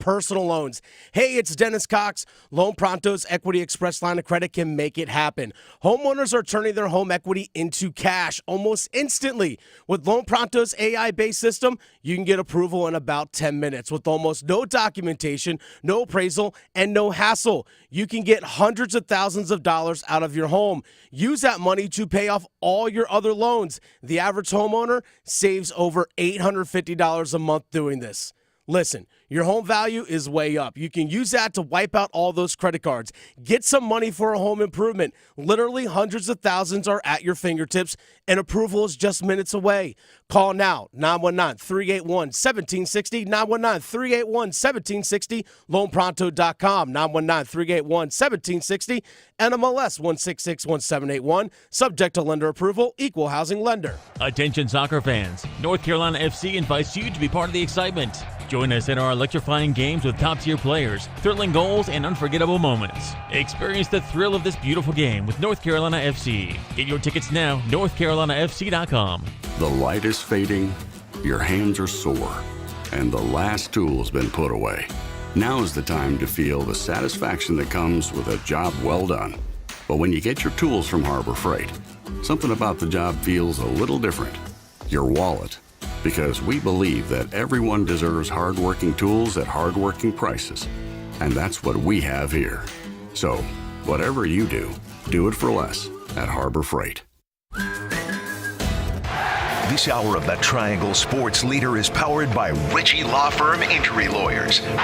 personal loans. Hey, it's Dennis Cox. Loan Pronto's Equity Express line of credit can make it happen. Homeowners are turning their home equity into cash almost instantly. With Loan Pronto's AI-based system, you can get approval in about 10 minutes with almost no documentation, no appraisal, and no hassle. You can get hundreds of thousands of dollars out of your home. Use that money to pay off all your other loans. The average homeowner saves over $850 a month doing this. Listen, your home value is way up. You can use that to wipe out all those credit cards. Get some money for a home improvement. Literally hundreds of thousands are at your fingertips, and approval is just minutes away. Call now, 919-381-1760, 919-381-1760, loanpronto.com, 919-381-1760, NMLS 1661781, subject to lender approval, equal housing lender. Attention soccer fans, North Carolina FC invites you to be part of the excitement. Join us in our electrifying games with top-tier players, thrilling goals, and unforgettable moments. Experience the thrill of this beautiful game with North Carolina FC. Get your tickets now, northcarolinafc.com. The light is fading, your hands are sore, and the last tool's been put away. Now is the time to feel the satisfaction that comes with a job well done. But when you get your tools from Harbor Freight, something about the job feels a little different. Your wallet. Because we believe that everyone deserves hardworking tools at hardworking prices. And that's what we have here. So, whatever you do, do it for less at Harbor Freight. This hour of the Triangle Sports Leader is powered by Ritchie Law Firm Injury Lawyers. He scores!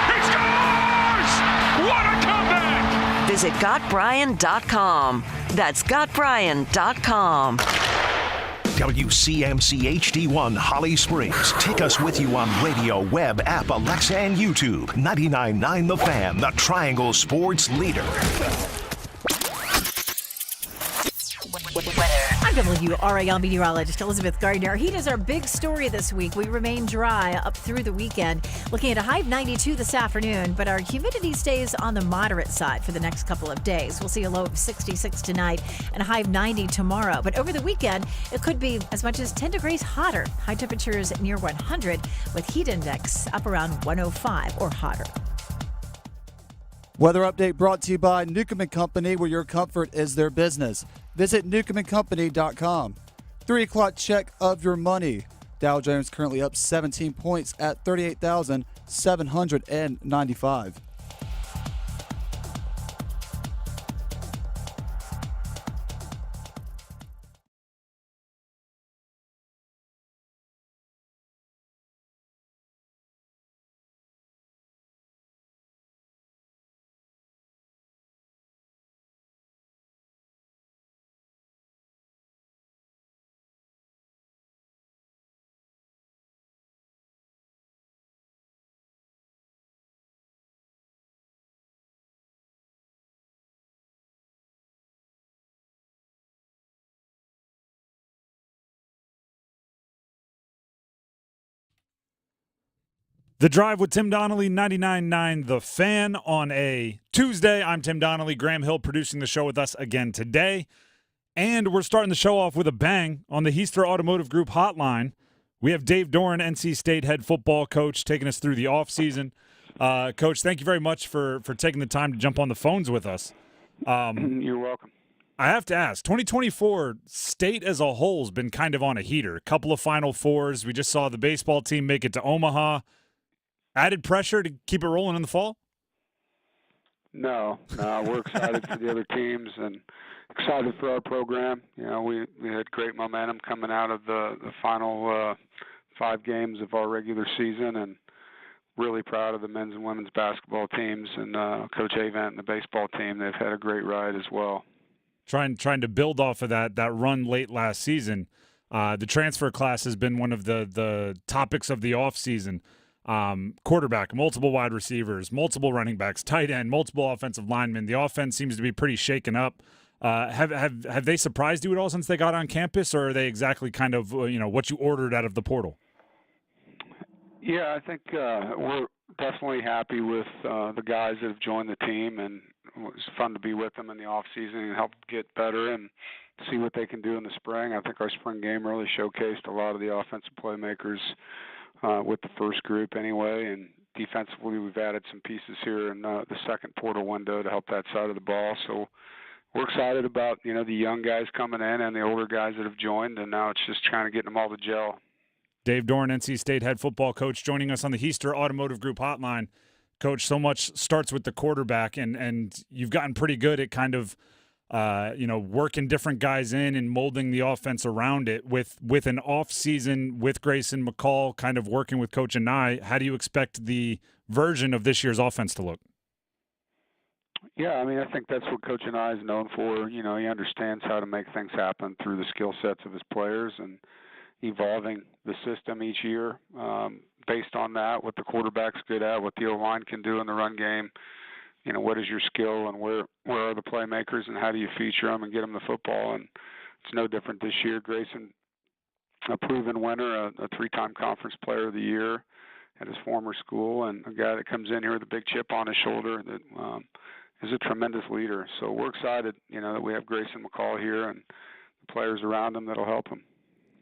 What a comeback! Visit GotBryan.com. That's GotBryan.com. WCMC HD1 Holly Springs. Take us with you on radio, web, app, Alexa, and YouTube. 99.9 The Fan, the Triangle Sports Leader. I'm WRAL meteorologist Elizabeth Gardner. Heat is our big story this week. We remain dry up through the weekend. Looking at a high of 92 this afternoon, but our humidity stays on the moderate side for the next couple of days. We'll see a low of 66 tonight and a high of 90 tomorrow. But over the weekend, it could be as much as 10 degrees hotter. High temperatures near 100 with heat index up around 105 or hotter. Weather update brought to you by Newcomb & Company, where your comfort is their business. Visit newcombandcompany.com. 3 o'clock check of your money. Dow Jones currently up 17 points at 38,795. The Drive with Tim Donnelly, 99.9 The Fan on a Tuesday. I'm Tim Donnelly. Graham Hill producing the show with us again today. And we're starting the show off with a bang on the Heaster Automotive Group hotline. We have Dave Doeren, NC State head football coach, taking us through the offseason. Coach, thank you very much for taking the time to jump on the phones with us. You're welcome. I have to ask, 2024, State as a whole has been kind of on a heater. A couple of Final Fours. We just saw the baseball team make it to Omaha. Added pressure to keep it rolling in the fall? No, we're excited for the other teams and excited for our program. You know, we had great momentum coming out of the final 5 games of our regular season, and really proud of the men's and women's basketball teams and Coach Avent and the baseball team. They've had a great ride as well. Trying to build off of that run late last season. The transfer class has been one of the topics of the offseason. Quarterback, multiple wide receivers, multiple running backs, tight end, multiple offensive linemen. The offense seems to be pretty shaken up. Have they surprised you at all since they got on campus, or are they exactly kind of what you ordered out of the portal? Yeah, I think we're definitely happy with the guys that have joined the team, and it was fun to be with them in the off season and help get better and see what they can do in the spring. I think our spring game really showcased a lot of the offensive playmakers with the first group anyway, and defensively, we've added some pieces here in the second portal window to help that side of the ball. So we're excited about, the young guys coming in and the older guys that have joined, and now it's just trying to get them all to gel. Dave Doeren, NC State head football coach, joining us on the Heister Automotive Group hotline. Coach, so much starts with the quarterback, and you've gotten pretty good at kind of, working different guys in and molding the offense around it. With an off season with Grayson McCall, kind of working with Coach Anai, how do you expect the version of this year's offense to look? Yeah, I mean, I think that's what Coach Anai is known for. He understands how to make things happen through the skill sets of his players and evolving the system each year based on that, what the quarterback's good at, what the O-line can do in the run game. What is your skill and where are the playmakers and how do you feature them and get them the football? And it's no different this year. Grayson, a proven winner, a three-time conference player of the year at his former school, and a guy that comes in here with a big chip on his shoulder that is a tremendous leader. So we're excited, that we have Grayson McCall here and the players around him that'll help him.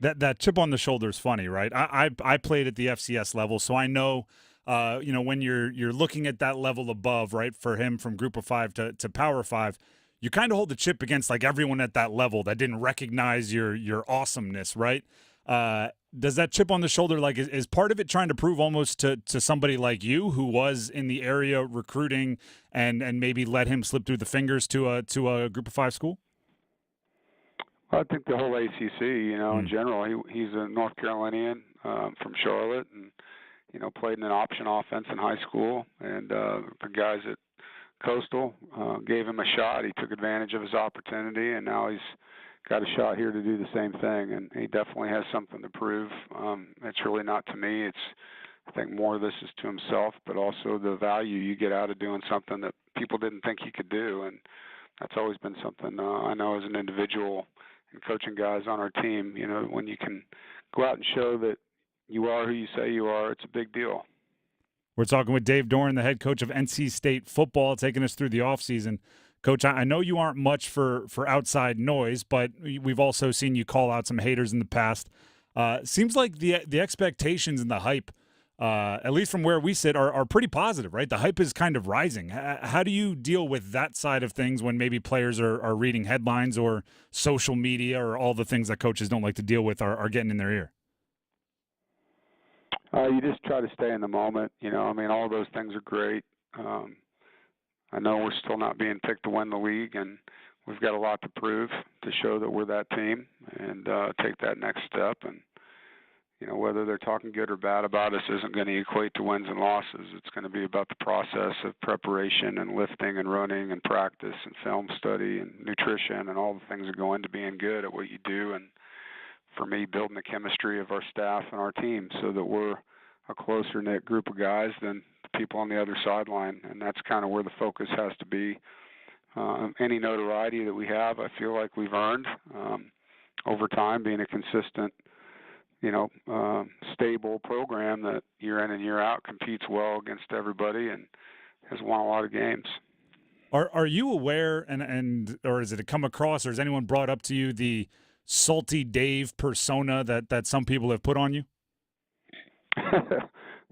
That chip on the shoulder is funny, right? I played at the FCS level, so I know, when you're looking at that level above, right, for him from Group of 5 to Power 5, you kind of hold the chip against like everyone at that level that didn't recognize your awesomeness, right? Does that chip on the shoulder, like, is part of it trying to prove almost to somebody like you who was in the area recruiting and maybe let him slip through the fingers to a Group of 5 school? Well, I think the whole ACC, in general, he's a North Carolinian from Charlotte, and played in an option offense in high school, and the guys at Coastal gave him a shot. He took advantage of his opportunity, and now he's got a shot here to do the same thing, and he definitely has something to prove. It's really not to me. I think more of this is to himself, but also the value you get out of doing something that people didn't think you could do, and that's always been something I know as an individual and coaching guys on our team. When you can go out and show that you are who you say you are, it's a big deal. We're talking with Dave Doeren, the head coach of NC State football, taking us through the offseason. Coach, I know you aren't much for outside noise, but we've also seen you call out some haters in the past. Seems like the expectations and the hype, at least from where we sit, are pretty positive, right? The hype is kind of rising. How do you deal with that side of things when maybe players are reading headlines or social media or all the things that coaches don't like to deal with are getting in their ear? You just try to stay in the moment. All those things are great. I know we're still not being picked to win the league, and we've got a lot to prove to show that we're that team and take that next step. And, whether they're talking good or bad about us isn't going to equate to wins and losses. It's going to be about the process of preparation and lifting and running and practice and film study and nutrition and all the things that go into being good at what you do. And for me, building the chemistry of our staff and our team so that we're a closer-knit group of guys than the people on the other sideline, and that's kind of where the focus has to be. Any notoriety that we have, I feel like we've earned over time, being a consistent, stable program that year in and year out competes well against everybody and has won a lot of games. Are you aware, and or is it come across, or has anyone brought up to you the Salty Dave persona that some people have put on you?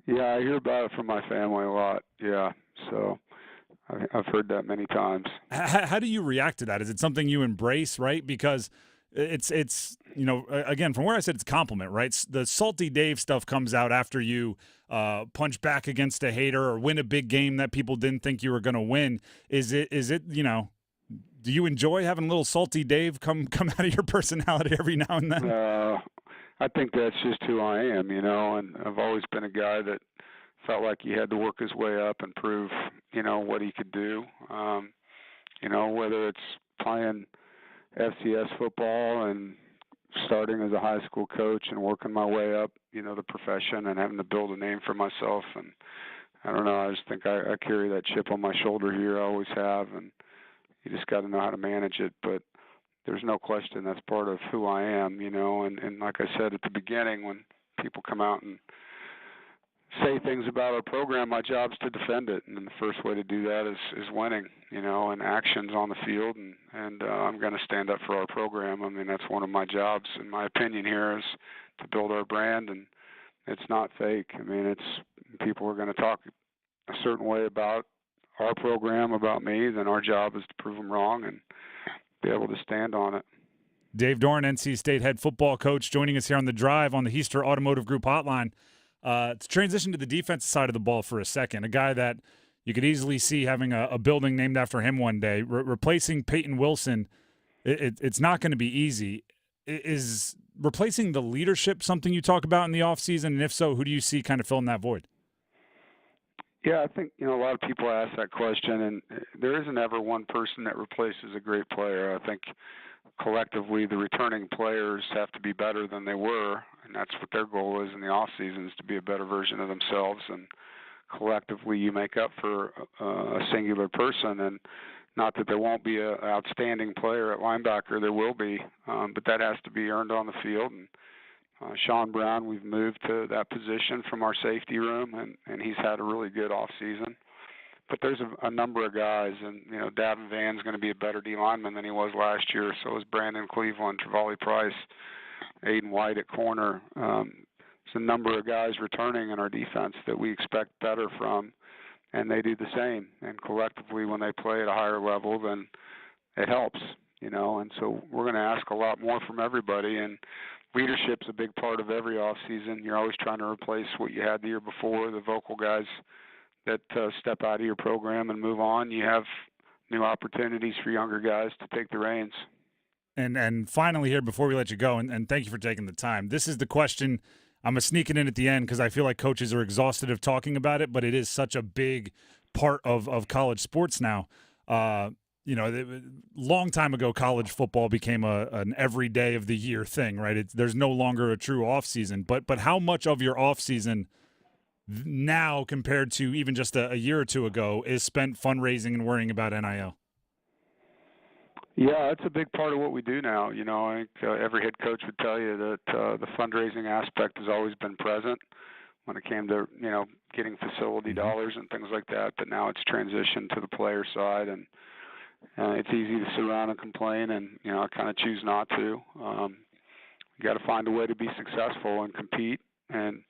Yeah, I hear about it from my family a lot. Yeah, so I've heard that many times. How do you react to that? Is it something you embrace, right? Because it's again, from where I said, it's a compliment, right? The Salty Dave stuff comes out after you punch back against a hater or win a big game that people didn't think you were going to win. Is it do you enjoy having a little Salty Dave come out of your personality every now and then? I think that's just who I am, and I've always been a guy that felt like he had to work his way up and prove, what he could do. Whether it's playing FCS football and starting as a high school coach and working my way up, the profession and having to build a name for myself. And I don't know, I just think I carry that chip on my shoulder here. I always have, and you just got to know how to manage it. But there's no question that's part of who I am, and like I said at the beginning, when people come out and say things about our program, my job's to defend it, and the first way to do that is winning, and actions on the field, and I'm going to stand up for our program. That's one of my jobs, in my opinion, here is to build our brand, and it's not fake. It's people are going to talk a certain way about our program, about me, then our job is to prove them wrong and be able to stand on it. Dave Doeren, NC State head football coach, joining us here on the drive on the Heister Automotive Group hotline. To transition to the defensive side of the ball for a second, a guy that you could easily see having a building named after him one day. Replacing Peyton Wilson, it's not going to be easy. Is replacing the leadership something you talk about in the offseason? And if so, who do you see kind of filling that void? Yeah, I think, a lot of people ask that question, and there isn't ever one person that replaces a great player. I think collectively the returning players have to be better than they were, and that's what their goal is in the offseason, is to be a better version of themselves. And collectively you make up for a singular person, and not that there won't be an outstanding player at linebacker, there will be, but that has to be earned on the field. And Sean Brown, we've moved to that position from our safety room, and he's had a really good offseason. But there's a number of guys, and Davin Van's going to be a better D lineman than he was last year. So is Brandon Cleveland, Travali Price, Aiden White at corner. There's a number of guys returning in our defense that we expect better from, and they do the same. And collectively, when they play at a higher level, then it helps, And so we're going to ask a lot more from everybody, and leadership's a big part of every offseason. You're always trying to replace what you had the year before, the vocal guys that step out of your program and move on. You have new opportunities for younger guys to take the reins. And finally here, before we let you go, and thank you for taking the time, this is the question. I'm going to sneak it in at the end because I feel like coaches are exhausted of talking about it, but it is such a big part of college sports now. Long time ago, college football became an every day of the year thing, right? There's no longer a true off season. But how much of your off season now, compared to even just a year or two ago, is spent fundraising and worrying about NIL? Yeah, it's a big part of what we do now. I think every head coach would tell you that the fundraising aspect has always been present when it came to getting facility dollars and things like that. But now it's transitioned to the player side, and it's easy to sit around and complain, and I kind of choose not to. You got to find a way to be successful and compete, and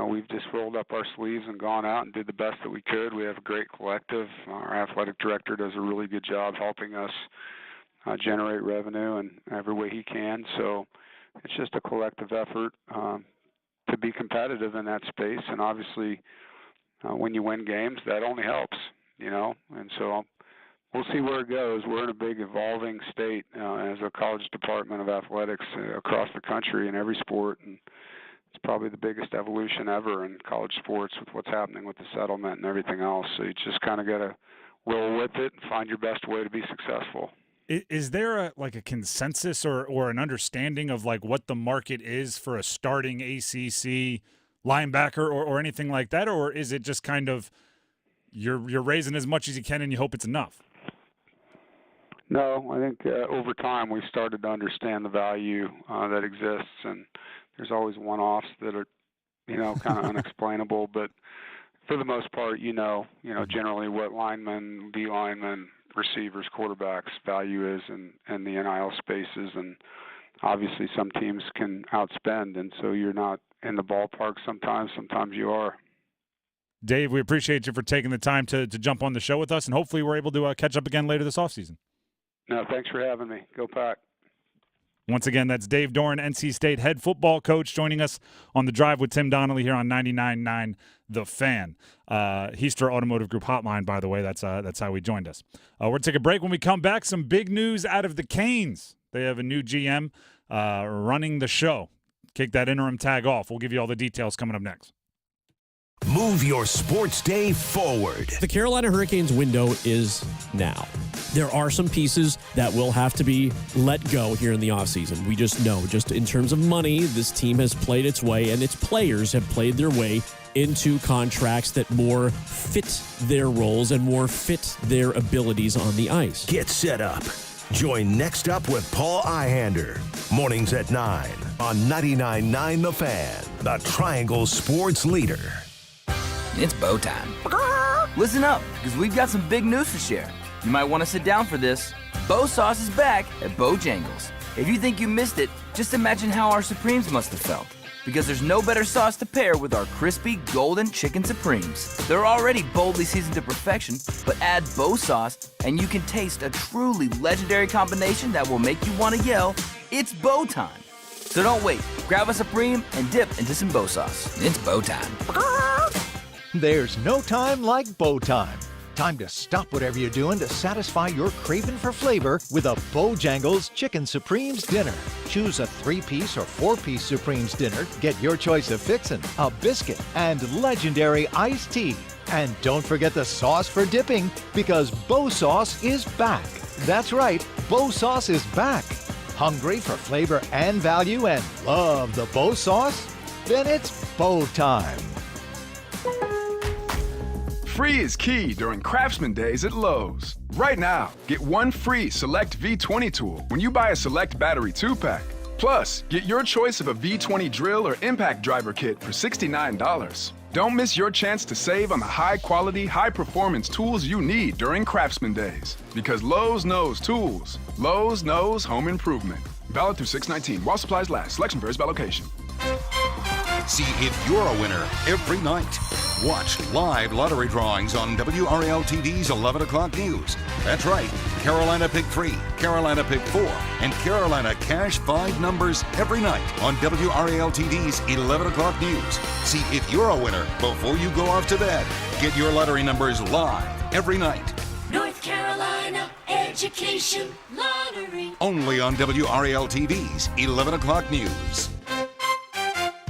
we've just rolled up our sleeves and gone out and did the best that we could. We have a great collective. Our athletic director does a really good job helping us generate revenue in every way he can. So it's just a collective effort to be competitive in that space. And obviously, when you win games, that only helps, And so we'll see where it goes. We're in a big evolving state as a college department of athletics across the country in every sport. And it's probably the biggest evolution ever in college sports with what's happening with the settlement and everything else. So you just kind of got to roll with it and find your best way to be successful. Is there a consensus or an understanding of what the market is for a starting ACC linebacker or anything like that? Or is it just kind of you're raising as much as you can and you hope it's enough? No, I think over time we've started to understand the value that exists, and there's always one-offs that are, kind of unexplainable. But for the most part, generally what linemen, D linemen, receivers, quarterbacks value is in the NIL spaces, and obviously some teams can outspend, and so you're not in the ballpark sometimes. Sometimes you are. Dave, we appreciate you for taking the time to jump on the show with us, and hopefully we're able to catch up again later this offseason. No, thanks for having me. Go Pack. Once again, that's Dave Doeren, NC State head football coach, joining us on the drive with Tim Donnelly here on 99.9 The Fan. Heister Automotive Group hotline, by the way. That's how he joined us. We're going to take a break. When we come back, some big news out of the Canes. They have a new GM running the show. Kick that interim tag off. We'll give you all the details coming up next. Move your sports day forward. The Carolina Hurricanes window is now. There are some pieces that will have to be let go here in the offseason. We just know, just in terms of money, this team has played its way, and its players have played their way into contracts that more fit their roles and more fit their abilities on the ice. Get set up. Join Next Up with Paul Ihander. Mornings at 9 on 99.9 The Fan, the Triangle Sports Leader. It's bow time. Listen up, because we've got some big news to share. You might want to sit down for this. Bow Sauce is back at Bojangles. If you think you missed it, just imagine how our Supremes must have felt. because there's no better sauce to pair with our crispy golden chicken supremes. They're already boldly seasoned to perfection, but add Bo sauce and you can taste a truly legendary combination that will make you want to yell, "It's Bo time." So don't wait. Grab a Supreme and dip into some Bo sauce. It's Bo time. There's no time like Bo time. Time to stop whatever you're doing to satisfy your craving for flavor with a Bojangles Chicken Supremes dinner. Choose a 3-piece or 4-piece Supremes dinner. Get your choice of fixin', a biscuit, and legendary iced tea. And don't forget the sauce for dipping, because Bo sauce is back. That's right, Bo sauce is back. Hungry for flavor and value and love the Bo sauce? Then it's Bo time. Free is key during Craftsman Days at Lowe's. Right now, get one free Select V20 tool when you buy a Select Battery 2-pack. Plus, get your choice of a V20 drill or impact driver kit for $69. Don't miss your chance to save on the high-quality, high-performance tools you need during Craftsman Days. Because Lowe's knows tools. Lowe's knows home improvement. Valid through 6/19 while supplies last. Selection varies by location. See if you're a winner every night. Watch live lottery drawings on WRAL TV's 11 o'clock news. That's right, Carolina Pick 3, Carolina Pick 4, and Carolina Cash 5 numbers every night on WRAL TV's 11 o'clock news. See if you're a winner before you go off to bed. Get your lottery numbers live every night. North Carolina Education Lottery. Only on WRAL TV's 11 o'clock news.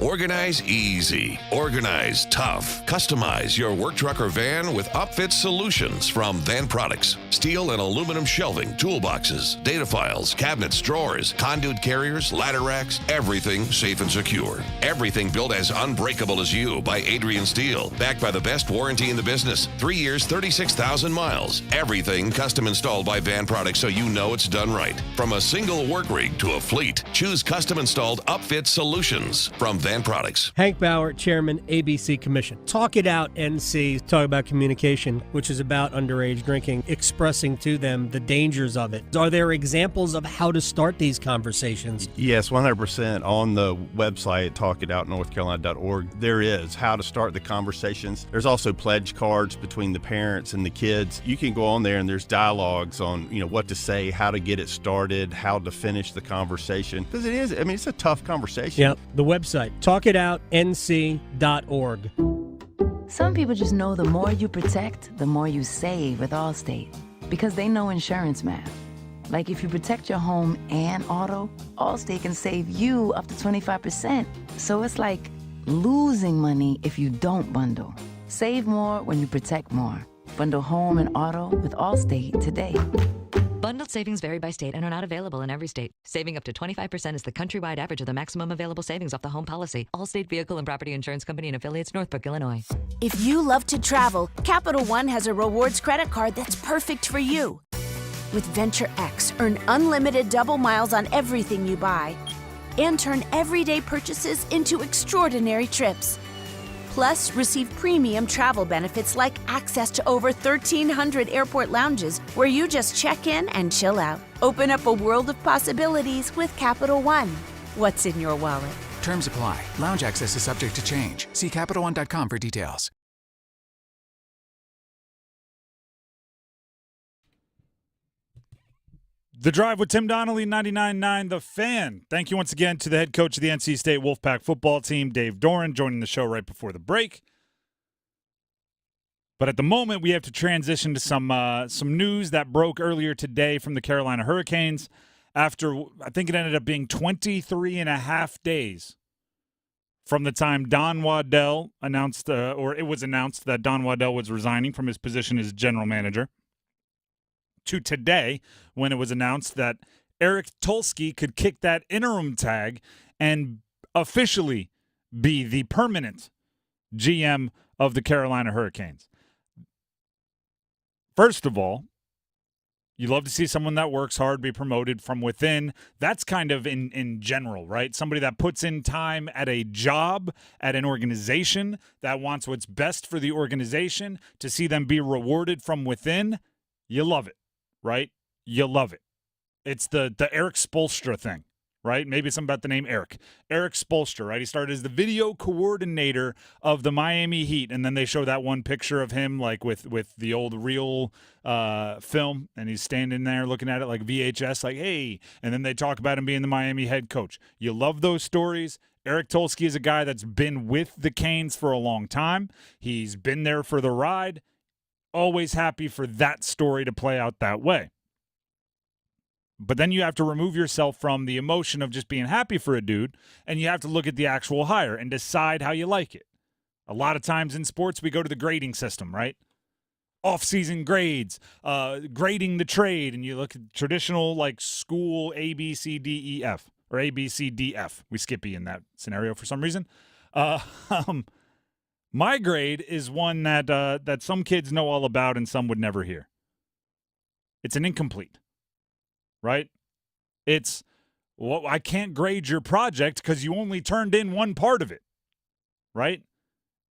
Organize easy. Organize tough. Customize your work truck or van with upfit solutions from Van Products. Steel and aluminum shelving, toolboxes, data files, cabinets, drawers, conduit carriers, ladder racks, everything safe and secure. Everything built as unbreakable as you by Adrian Steel. Backed by the best warranty in the business. 3 years, 36,000 miles. Everything custom installed by Van Products so you know it's done right. From a single work rig to a fleet, choose custom installed upfit solutions from Van Products. Hank Bauer, Chairman, ABC Commission. Talk It Out, NC. Talk about communication, which is about underage drinking, expressing to them the dangers of it. Are there examples of how to start these conversations? Yes, 100%. On the website, talkitoutnorthcarolina.org, there is how to start the conversations. There's also pledge cards between the parents and the kids. You can go on there and there's dialogues on, what to say, how to get it started, how to finish the conversation. Because it's a tough conversation. Yeah, the website, talkitoutnc.org. Some people just know the more you protect, the more you save with Allstate. Because they know insurance math. Like if you protect your home and auto, Allstate can save you up to 25%. So it's like losing money if you don't bundle. Save more when you protect more. Bundle home and auto with Allstate today. Bundled savings vary by state and are not available in every state. Saving up to 25% is the countrywide average of the maximum available savings off the home policy. Allstate Vehicle and Property Insurance Company and affiliates, Northbrook, Illinois. If you love to travel, Capital One has a rewards credit card that's perfect for you. With Venture X, earn unlimited double miles on everything you buy and turn everyday purchases into extraordinary trips. Plus, receive premium travel benefits like access to over 1,300 airport lounges where you just check in and chill out. Open up a world of possibilities with Capital One. What's in your wallet? Terms apply. Lounge access is subject to change. See CapitalOne.com for details. The Drive with Tim Donnelly, 99.9 The Fan. Thank you once again to the head coach of the NC State Wolfpack football team, Dave Doeren, joining the show right before the break. But at the moment, we have to transition to some news that broke earlier today from the Carolina Hurricanes after, I think it ended up being 23 and a half days from the time Don Waddell announced, or it was announced that Don Waddell was resigning from his position as general manager, to today when it was announced that Eric Tulsky could kick that interim tag and officially be the permanent GM of the Carolina Hurricanes. First of all, you love to see someone that works hard be promoted from within. That's kind of in general, right? Somebody that puts in time at a job, at an organization, that wants what's best for the organization, to see them be rewarded from within, you love it. Right? You love it. It's the Eric Spoelstra thing, right? Maybe it's something about the name Eric. Eric Spoelstra, right? He started as the video coordinator of the Miami Heat, and then they show that one picture of him like with the old reel film, and he's standing there looking at it like VHS, like, hey, and then they talk about him being the Miami head coach. You love those stories. Eric Tulsky is a guy that's been with the Canes for a long time. He's been there for the ride. Always happy for that story to play out that way. But then you have to remove yourself from the emotion of just being happy for a dude, and you have to look at the actual hire and decide how you like it. A lot of times in sports, we go to the grading system, right? Off-season grades, grading the trade, and you look at traditional like school A, B, C, D, E, F, or A, B, C, D, F. We skip E in that scenario for some reason. My grade is one that some kids know all about and some would never hear. It's an incomplete. Right? It's, well, I can't grade your project because you only turned in one part of it. Right?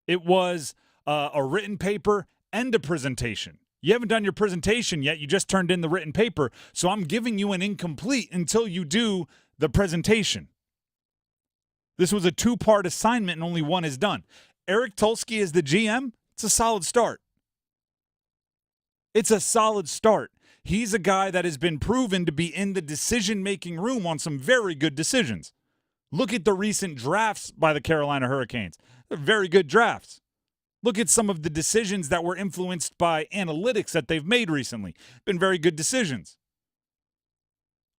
It was a written paper and a presentation. You haven't done your presentation yet. You just turned in the written paper. So I'm giving you an incomplete until you do the presentation. This was a 2-part assignment and only one is done. Eric Tulsky is the GM. It's a solid start. It's a solid start. He's a guy that has been proven to be in the decision-making room on some very good decisions. Look at the recent drafts by the Carolina Hurricanes. They're very good drafts. Look at some of the decisions that were influenced by analytics that they've made recently. Been very good decisions.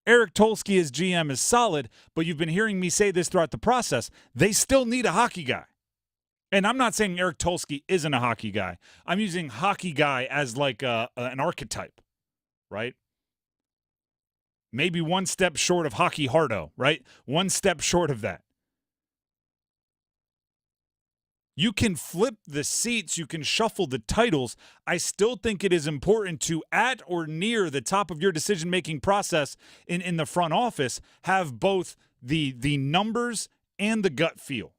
Eric Tulsky as GM is solid, but you've been hearing me say this throughout the process. They still need a hockey guy. And I'm not saying Eric Tulsky isn't a hockey guy. I'm using hockey guy as like an archetype. Right? Maybe one step short of Hockey Hardo, right? One step short of that. You can flip the seats, you can shuffle the titles. I still think it is important to, at or near the top of your decision-making process in the front office, have both the numbers and the gut feel.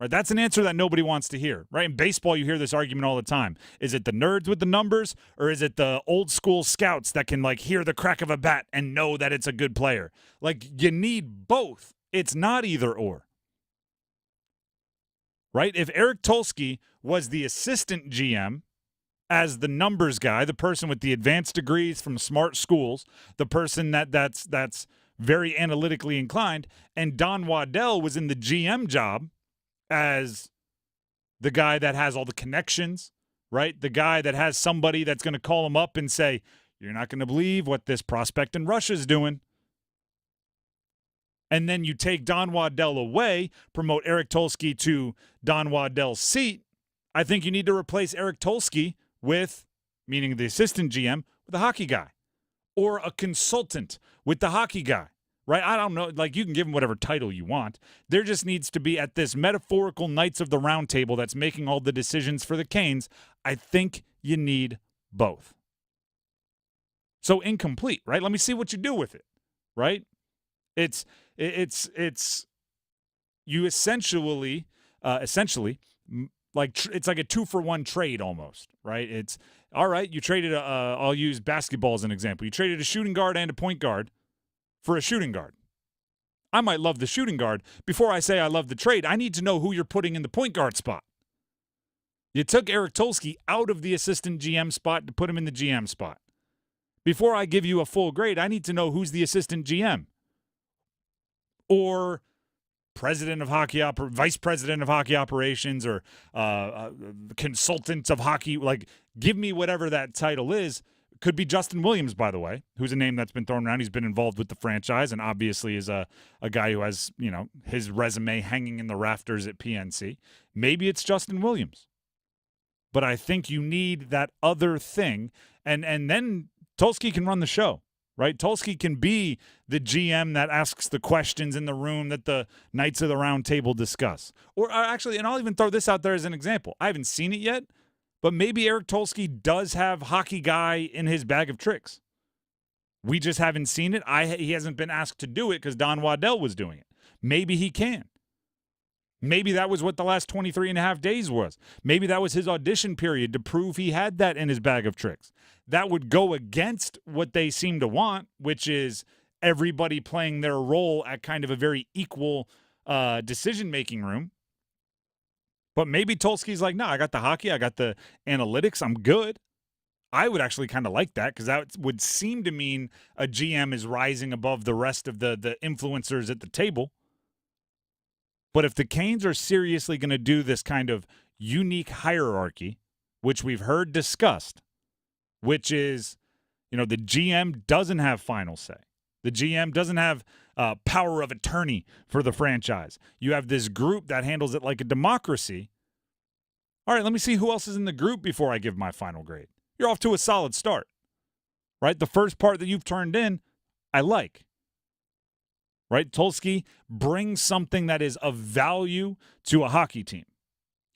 Right, that's an answer that nobody wants to hear. Right? In baseball, you hear this argument all the time. Is it the nerds with the numbers, or is it the old school scouts that can like hear the crack of a bat and know that it's a good player? Like, you need both. It's not either or. Right? If Eric Tulsky was the assistant GM as the numbers guy, the person with the advanced degrees from smart schools, the person that's very analytically inclined, and Don Waddell was in the GM job as the guy that has all the connections, right? The guy that has somebody that's going to call him up and say, you're not going to believe what this prospect in Russia is doing. And then you take Don Waddell away, promote Eric Tulsky to Don Waddell's seat. I think you need to replace Eric Tulsky with, meaning the assistant GM, with a hockey guy or a consultant with the hockey guy. Right? I don't know. Like, you can give him whatever title you want. There just needs to be, at this metaphorical Knights of the Round Table that's making all the decisions for the Canes, I think you need both. So incomplete, right? Let me see what you do with it, right? It's you essentially, like it's like a 2-for-1 trade almost, right? It's all right. You traded I'll use basketball as an example. You traded a shooting guard and a point guard for a shooting guard. I might love the shooting guard. Before I say I love the trade, I need to know who you're putting in the point guard spot. You took Eric Tulsky out of the assistant GM spot to put him in the GM spot. Before I give you a full grade, I need to know who's the assistant GM or president of hockey, vice president of hockey operations, or consultant of hockey. Like, give me whatever that title is. Could be Justin Williams, by the way, who's a name that's been thrown around. He's been involved with the franchise and obviously is a guy who has, his resume hanging in the rafters at PNC. Maybe it's Justin Williams. But I think you need that other thing. And then Tulsky can run the show, right? Tulsky can be the GM that asks the questions in the room that the Knights of the Round Table discuss. Or actually, and I'll even throw this out there as an example. I haven't seen it yet. But maybe Eric Tulsky does have hockey guy in his bag of tricks. We just haven't seen it. He hasn't been asked to do it because Don Waddell was doing it. Maybe he can. Maybe that was what the last 23 and a half days was. Maybe that was his audition period to prove he had that in his bag of tricks. That would go against what they seem to want, which is everybody playing their role at kind of a very equal decision-making room. But maybe Tulsky's like, no, I got the hockey, I got the analytics, I'm good. I would actually kind of like that because that would seem to mean a GM is rising above the rest of the influencers at the table. But if the Canes are seriously going to do this kind of unique hierarchy, which we've heard discussed, which is, the GM doesn't have final say. The GM doesn't have power of attorney for the franchise. You have this group that handles it like a democracy. All right, let me see who else is in the group before I give my final grade. You're off to a solid start, right? The first part that you've turned in, I like. Right? Tulsky brings something that is of value to a hockey team.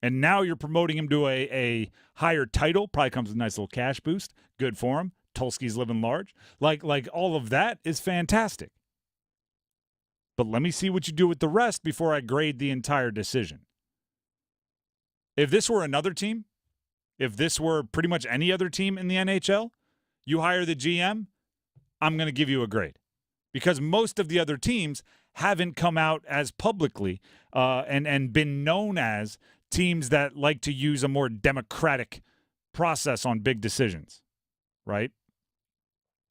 And now you're promoting him to a higher title. Probably comes with a nice little cash boost. Good for him. Tulsky's living large. Like all of that is fantastic. But let me see what you do with the rest before I grade the entire decision. If this were another team, if this were pretty much any other team in the NHL, you hire the GM, I'm going to give you a grade. Because most of the other teams haven't come out as publicly and been known as teams that like to use a more democratic process on big decisions, right?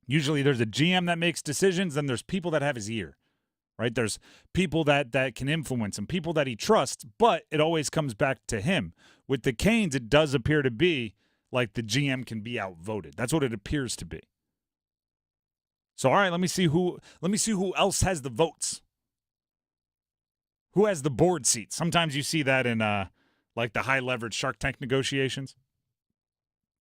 Usually there's a GM that makes decisions, then there's people that have his ear, right? There's people that can influence him, people that he trusts, but it always comes back to him. With the Canes, it does appear to be like the GM can be outvoted. That's what it appears to be. So, all right, let me see who else has the votes. Who has the board seats? Sometimes you see that in like the high leverage Shark Tank negotiations.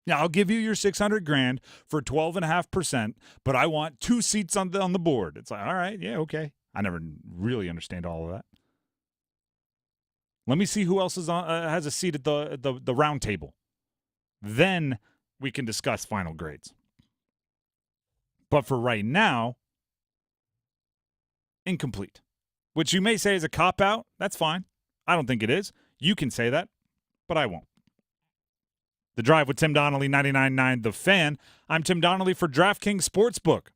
Yeah, I'll give you your $600,000 for 12.5%, but I want 2 seats on the board. It's like, all right, yeah, okay. I never really understand all of that. Let me see who else is has a seat at the round table. Then we can discuss final grades. But for right now, incomplete. Which you may say is a cop-out. That's fine. I don't think it is. You can say that, but I won't. The Drive with Tim Donnelly, 99.9 The Fan. I'm Tim Donnelly for DraftKings Sportsbook.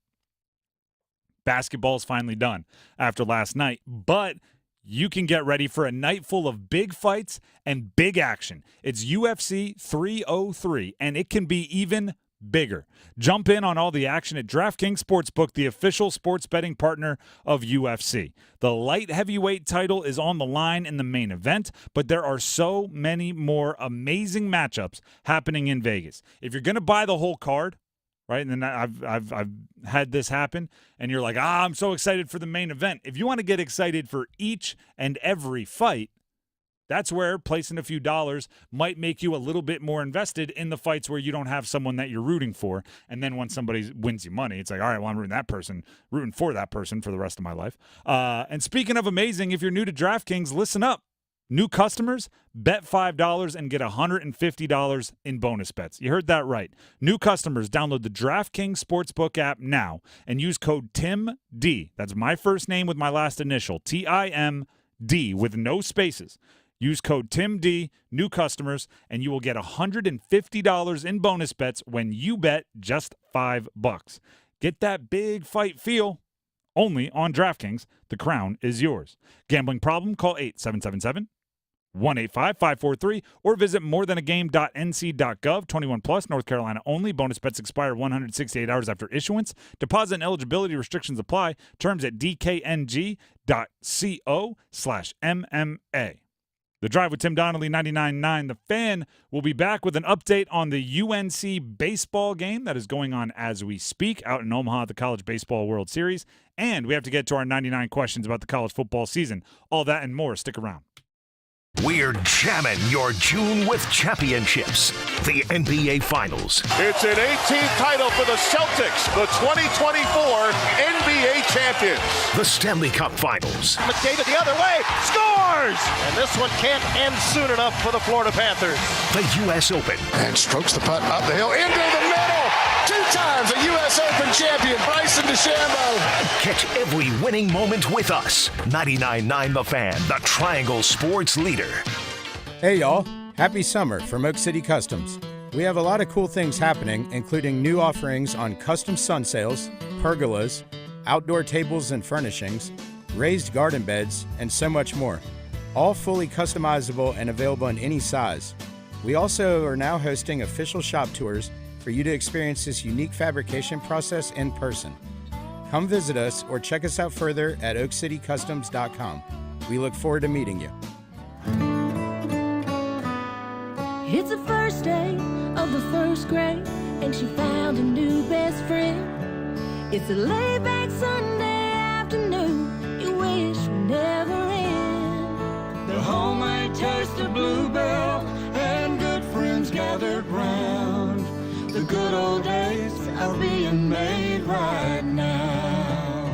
Basketball's finally done after last night, but you can get ready for a night full of big fights and big action. It's UFC 303, and it can be even bigger. Jump in on all the action at DraftKings Sportsbook, the official sports betting partner of UFC. The light heavyweight title is on the line in the main event, but there are so many more amazing matchups happening in Vegas. If you're going to buy the whole card, right, and then I've had this happen, and you're like, I'm so excited for the main event. If you want to get excited for each and every fight, that's where placing a few dollars might make you a little bit more invested in the fights where you don't have someone that you're rooting for. And then when somebody wins you money, it's like, all right, well, I'm rooting for that person for the rest of my life. And speaking of amazing, if you're new to DraftKings, listen up. New customers, bet $5 and get $150 in bonus bets. You heard that right. New customers, download the DraftKings Sportsbook app now and use code TIMD. That's my first name with my last initial, TIMD, with no spaces. Use code TIMD, new customers, and you will get $150 in bonus bets when you bet just $5. Get that big fight feel only on DraftKings. The crown is yours. Gambling problem? Call 877-185-543 or visit morethanagame.nc.gov. 21 plus, North Carolina only. Bonus bets expire 168 hours after issuance. Deposit and eligibility restrictions apply. Terms at dkng.co/MMA. The Drive with Tim Donnelly, 99.9 The Fan, will be back with an update on the UNC baseball game that is going on as we speak out in Omaha at the College Baseball World Series. And we have to get to our 99 questions about the college football season. All that and more. Stick around. We're jamming your June with championships. The NBA Finals. It's an 18th title for the Celtics, the 2024 NBA champions. The Stanley Cup Finals. McDavid the other way, scores! And this one can't end soon enough for the Florida Panthers. The U.S. Open. And strokes the putt up the hill, into the middle. 2 times a U.S. Open champion, Bryce DeChambeau. Catch every winning moment with us. 99.9 The Fan, the Triangle Sports leader. Hey, y'all. Happy summer from Oak City Customs. We have a lot of cool things happening, including new offerings on custom sun sails, pergolas, outdoor tables and furnishings, raised garden beds, and so much more. All fully customizable and available in any size. We also are now hosting official shop tours for you to experience this unique fabrication process in person. Come visit us or check us out further at oakcitycustoms.com. We look forward to meeting you. It's the first day of the first grade, and she found a new best friend. It's a laid-back Sunday afternoon you wish would never end. The homemade taste of Bluebell and good friends gathered round. The good old days are being made right now.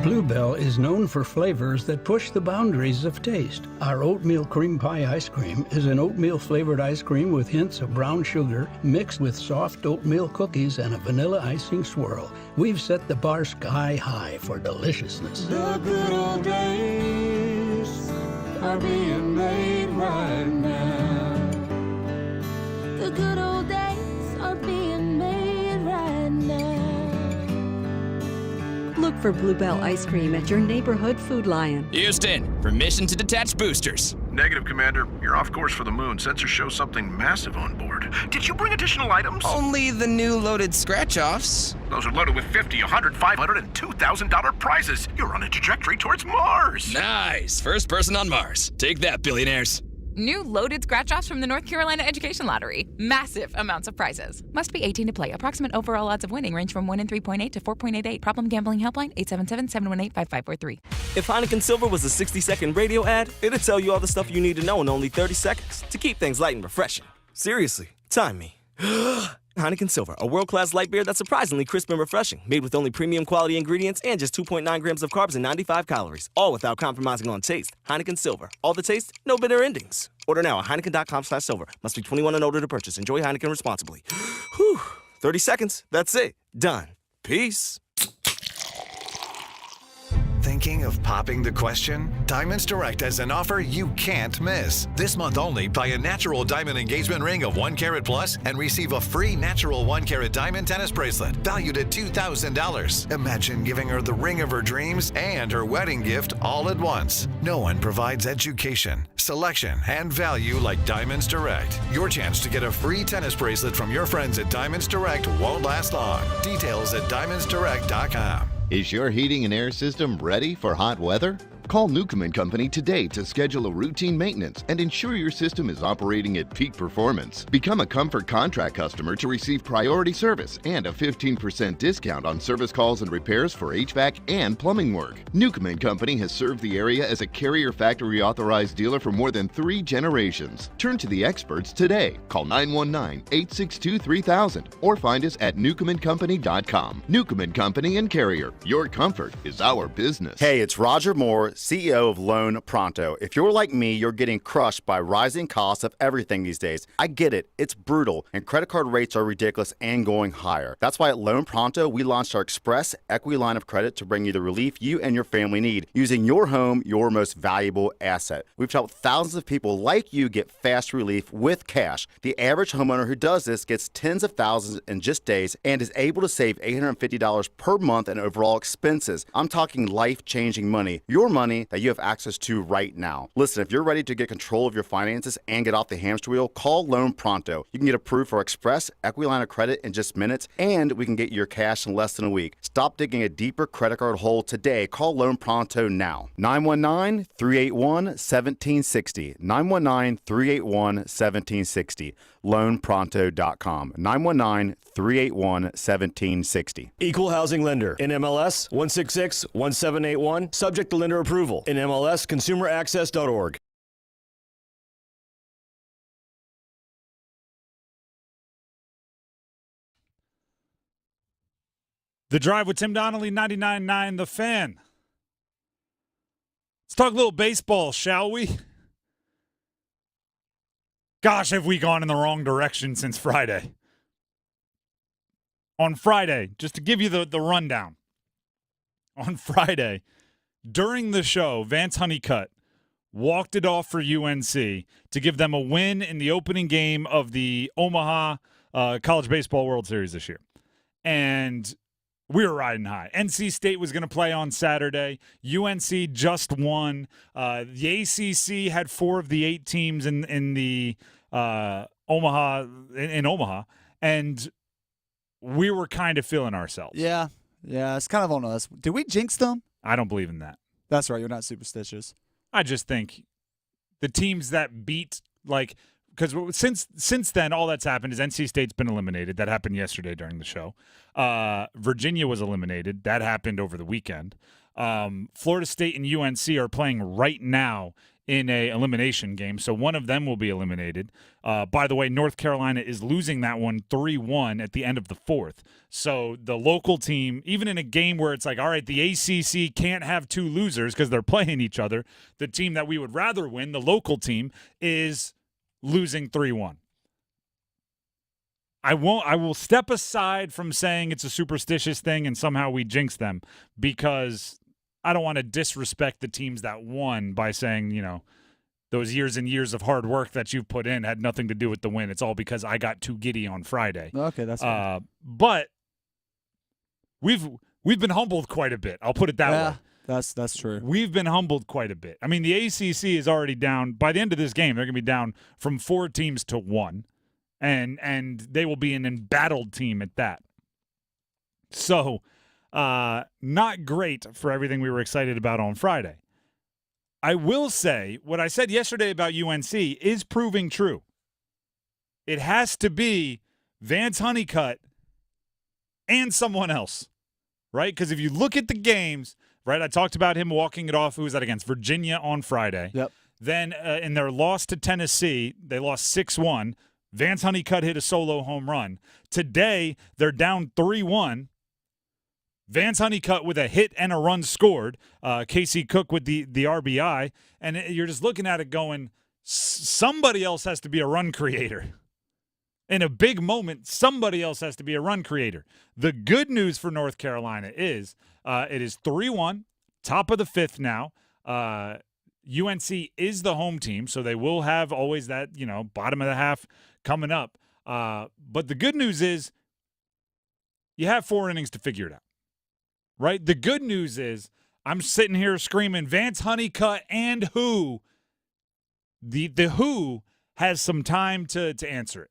Bluebell is known for flavors that push the boundaries of taste. Our oatmeal cream pie ice cream is an oatmeal-flavored ice cream with hints of brown sugar mixed with soft oatmeal cookies and a vanilla icing swirl. We've set the bar sky high for deliciousness. The good old days are being made right now. The good old days are being made right now. Look for Bluebell ice cream at your neighborhood Food Lion. Houston, permission to detach boosters. Negative, Commander. You're off course for the moon. Sensors show something massive on board. Did you bring additional items? Only the new loaded scratch-offs. Those are loaded with $50, $100, $500, and $2,000 prizes. You're on a trajectory towards Mars. Nice. First person on Mars. Take that, billionaires. New loaded scratch-offs from the North Carolina Education Lottery. Massive amounts of prizes. Must be 18 to play. Approximate overall odds of winning range from 1 in 3.8 to 4.88. Problem gambling helpline 877-718-5543. If Heineken Silver was a 60-second radio ad, it'd tell you all the stuff you need to know in only 30 seconds to keep things light and refreshing. Seriously, time me. Heineken Silver, a world-class light beer that's surprisingly crisp and refreshing, made with only premium quality ingredients and just 2.9 grams of carbs and 95 calories, all without compromising on taste. Heineken Silver, all the taste, no bitter endings. Order now at Heineken.com/silver. Must be 21 and older to purchase. Enjoy Heineken responsibly. Whew, 30 seconds, that's it. Done. Peace. Thinking of popping the question? Diamonds Direct has an offer you can't miss. This month only, buy a natural diamond engagement ring of 1 carat plus and receive a free natural 1 carat diamond tennis bracelet valued at $2,000. Imagine giving her the ring of her dreams and her wedding gift all at once. No one provides education, selection, and value like Diamonds Direct. Your chance to get a free tennis bracelet from your friends at Diamonds Direct won't last long. Details at diamondsdirect.com. Is your heating and air system ready for hot weather? Call Newcomb & Company today to schedule a routine maintenance and ensure your system is operating at peak performance. Become a Comfort Contract customer to receive priority service and a 15% discount on service calls and repairs for HVAC and plumbing work. Newcomb & Company has served the area as a Carrier Factory Authorized dealer for more than 3 generations. Turn to the experts today. Call 919-862-3000 or find us at newcombandcompany.com. Newcomb & Company and Carrier. Your comfort is our business. Hey, it's Roger Moore, CEO of Loan Pronto. If you're like me, you're getting crushed by rising costs of everything these days. I get it. It's brutal, and credit card rates are ridiculous and going higher. That's why at Loan Pronto, we launched our Express Equity Line of Credit to bring you the relief you and your family need, using your home, your most valuable asset. We've helped thousands of people like you get fast relief with cash. The average homeowner who does this gets tens of thousands in just days and is able to save $850 per month in overall expenses. I'm talking life-changing money. Your money that you have access to right now. Listen, if you're ready to get control of your finances and get off the hamster wheel, call Loan Pronto. You can get approved for Express Equity Line of Credit in just minutes, and we can get your cash in less than a week. Stop digging a deeper credit card hole today. Call Loan Pronto now. 919-381-1760. 919-381-1760. LoanPronto.com. 919-381-1760. Equal housing lender. NMLS 166-1781. Subject to lender approval. NMLS consumeraccess.org. The Drive with Tim Donnelly, 99.9 The Fan. Let's talk a little baseball, shall we? Gosh, have we gone in the wrong direction since Friday. On Friday, just to give you the rundown. On Friday, during the show, Vance Honeycutt walked it off for UNC to give them a win in the opening game of the Omaha College Baseball World Series this year. And we were riding high. NC State was going to play on Saturday. UNC just won. The ACC had 4 of the 8 teams in the Omaha, and we were kind of feeling ourselves. Yeah, it's kind of on us. Did we jinx them? I don't believe in that. That's right. You're not superstitious. I just think the teams that beat, because since then, all that's happened is NC State's been eliminated. That happened yesterday during the show. Virginia was eliminated. That happened over the weekend. Florida State and UNC are playing right now in a elimination game, so one of them will be eliminated. By the way, North Carolina is losing that one 3-1 at the end of the 4th. So the local team, even in a game where it's like, all right, the ACC can't have 2 losers because they're playing each other, the team that we would rather win, the local team, is losing 3-1. I will step aside from saying it's a superstitious thing and somehow we jinx them, because I don't want to disrespect the teams that won by saying, those years and years of hard work that you've put in had nothing to do with the win. It's all because I got too giddy on Friday. Okay, that's fine. But we've been humbled quite a bit. I'll put it that way. That's true. We've been humbled quite a bit. I mean, the ACC is already down. By the end of this game, they're going to be down from 4 teams to 1, and they will be an embattled team at that. So, not great for everything we were excited about on Friday. I will say what I said yesterday about UNC is proving true. It has to be Vance Honeycutt and someone else, right? Because if you look at the games, right, I talked about him walking it off. Who was that against? Virginia on Friday. Yep. Then in their loss to Tennessee, they lost 6-1. Vance Honeycutt hit a solo home run. Today, they're down 3-1. Vance Honeycutt with a hit and a run scored. Casey Cook with the RBI. And you're just looking at it going, somebody else has to be a run creator. In a big moment, somebody else has to be a run creator. The good news for North Carolina is it is 3-1, top of the 5th now. UNC is the home team, so they will have always that, bottom of the half coming up. But the good news is you have 4 innings to figure it out. Right? The good news is I'm sitting here screaming Vance Honeycutt and who? The who has some time to answer it.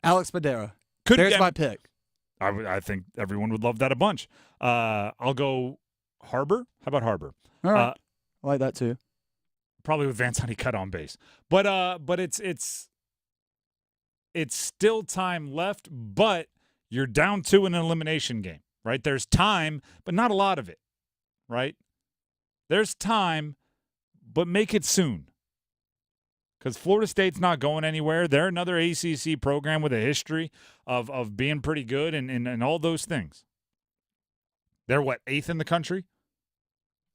Alex Madera. There's my pick. I think everyone would love that a bunch. I'll go Harbor. How about Harbor? All right. I like that too. Probably with Vance Honeycutt on base. But it's still time left, but you're down 2 in an elimination game. Right? There's time, but not a lot of it, right? There's time, but make it soon. Because Florida State's not going anywhere. They're another ACC program with a history of being pretty good and all those things. They're, 8th in the country?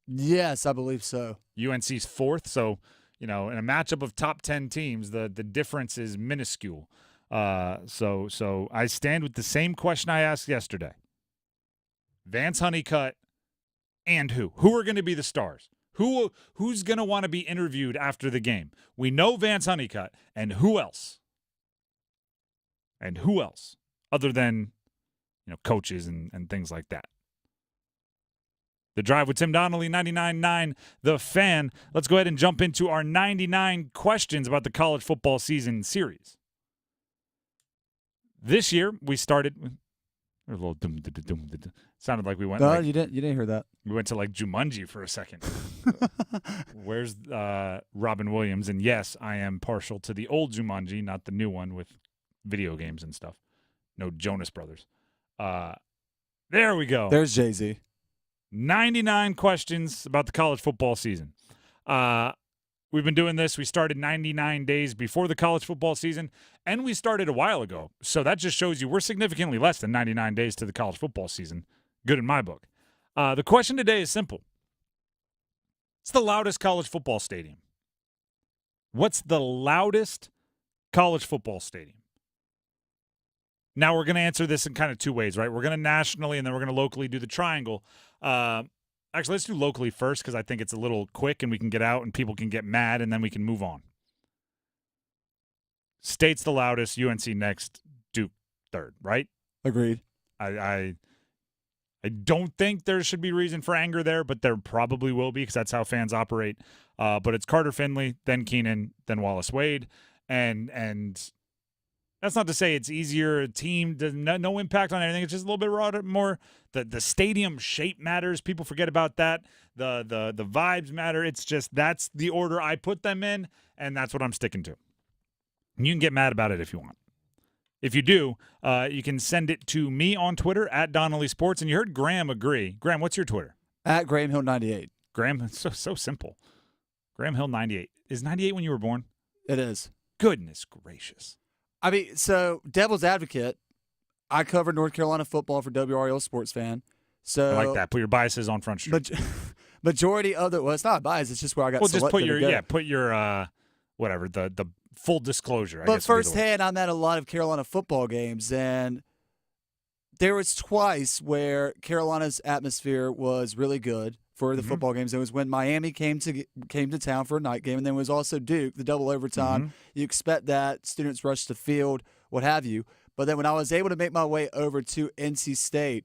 Yes, I believe so. UNC's 4th, so, in a matchup of top 10 teams, the difference is minuscule. So I stand with the same question I asked yesterday. Vance Honeycutt and who? Who are going to be the stars? Who's going to want to be interviewed after the game? We know Vance Honeycutt, and who else? And who else? Other than, coaches and things like that. The Drive with Tim Donnelly, 99.9 The Fan. Let's go ahead and jump into our 99 questions about the college football season series. This year, we started... A little sounded like we went. No, you didn't hear that. We went to Jumanji for a second. Where's Robin Williams? And yes, I am partial to the old Jumanji, not the new one with video games and stuff. No Jonas Brothers. There we go. There's Jay-Z. 99 questions about the college football season. We've been doing this. We started 99 days before the college football season, and we started a while ago. So that just shows you we're significantly less than 99 days to the college football season. Good in my book. The question today is simple. What's the loudest college football stadium? What's the loudest college football stadium? Now we're going to answer this in kind of 2 ways, right? We're going to nationally, and then we're going to locally do the triangle. Actually, let's do locally first because I think it's a little quick and we can get out and people can get mad and then we can move on. State's the loudest, UNC next, Duke third, right? Agreed. I I don't think there should be reason for anger there, but there probably will be because that's how fans operate. But it's Carter Finley, then Keenan, then Wallace Wade. And that's not to say it's easier. Team does no impact on anything. It's just a little bit more. The stadium shape matters. People forget about that. The vibes matter. It's just that's the order I put them in, and that's what I'm sticking to. And you can get mad about it if you want. If you do, you can send it to me on Twitter at Donnelly Sports. And you heard Graham agree. Graham, what's your Twitter? At Graham Hill 98. Graham, it's so simple. Graham Hill 98. Is 98 when you were born? It is. Goodness gracious. I mean, so devil's advocate, I covered North Carolina football for WRL Sports Fan. So I like that. Put your biases on Front Street. Majority of well, it's not a bias. It's just where I got selected. Well, just put your whatever, the full disclosure. But firsthand, I'm at a lot of Carolina football games, and there was twice where Carolina's atmosphere was really good for the football games. It was when Miami came to town for a night game, and then it was also Duke, the double overtime. You expect that, students rush the field, what have you. But then when I was able to make my way over to NC State,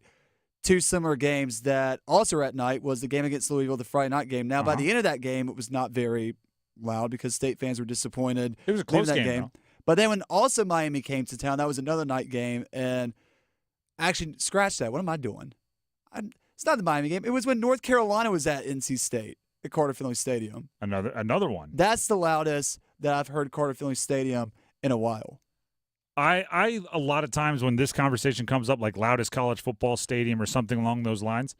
two similar games that also were at night was the game against Louisville, the Friday night game. Now, by the end of that game, it was not very loud because State fans were disappointed. It was a close game. But then when also Miami came to town, that was another night game. And actually, scratch that. What am I doing? It's not the Miami game. It was when North Carolina was at NC State at Carter Finley Stadium. Another one. That's the loudest that I've heard Carter Finley Stadium in a while. I a lot of times when this conversation comes up, like loudest college football stadium or something along those lines,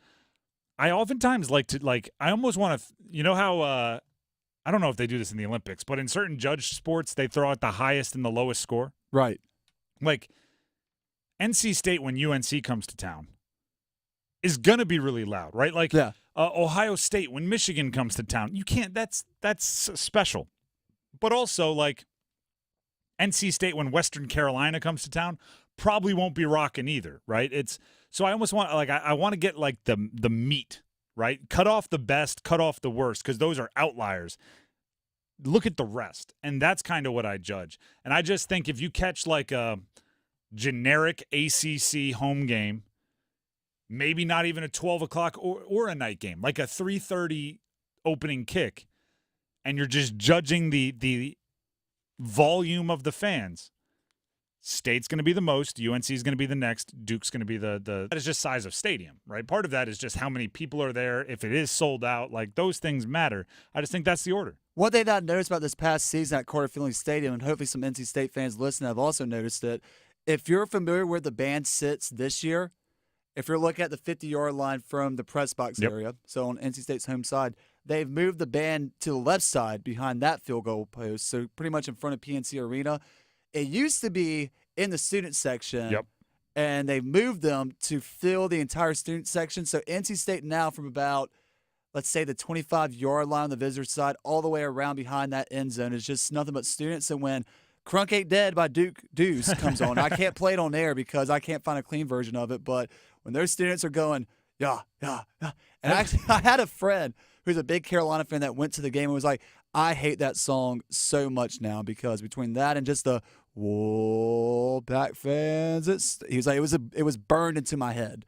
I oftentimes I almost want to, you know how, I don't know if they do this in the Olympics, but in certain judged sports, they throw out the highest and the lowest score. Right. Like NC State, when UNC comes to town, is going to be really loud, right? Like Ohio State, when Michigan comes to town, you can't, that's special. But also, like, NC State, when Western Carolina comes to town, probably won't be rocking either, right? So I almost want, like, I want to get, like, the meat, right? Cut off the best, cut off the worst, because those are outliers. Look at the rest, and that's kind of what I judge. And I just think if you catch, like, a generic ACC home game, maybe not even a 12 o'clock or a night game, like a 3:30 opening kick, and you're just judging the volume of the fans. State's going to be the most. UNC is going to be the next. Duke's going to be the. That is just size of stadium, right? Part of that is just how many people are there. If it is sold out, like those things matter. I just think that's the order. What they've not noticed about this past season at Carter Finley Stadium, and hopefully some NC State fans listening have also noticed it, if you're familiar where the band sits this year, if you're looking at the 50-yard line from the press box area, so on NC State's home side, they've moved the band to the left side behind that field goal post, so pretty much in front of PNC Arena. It used to be in the student section, and they've moved them to fill the entire student section. So NC State now from about, let's say, the 25-yard line on the visitor side all the way around behind that end zone is just nothing but students. And when Crunk Ain't Dead by Duke Deuce comes on, I can't play it on air because I can't find a clean version of it, but when those students are going, yeah. And actually, I had a friend who's a big Carolina fan that went to the game and was like, I hate that song so much now because between that and just the "Whoa, Pack fans," he was like, it was burned into my head.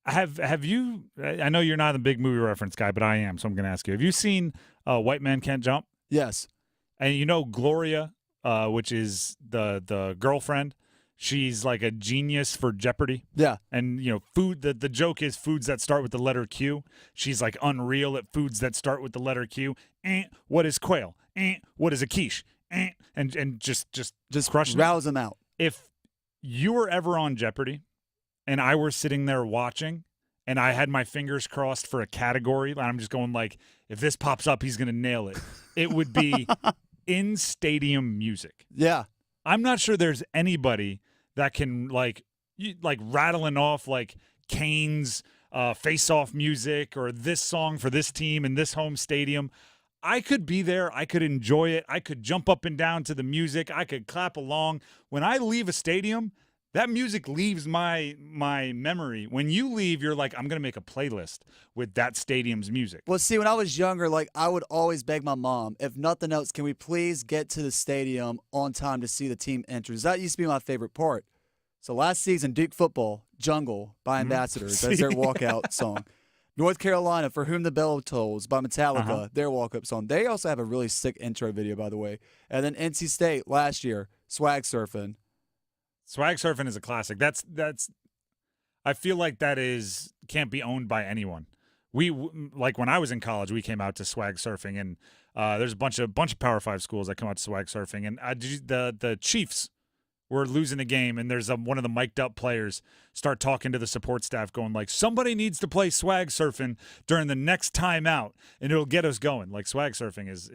Have you? I know you're not a big movie reference guy, but I am, so I'm going to ask you. Have you seen White Man Can't Jump? Yes. And you know Gloria, which is the girlfriend. She's like a genius for Jeopardy. Yeah. And, you know, the joke is foods that start with the letter Q. She's like unreal at foods that start with the letter Q. What is quail? What is a quiche? And just crushing rouse them out. If you were ever on Jeopardy and I were sitting there watching and I had my fingers crossed for a category, and I'm just going like, if this pops up, he's going to nail it. It would be in-stadium music. Yeah. I'm not sure there's anybody that can like rattling off like Kane's face-off music or this song for this team in this home stadium. I could be there. I could enjoy it. I could jump up and down to the music. I could clap along. When I leave a stadium, that music leaves my memory. When you leave, you're like, I'm going to make a playlist with that stadium's music. Well, see, when I was younger, like I would always beg my mom, if nothing else, can we please get to the stadium on time to see the team entrance? That used to be my favorite part. So last season, Duke football, Jungle by Ambassadors. That's their walkout song. North Carolina, For Whom the Bell Tolls by Metallica, their walk-up song. They also have a really sick intro video, by the way. And then NC State last year, Swag Surfing. Swag Surfing is a classic. That's. I feel like that can't be owned by anyone. Like when I was in college, we came out to Swag Surfing, and there's a bunch of Power 5 schools that come out to Swag Surfing, and the Chiefs were losing a game, and there's one of the mic'd up players start talking to the support staff, going like, somebody needs to play Swag Surfing during the next timeout, and it'll get us going. Like Swag Surfing is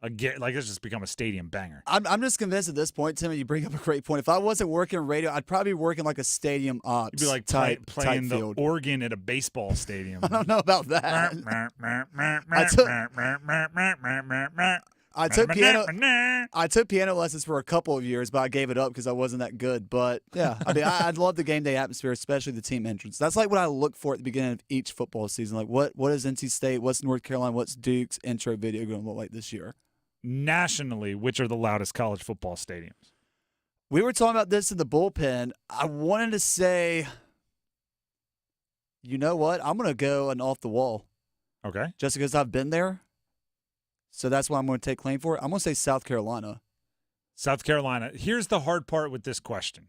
it's just become a stadium banger. I'm just convinced at this point, Tim, you bring up a great point. If I wasn't working radio, I'd probably be working like a stadium ops. You'd be like playing the field. organ at a baseball stadium. I don't know about that. I took piano lessons for a couple of years, but I gave it up because I wasn't that good. But yeah, I mean, I love the game day atmosphere, especially the team entrance. That's like what I look for at the beginning of each football season. Like, what is NC State? What's North Carolina? What's Duke's intro video going to look like this year? Nationally, which are the loudest college football stadiums? We were talking about this in the bullpen. I wanted to say, you know what? I'm going to go an off the wall. Okay. Just because I've been there. So that's why I'm going to take claim for it. I'm going to say South Carolina. South Carolina. Here's the hard part with this question.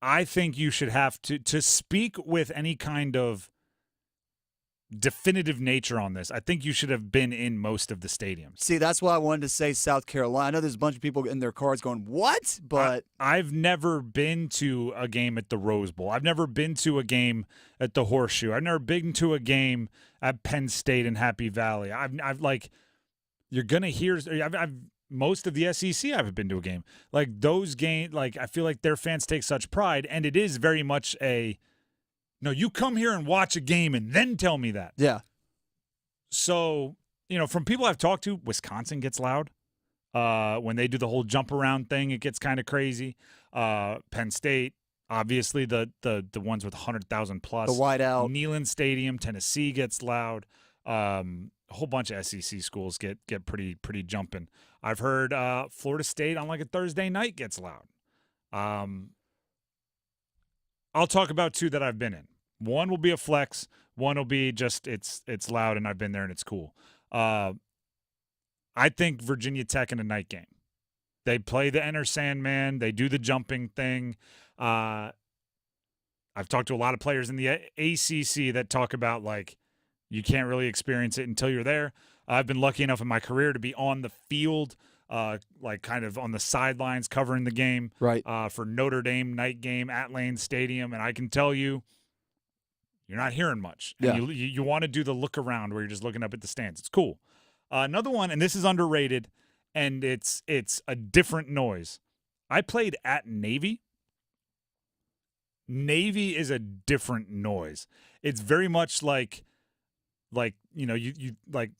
I think you should have to speak with any kind of definitive nature on this. I think you should have been in most of the stadiums. See, that's why I wanted to say South Carolina. I know there's a bunch of people in their cars going, what? But I've never been to a game at the Rose Bowl. I've never been to a game at the Horseshoe. I've never been to a game at Penn State and Happy Valley. I've like, you're going to hear, I've most of the SEC I haven't been to a game. Like those games, like I feel like their fans take such pride, and it is very much no, you come here and watch a game and then tell me that. Yeah. So, from people I've talked to, Wisconsin gets loud. When they do the whole jump around thing, it gets kind of crazy. Penn State, obviously the ones with 100,000 plus. The whiteout. Neyland Stadium, Tennessee gets loud. A whole bunch of SEC schools get pretty jumping. I've heard Florida State on like a Thursday night gets loud. I'll talk about two that I've been in. One will be a flex. One will be just it's loud and I've been there and it's cool. I think Virginia Tech in a night game. They play the Enter Sandman. They do the jumping thing. I've talked to a lot of players in the ACC that talk about like you can't really experience it until you're there. I've been lucky enough in my career to be on the field, like kind of on the sidelines covering the game, right? For Notre Dame night game at Lane Stadium, and I can tell you, you're not hearing much. Yeah. And you want to do the look around where you're just looking up at the stands. It's cool. Another one, and this is underrated, and it's a different noise. I played at Navy. Navy is a different noise. It's very much like you like.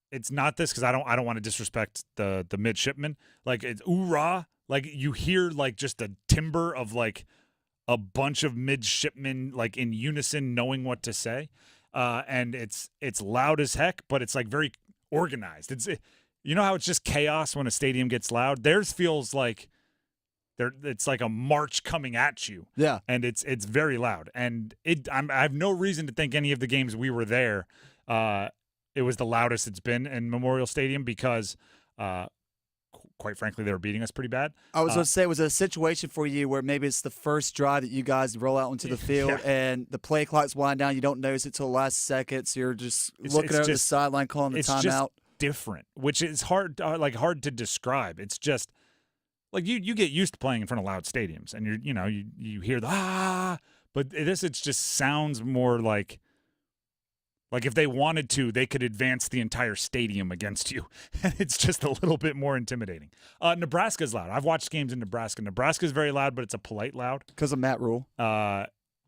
It's not this because I don't want to disrespect the midshipmen. Like it's oorah. Like you hear like just the timbre of like a bunch of midshipmen like in unison knowing what to say. And it's loud as heck, but it's like very organized. You know how it's just chaos when a stadium gets loud? Theirs feels like it's like a march coming at you. Yeah. And it's very loud. And I have no reason to think any of the games we were there it was the loudest it's been in Memorial Stadium because, quite frankly, they were beating us pretty bad. I was going to say, was it a situation for you where maybe it's the first drive that you guys roll out onto the field and the play clock's wind down, you don't notice it till the last second, so you're just looking over the sideline calling the timeout? It's just different, which is hard to describe. It's just like you get used to playing in front of loud stadiums, and you hear the but it just sounds more like if they wanted to, they could advance the entire stadium against you. And it's just a little bit more intimidating. Nebraska's loud. I've watched games in Nebraska. Nebraska's very loud, but it's a polite loud. Because of Matt Rule.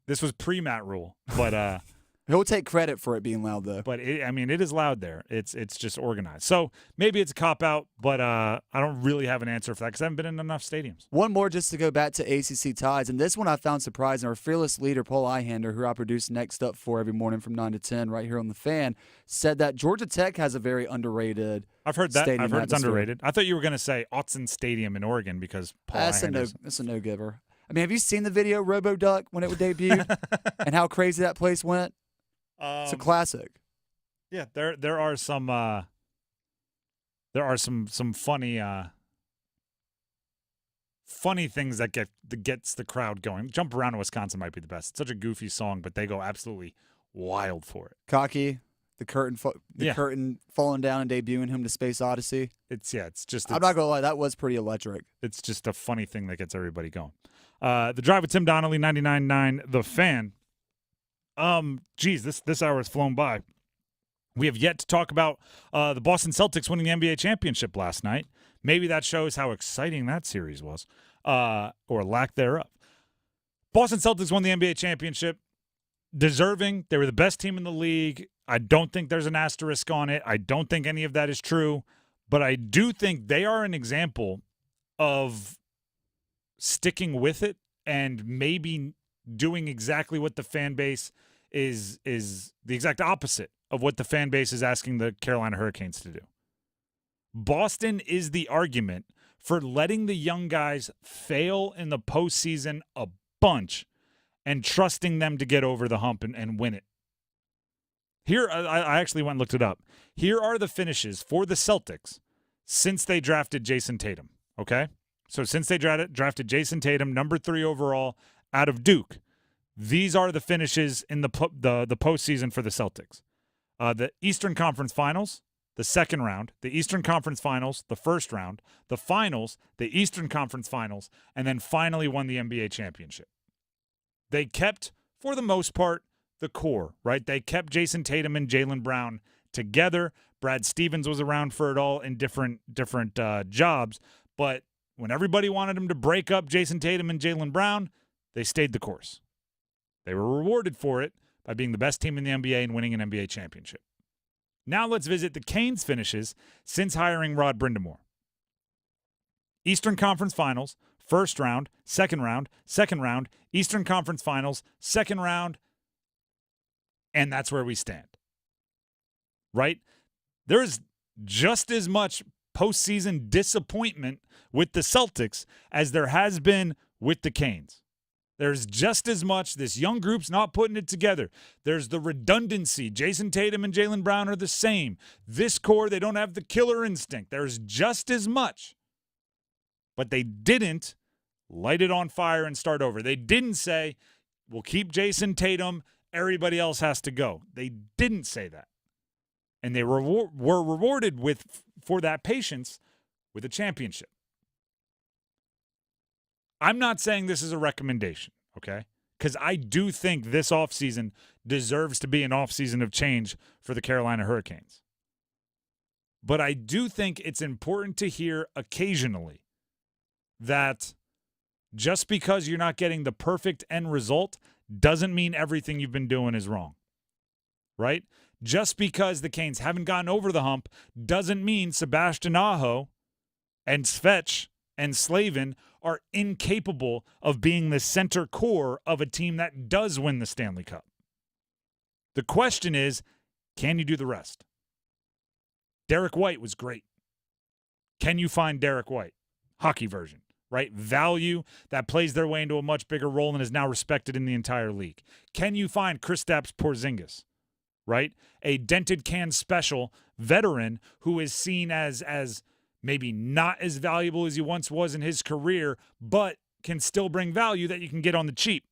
This was pre-Matt Rule, but he'll take credit for it being loud, though. But it is loud there. It's just organized. So maybe it's a cop-out, but I don't really have an answer for that because I haven't been in enough stadiums. One more just to go back to ACC ties, and this one I found surprising. Our fearless leader, Paul Ihander, who I produce Next Up for every morning from 9 to 10 right here on The Fan, said that Georgia Tech has a very underrated I've heard that. stadium I've heard it's atmosphere. underrated. I thought you were going to say Autzen Stadium in Oregon because Paul Ihander. That's a no-giver. I mean, have you seen the video RoboDuck when it debuted and how crazy that place went? It's a classic. Yeah, there are some funny things that gets the crowd going. Jump Around in Wisconsin might be the best. It's such a goofy song, but they go absolutely wild for it. Cocky, the curtain falling down and debuting him to Space Odyssey. I'm not gonna lie, that was pretty electric. It's just a funny thing that gets everybody going. The Drive with Tim Donnelly, 99.9 The Fan. This hour has flown by. We have yet to talk about the Boston Celtics winning the NBA championship last night. Maybe that shows how exciting that series was, or lack thereof. Boston Celtics won the NBA championship. Deserving. They were the best team in the league. I don't think there's an asterisk on it. I don't think any of that is true. But I do think they are an example of sticking with it and maybe doing exactly what the fan base is the exact opposite of what the fan base is asking the Carolina Hurricanes to do. Boston is the argument for letting the young guys fail in the postseason a bunch and trusting them to get over the hump and win it. Here, I actually went and looked it up. Here are the finishes for the Celtics since they drafted Jason Tatum, okay? So since they drafted Jason Tatum, number 3 overall out of Duke, these are the finishes in the postseason for the Celtics. The Eastern Conference Finals, the second round, the Eastern Conference Finals, the first round, the finals, the Eastern Conference Finals, and then finally won the NBA championship. They kept, for the most part, the core, right? They kept Jason Tatum and Jaylen Brown together. Brad Stevens was around for it all in different jobs, but when everybody wanted him to break up Jason Tatum and Jaylen Brown, they stayed the course. They were rewarded for it by being the best team in the NBA and winning an NBA championship. Now let's visit the Canes' finishes since hiring Rod Brindamore. Eastern Conference Finals, first round, second round, Eastern Conference Finals, second round, and that's where we stand. Right? There's just as much postseason disappointment with the Celtics as there has been with the Canes. There's just as much. This young group's not putting it together. There's the redundancy. Jason Tatum and Jaylen Brown are the same. This core, they don't have the killer instinct. There's just as much. But they didn't light it on fire and start over. They didn't say, we'll keep Jason Tatum, everybody else has to go. They didn't say that. And they were rewarded for that patience with a championship. I'm not saying this is a recommendation, okay? Because I do think this offseason deserves to be an offseason of change for the Carolina Hurricanes. But I do think it's important to hear occasionally that just because you're not getting the perfect end result doesn't mean everything you've been doing is wrong, right? Just because the Canes haven't gotten over the hump doesn't mean Sebastian Aho and Svetch and Slavin are incapable of being the center core of a team that does win the Stanley Cup. The question is, can you do the rest? Derek White was great. Can you find Derek White? Hockey version, right? Value that plays their way into a much bigger role and is now respected in the entire league. Can you find Kristaps Porzingis, right? A dented can special veteran who is seen as maybe not as valuable as he once was in his career, but can still bring value that you can get on the cheap.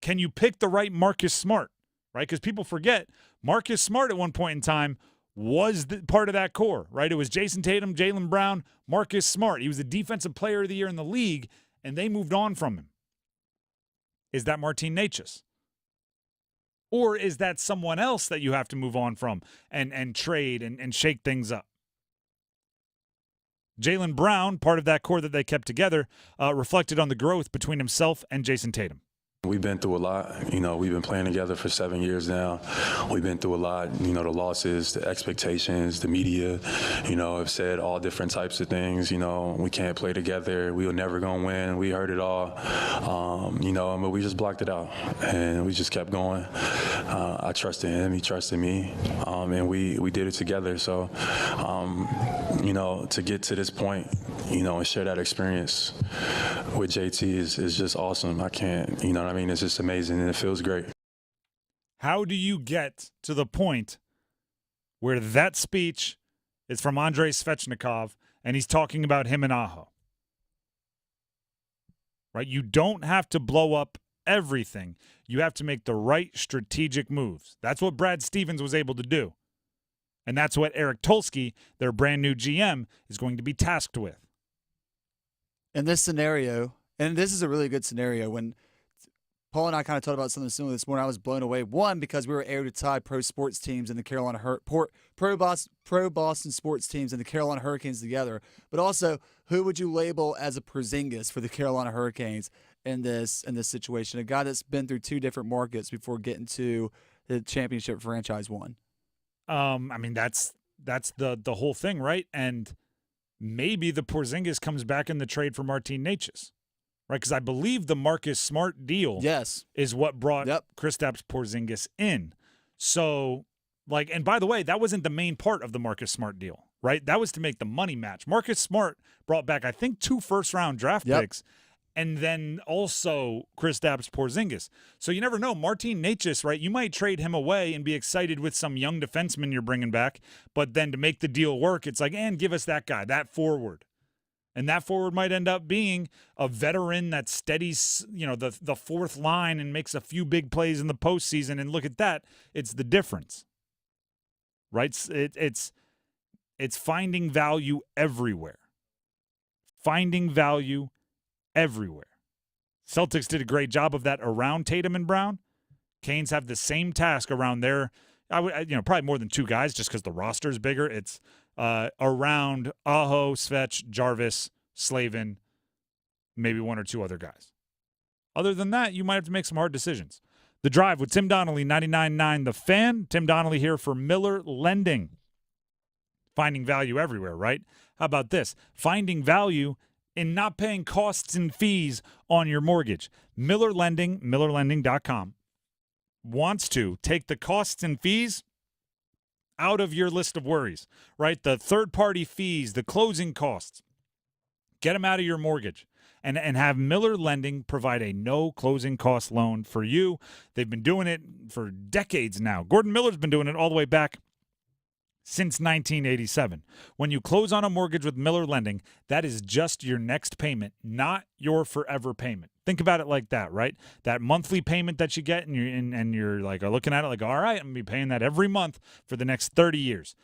Can you pick the right Marcus Smart, right? Because people forget Marcus Smart at one point in time was part of that core, right? It was Jason Tatum, Jaylen Brown, Marcus Smart. He was the defensive player of the year in the league, and they moved on from him. Is that Martin Necas? Or is that someone else that you have to move on from and trade and shake things up? Jaylen Brown, part of that core that they kept together, reflected on the growth between himself and Jason Tatum. We've been through a lot. We've been playing together for 7 years now. We've been through a lot. The losses, the expectations, the media, have said all different types of things. We can't play together. We were never going to win. We heard it all. But we just blocked it out. And we just kept going. I trusted him. He trusted me. And we did it together. So, to get to this point, and share that experience with JT is just awesome. I can't, you know what I mean? It's just amazing, and it feels great. How do you get to the point where that speech is from Andrei Svechnikov and he's talking about him and Aho? Right? You don't have to blow up everything. You have to make the right strategic moves. That's what Brad Stevens was able to do. And that's what Eric Tulsky, their brand new GM, is going to be tasked with. In this scenario, and this is a really good scenario, when Paul and I kind of talked about something similar this morning, I was blown away. One, because we were able to tie pro sports teams in the Carolina pro Boston sports teams and the Carolina Hurricanes together. But also, who would you label as a Porzingis for the Carolina Hurricanes in this situation? A guy that's been through two different markets before getting to the championship franchise one. I mean, that's the whole thing, right? And maybe the Porzingis comes back in the trade for Martin Necas, right? Because I believe the Marcus Smart deal is what brought Kristaps Porzingis in. So, and by the way, that wasn't the main part of the Marcus Smart deal, right? That was to make the money match. Marcus Smart brought back, I think, 2 first-round draft picks, and then also Kristaps Porzingis. So you never know. Martin Necas, right? You might trade him away and be excited with some young defenseman you're bringing back, but then to make the deal work, it's like, and give us that guy, that forward. And that forward might end up being a veteran that steadies, the fourth line and makes a few big plays in the postseason. And look at that. It's the difference, right? It's finding value everywhere. Finding value everywhere. Celtics did a great job of that around Tatum and Brown. Canes have the same task around their, probably more than 2 guys just because the roster is bigger. It's around Aho, Svech, Jarvis, Slavin, maybe 1 or 2 other guys. Other than that, you might have to make some hard decisions. The Drive with Tim Donnelly, 99.9 The Fan. Tim Donnelly here for Miller Lending. Finding value everywhere, right? How about this? Finding value in not paying costs and fees on your mortgage. Miller Lending, MillerLending.com, wants to take the costs and fees out of your list of worries, right? The third-party fees, the closing costs. Get them out of your mortgage and have Miller Lending provide a no-closing cost loan for you. They've been doing it for decades now. Gordon Miller's been doing it all the way back since 1987. When you close on a mortgage with Miller Lending, that is just your next payment, not your forever payment. Think about it like that, right? That monthly payment that you get, and you're like looking at it like, all right, I'm going to be paying that every month for the next 30 years.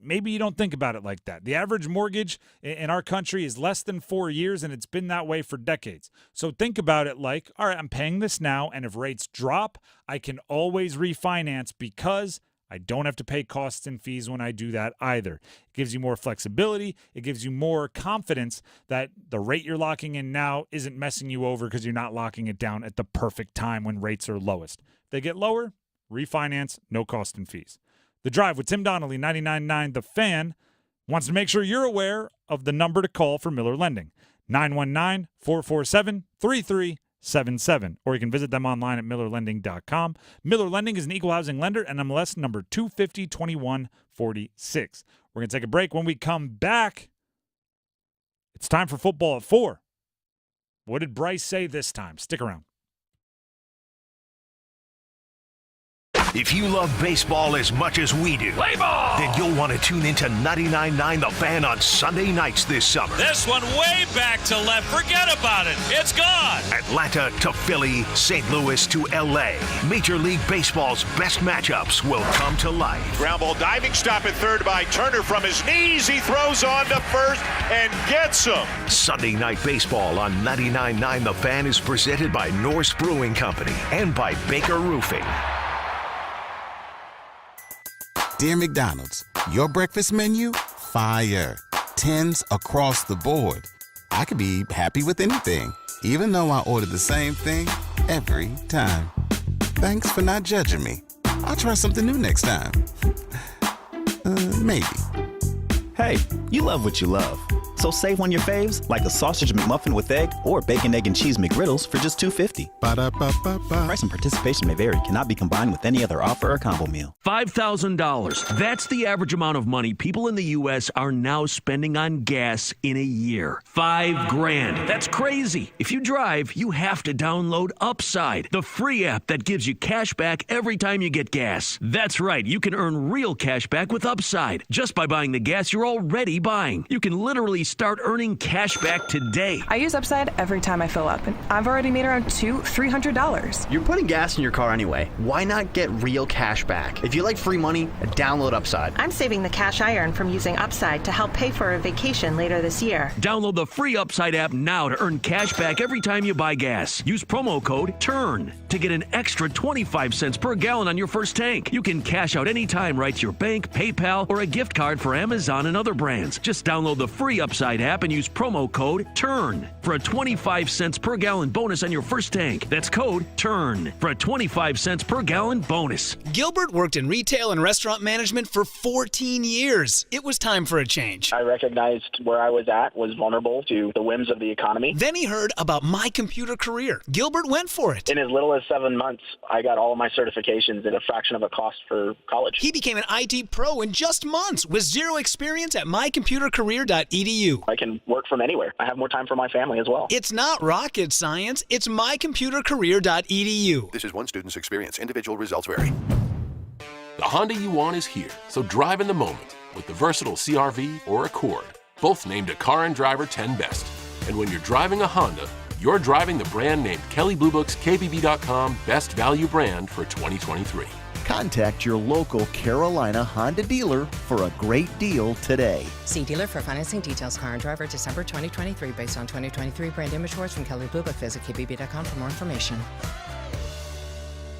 Maybe you don't think about it like that. The average mortgage in our country is less than 4 years, and it's been that way for decades. So think about it like, all right, I'm paying this now, and if rates drop, I can always refinance because I don't have to pay costs and fees when I do that either. It gives you more flexibility. It gives you more confidence that the rate you're locking in now isn't messing you over because you're not locking it down at the perfect time when rates are lowest. If they get lower, refinance, no cost and fees. The Drive with Tim Donnelly, 99.9 The Fan, wants to make sure you're aware of the number to call for Miller Lending, 919-447-3377. Or you can visit them online at MillerLending.com. Miller Lending is an equal housing lender, NMLS number 2502146. We're going to take a break. When we come back, it's time for football at 4. What did Bryce say this time? Stick around. If you love baseball as much as we do, play ball! Then you'll want to tune into 99.9 The Fan on Sunday nights this summer. This one way back to left. Forget about it. It's gone. Atlanta to Philly, St. Louis to L.A. Major League Baseball's best matchups will come to life. Ground ball diving stop at third by Turner from his knees. He throws on to first and gets him. Sunday Night Baseball on 99.9 The Fan is presented by Norse Brewing Company and by Baker Roofing. Dear McDonald's, your breakfast menu? Fire. 10s across the board. I could be happy with anything, even though I order the same thing every time. Thanks for not judging me. I'll try something new next time. Maybe. Hey, you love what you love. So save on your faves, like a sausage McMuffin with egg or bacon, egg, and cheese McGriddles for just $2.50. Ba-da-ba-ba-ba. Price and participation may vary. Cannot be combined with any other offer or combo meal. $5,000. That's the average amount of money people in the U.S. are now spending on gas in a year. $5,000. That's crazy. If you drive, you have to download Upside, the free app that gives you cash back every time you get gas. That's right. You can earn real cash back with Upside just by buying the gas you're already buying. You can literally start earning cash back today. I use Upside every time I fill up, and I've already made around $300. You're putting gas in your car anyway. Why not get real cash back? If you like free money, download Upside. I'm saving the cash I earn from using Upside to help pay for a vacation later this year. Download the free Upside app now to earn cash back every time you buy gas. Use promo code TURN to get an extra 25 cents per gallon on your first tank. You can cash out anytime right to your bank, PayPal, or a gift card for Amazon and other brands. Just download the free Upside app and use promo code TURN for a 25 cents per gallon bonus on your first tank. That's code TURN for a 25 cents per gallon bonus. Gilbert worked in retail and restaurant management for 14 years. It was time for a change. I recognized where I was at was vulnerable to the whims of the economy. Then he heard about My Computer Career. Gilbert went for it. In as little as 7 months, I got all of my certifications at a fraction of a cost for college. He became an IT pro in just months with zero experience at mycomputercareer.edu. I can work from anywhere. I have more time for my family as well. It's not rocket science. It's mycomputercareer.edu. This is one student's experience. Individual results vary. The Honda you want is here, so drive in the moment with the versatile CR-V or Accord, both named a Car and Driver 10 Best. And when you're driving a Honda, you're driving the brand named Kelley Blue Book's KBB.com Best Value Brand for 2023. Contact your local Carolina Honda dealer for a great deal today. See dealer for financing details. Car and Driver, December 2023, based on 2023 brand image awards from Kelley Blue Book. Visit KBB.com for more information.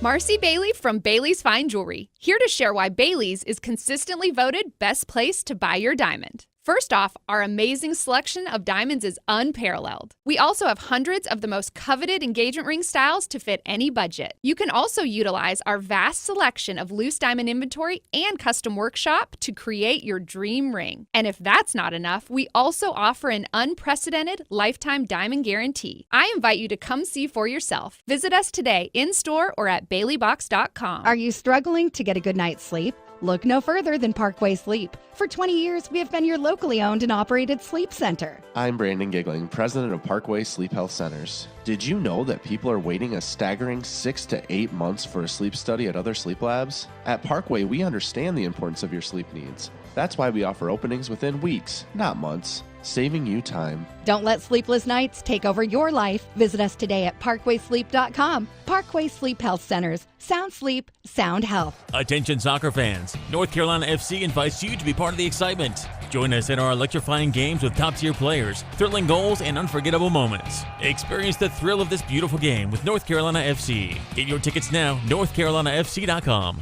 Marcy Bailey from Bailey's Fine Jewelry, here to share why Bailey's is consistently voted best place to buy your diamond. First off, our amazing selection of diamonds is unparalleled. We also have hundreds of the most coveted engagement ring styles to fit any budget. You can also utilize our vast selection of loose diamond inventory and custom workshop to create your dream ring. And if that's not enough, we also offer an unprecedented lifetime diamond guarantee. I invite you to come see for yourself. Visit us today in-store or at baileybox.com. Are you struggling to get a good night's sleep? Look no further than Parkway Sleep. For 20 years, we have been your locally owned and operated sleep center. I'm Brandon Giggling, president of Parkway Sleep Health Centers. Did you know that people are waiting a staggering 6 to 8 months for a sleep study at other sleep labs? At Parkway, we understand the importance of your sleep needs. That's why we offer openings within weeks, not months, saving you time. Don't let sleepless nights take over your life. Visit us today at parkwaysleep.com. Parkway Sleep Health Centers. Sound sleep, sound health. Attention soccer fans. North Carolina FC invites you to be part of the excitement. Join us in our electrifying games with top-tier players, thrilling goals, and unforgettable moments. Experience the thrill of this beautiful game with North Carolina FC. Get your tickets now, northcarolinafc.com.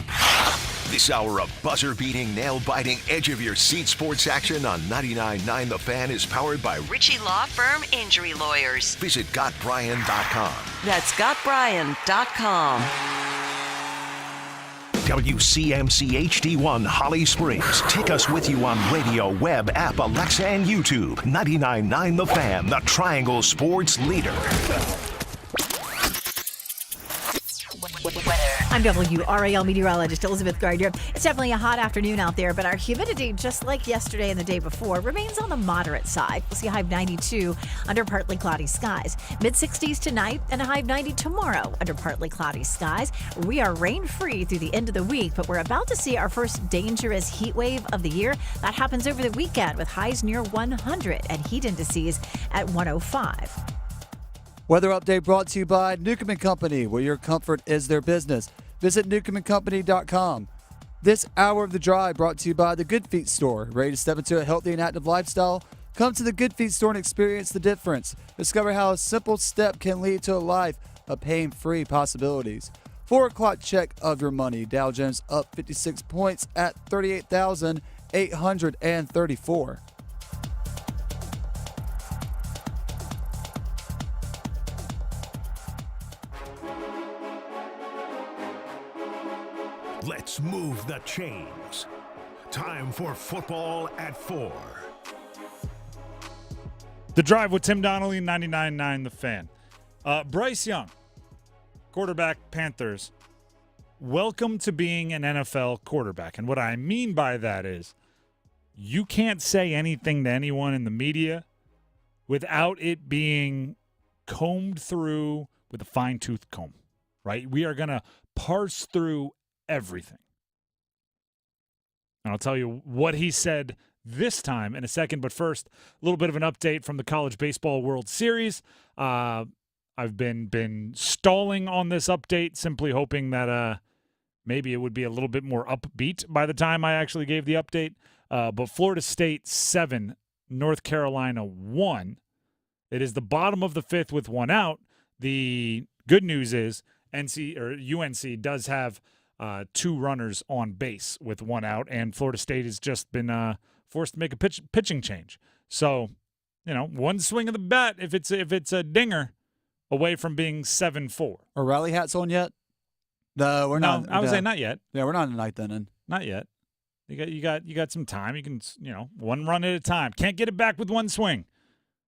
This hour of buzzer-beating, nail-biting, edge-of-your-seat sports action on 99.9 The Fan is powered by Ritchie Law Firm Injury Lawyers. Visit GotBryan.com. That's GotBryan.com. WCMC HD1 Holly Springs. Take us with you on radio, web, app, Alexa, and YouTube. 99.9 The Fan, the Triangle Sports leader. I'm WRAL meteorologist Elizabeth Gardner. It's definitely a hot afternoon out there, but our humidity, just like yesterday and the day before, remains on the moderate side. We'll see a high of 92 under partly cloudy skies. Mid-60s tonight and a high of 90 tomorrow under partly cloudy skies. We are rain-free through the end of the week, but we're about to see our first dangerous heat wave of the year. That happens over the weekend with highs near 100 and heat indices at 105. Weather update brought to you by Newcomb & Company, where your comfort is their business. Visit newcombandcompany.com. This hour of the drive brought to you by the Good Feet Store. Ready to step into a healthy and active lifestyle? Come to the Good Feet Store and experience the difference. Discover how a simple step can lead to a life of pain-free possibilities. 4 o'clock check of your money. Dow Jones up 56 points at 38,834. Let's move the chains. Time for football at 4. The Drive with Tim Donnelly, 99.9 The Fan. Bryce Young, quarterback, Panthers. Welcome to being an NFL quarterback. And what I mean by that is you can't say anything to anyone in the media without it being combed through with a fine-tooth comb, right? We are going to parse through everything. And I'll tell you what he said this time in a second. But first, a little bit of an update from the College Baseball World Series. I've been stalling on this update, simply hoping that maybe it would be a little bit more upbeat by the time I actually gave the update. But Florida State 7, North Carolina 1. It is the bottom of the fifth with one out. The good news is UNC does have 2 runners on base with one out, and Florida State has just been forced to make a pitching change. So, one swing of the bat, if it's a dinger, away from being 7-4. Are rally hats on yet? No, we're not. I would say not yet. Yeah, we're not in the ninth inning. Not yet. You got some time. You can one run at a time. Can't get it back with one swing.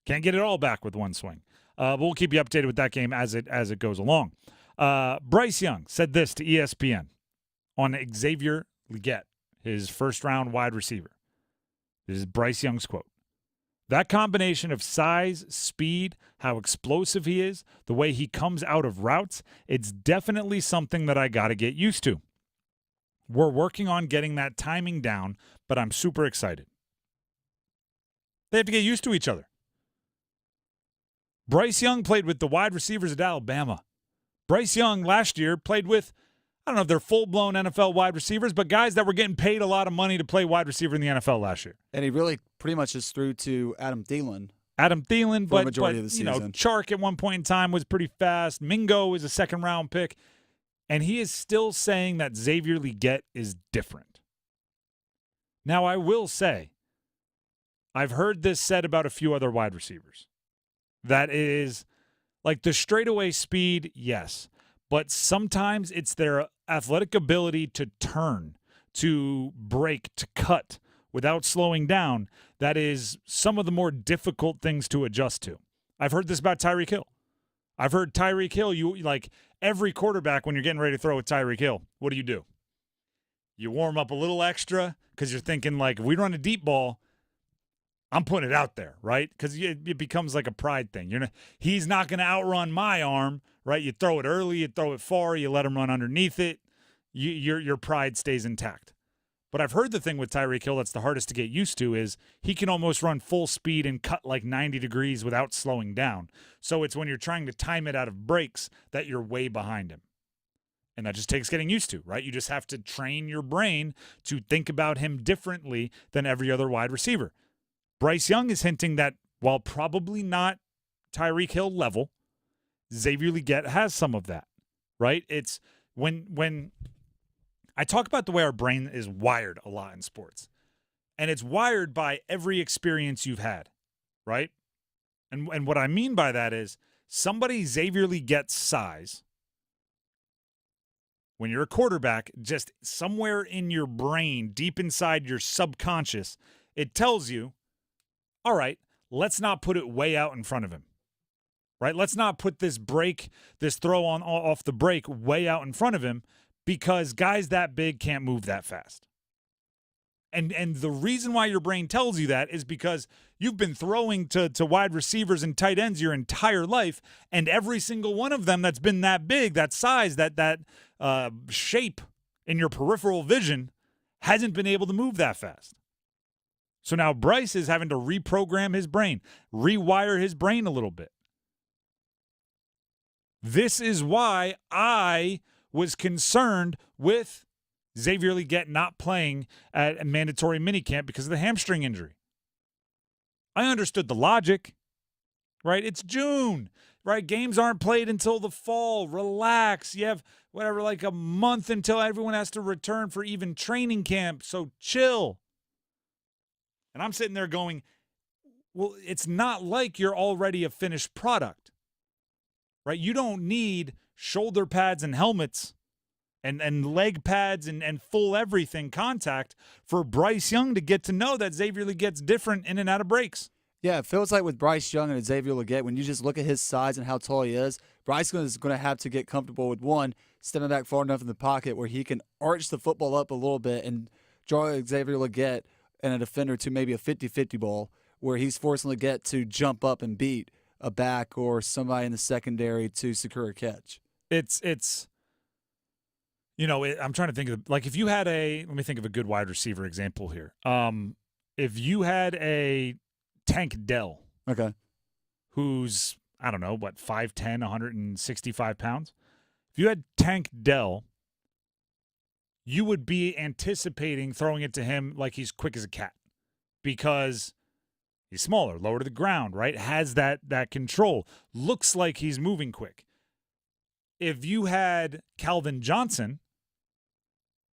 Can't get it all back with one swing. But we'll keep you updated with that game as it goes along. Bryce Young said this to ESPN on Xavier Legette, his first-round wide receiver. This is Bryce Young's quote. That combination of size, speed, how explosive he is, the way he comes out of routes, it's definitely something that I got to get used to. We're working on getting that timing down, but I'm super excited. They have to get used to each other. Bryce Young played with the wide receivers at Alabama. Bryce Young last year played with, I don't know if they're full-blown NFL wide receivers, but guys that were getting paid a lot of money to play wide receiver in the NFL last year. And he really pretty much just threw to Adam Thielen. But the majority of the season. Chark at one point in time was pretty fast. Mingo was a second-round pick. And he is still saying that Xavier Legette is different. Now, I will say, I've heard this said about a few other wide receivers. That is, like the straightaway speed, yes. But sometimes it's their athletic ability to turn, to break, to cut without slowing down. That is some of the more difficult things to adjust to. I've heard this about Tyreek Hill. I've heard Tyreek Hill, every quarterback when you're getting ready to throw with Tyreek Hill, what do? You warm up a little extra because you're thinking, if we run a deep ball, I'm putting it out there, right? Because it becomes like a pride thing. He's not going to outrun my arm, right? You throw it early, you throw it far, you let him run underneath it. Your pride stays intact. But I've heard the thing with Tyreek Hill that's the hardest to get used to is he can almost run full speed and cut like 90 degrees without slowing down. So it's when you're trying to time it out of breaks that you're way behind him. And that just takes getting used to, right? You just have to train your brain to think about him differently than every other wide receiver. Bryce Young is hinting that while probably not Tyreek Hill level, Xavier Legette has some of that, right? It's when I talk about the way our brain is wired a lot in sports, and it's wired by every experience you've had, right? And what I mean by that is somebody Xavier Legette's size, when you're a quarterback, just somewhere in your brain, deep inside your subconscious, it tells you, all right, let's not put it way out in front of him, right? Let's not put this throw on off the break way out in front of him because guys that big can't move that fast. And the reason why your brain tells you that is because you've been throwing to wide receivers and tight ends your entire life, and every single one of them that's been that big, that size, that shape in your peripheral vision hasn't been able to move that fast. So now Bryce is having to reprogram his brain, rewire his brain a little bit. This is why I was concerned with Xavier Legette not playing at a mandatory minicamp because of the hamstring injury. I understood the logic, right? It's June, right? Games aren't played until the fall. Relax. You have like a month until everyone has to return for even training camp. So chill. And I'm sitting there going, well, it's not like you're already a finished product, right? You don't need shoulder pads and helmets and leg pads and full everything contact for Bryce Young to get to know that Xavier Legette's different in and out of breaks. Yeah, it feels like with Bryce Young and Xavier Legette, when you just look at his size and how tall he is, Bryce is going to have to get comfortable with one, stepping back far enough in the pocket where he can arch the football up a little bit and draw Xavier Legette and a defender to maybe a 50-50 ball where he's forcing Legette to jump up and beat a back or somebody in the secondary to secure a catch. It's I'm trying to think of, like, if you had let me think of a good wide receiver example here. If you had a Tank Dell, okay, who's, I don't know, 5'10", 165 pounds. If you had Tank Dell, you would be anticipating throwing it to him like he's quick as a cat because he's smaller, lower to the ground, right? Has that control. Looks like he's moving quick. If you had Calvin Johnson,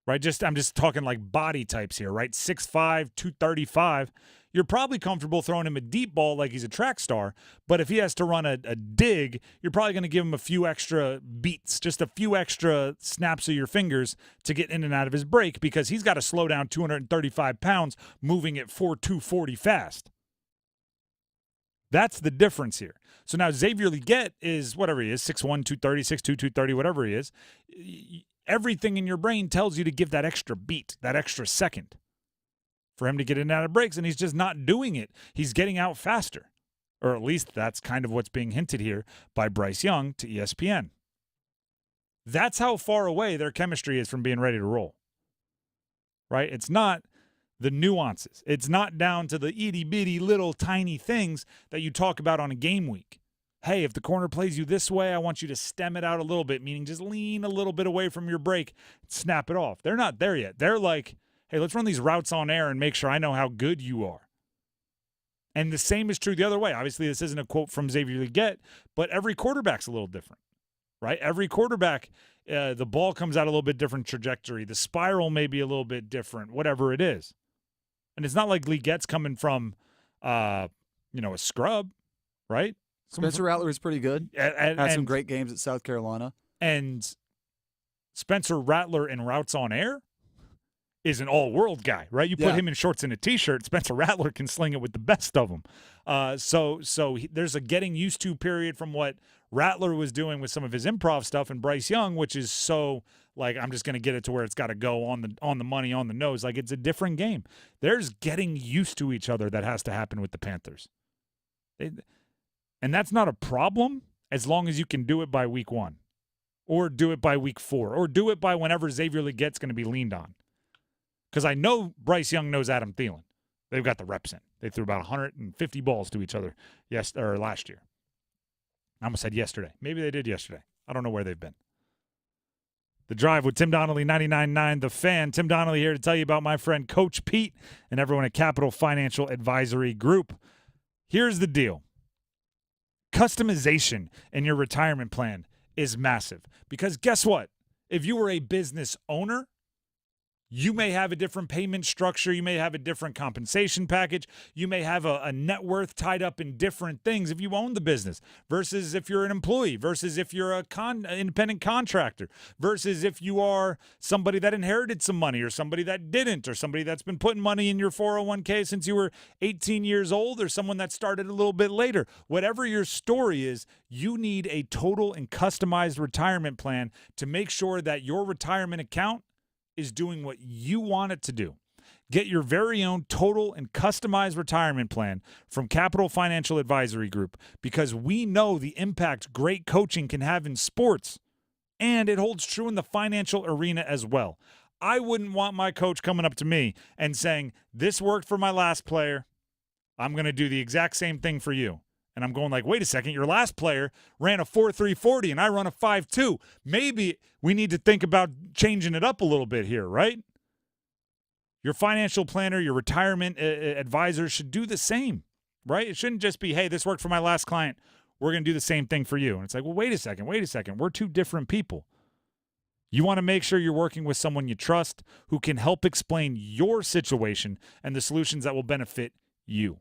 right? I'm just talking like body types here, right? 6'5", 235. You're probably comfortable throwing him a deep ball like he's a track star, but if he has to run a dig, you're probably going to give him a few extra beats, just a few extra snaps of your fingers to get in and out of his break because he's got to slow down 235 pounds moving at 4.2 40 fast. That's the difference here. So now Xavier Legette is whatever he is, 6'1", 230, 6'2", 230, whatever he is. Everything in your brain tells you to give that extra beat, that extra second for him to get in and out of breaks, and he's just not doing it. He's getting out faster, or at least that's kind of what's being hinted here by Bryce Young to ESPN. That's how far away their chemistry is from being ready to roll, right? It's not the nuances. It's not down to the itty-bitty little tiny things that you talk about on a game week. Hey, if the corner plays you this way, I want you to stem it out a little bit, meaning just lean a little bit away from your break, snap it off. They're not there yet. They're like, hey, let's run these routes on air and make sure I know how good you are. And the same is true the other way. Obviously, this isn't a quote from Xavier Legette, but every quarterback's a little different, right? Every quarterback, the ball comes out a little bit different trajectory. The spiral may be a little bit different, whatever it is. And it's not like Legette's coming from, a scrub, right? Spencer Rattler is pretty good. Had some great games at South Carolina. And Spencer Rattler in routes on air is an all-world guy, right? You put him in shorts and a T-shirt, Spencer Rattler can sling it with the best of them. So there's a getting used to period from what Rattler was doing with some of his improv stuff and Bryce Young, which is so like I'm just going to get it to where it's got to go on the money, on the nose. Like it's a different game. There's getting used to each other that has to happen with the Panthers. And that's not a problem as long as you can do it by week 1 or do it by week 4 or do it by whenever Xavier Legette's going to be leaned on. Because I know Bryce Young knows Adam Thielen. They've got the reps in. They threw about 150 balls to each other last year. I almost said yesterday. Maybe they did yesterday. I don't know where they've been. The Drive with Tim Donnelly, 99.9 The Fan. Tim Donnelly here to tell you about my friend Coach Pete and everyone at Capital Financial Advisory Group. Here's the deal. Customization in your retirement plan is massive. Because guess what? If you were a business owner, you may have a different payment structure. You may have a different compensation package. You may have a net worth tied up in different things if you own the business versus if you're an employee versus if you're a independent contractor versus if you are somebody that inherited some money or somebody that didn't or somebody that's been putting money in your 401k since you were 18 years old or someone that started a little bit later. Whatever your story is, you need a total and customized retirement plan to make sure that your retirement account is doing what you want it to do. Get your very own total and customized retirement plan from Capital Financial Advisory Group because we know the impact great coaching can have in sports, and it holds true in the financial arena as well. I wouldn't want my coach coming up to me and saying, this worked for my last player. I'm going to do the exact same thing for you. And I'm going like, wait a second, your last player ran a 4.3 40 and I run a 5.2. Maybe we need to think about changing it up a little bit here, right? Your financial planner, your retirement advisor should do the same, right? It shouldn't just be, hey, this worked for my last client. We're going to do the same thing for you. And it's like, well, wait a second. We're two different people. You want to make sure you're working with someone you trust who can help explain your situation and the solutions that will benefit you.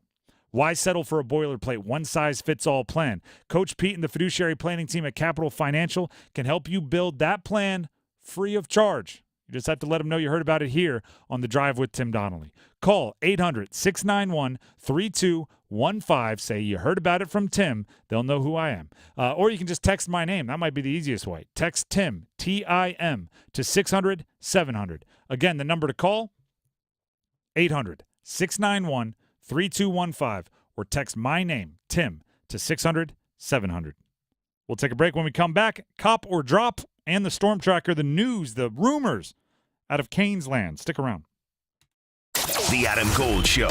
Why settle for a boilerplate, one-size-fits-all plan? Coach Pete and the fiduciary planning team at Capital Financial can help you build that plan free of charge. You just have to let them know you heard about it here on The Drive with Tim Donnelly. Call 800-691-3215. Say you heard about it from Tim. They'll know who I am. Or you can just text my name. That might be the easiest way. Text Tim, T-I-M, to 600-700. Again, the number to call, 800-691-3215. Or text my name, Tim, to 600-700. We'll take a break. When we come back, Cop or Drop and the Storm Tracker, the news, the rumors out of Canes land. Stick around. The Adam Gold Show.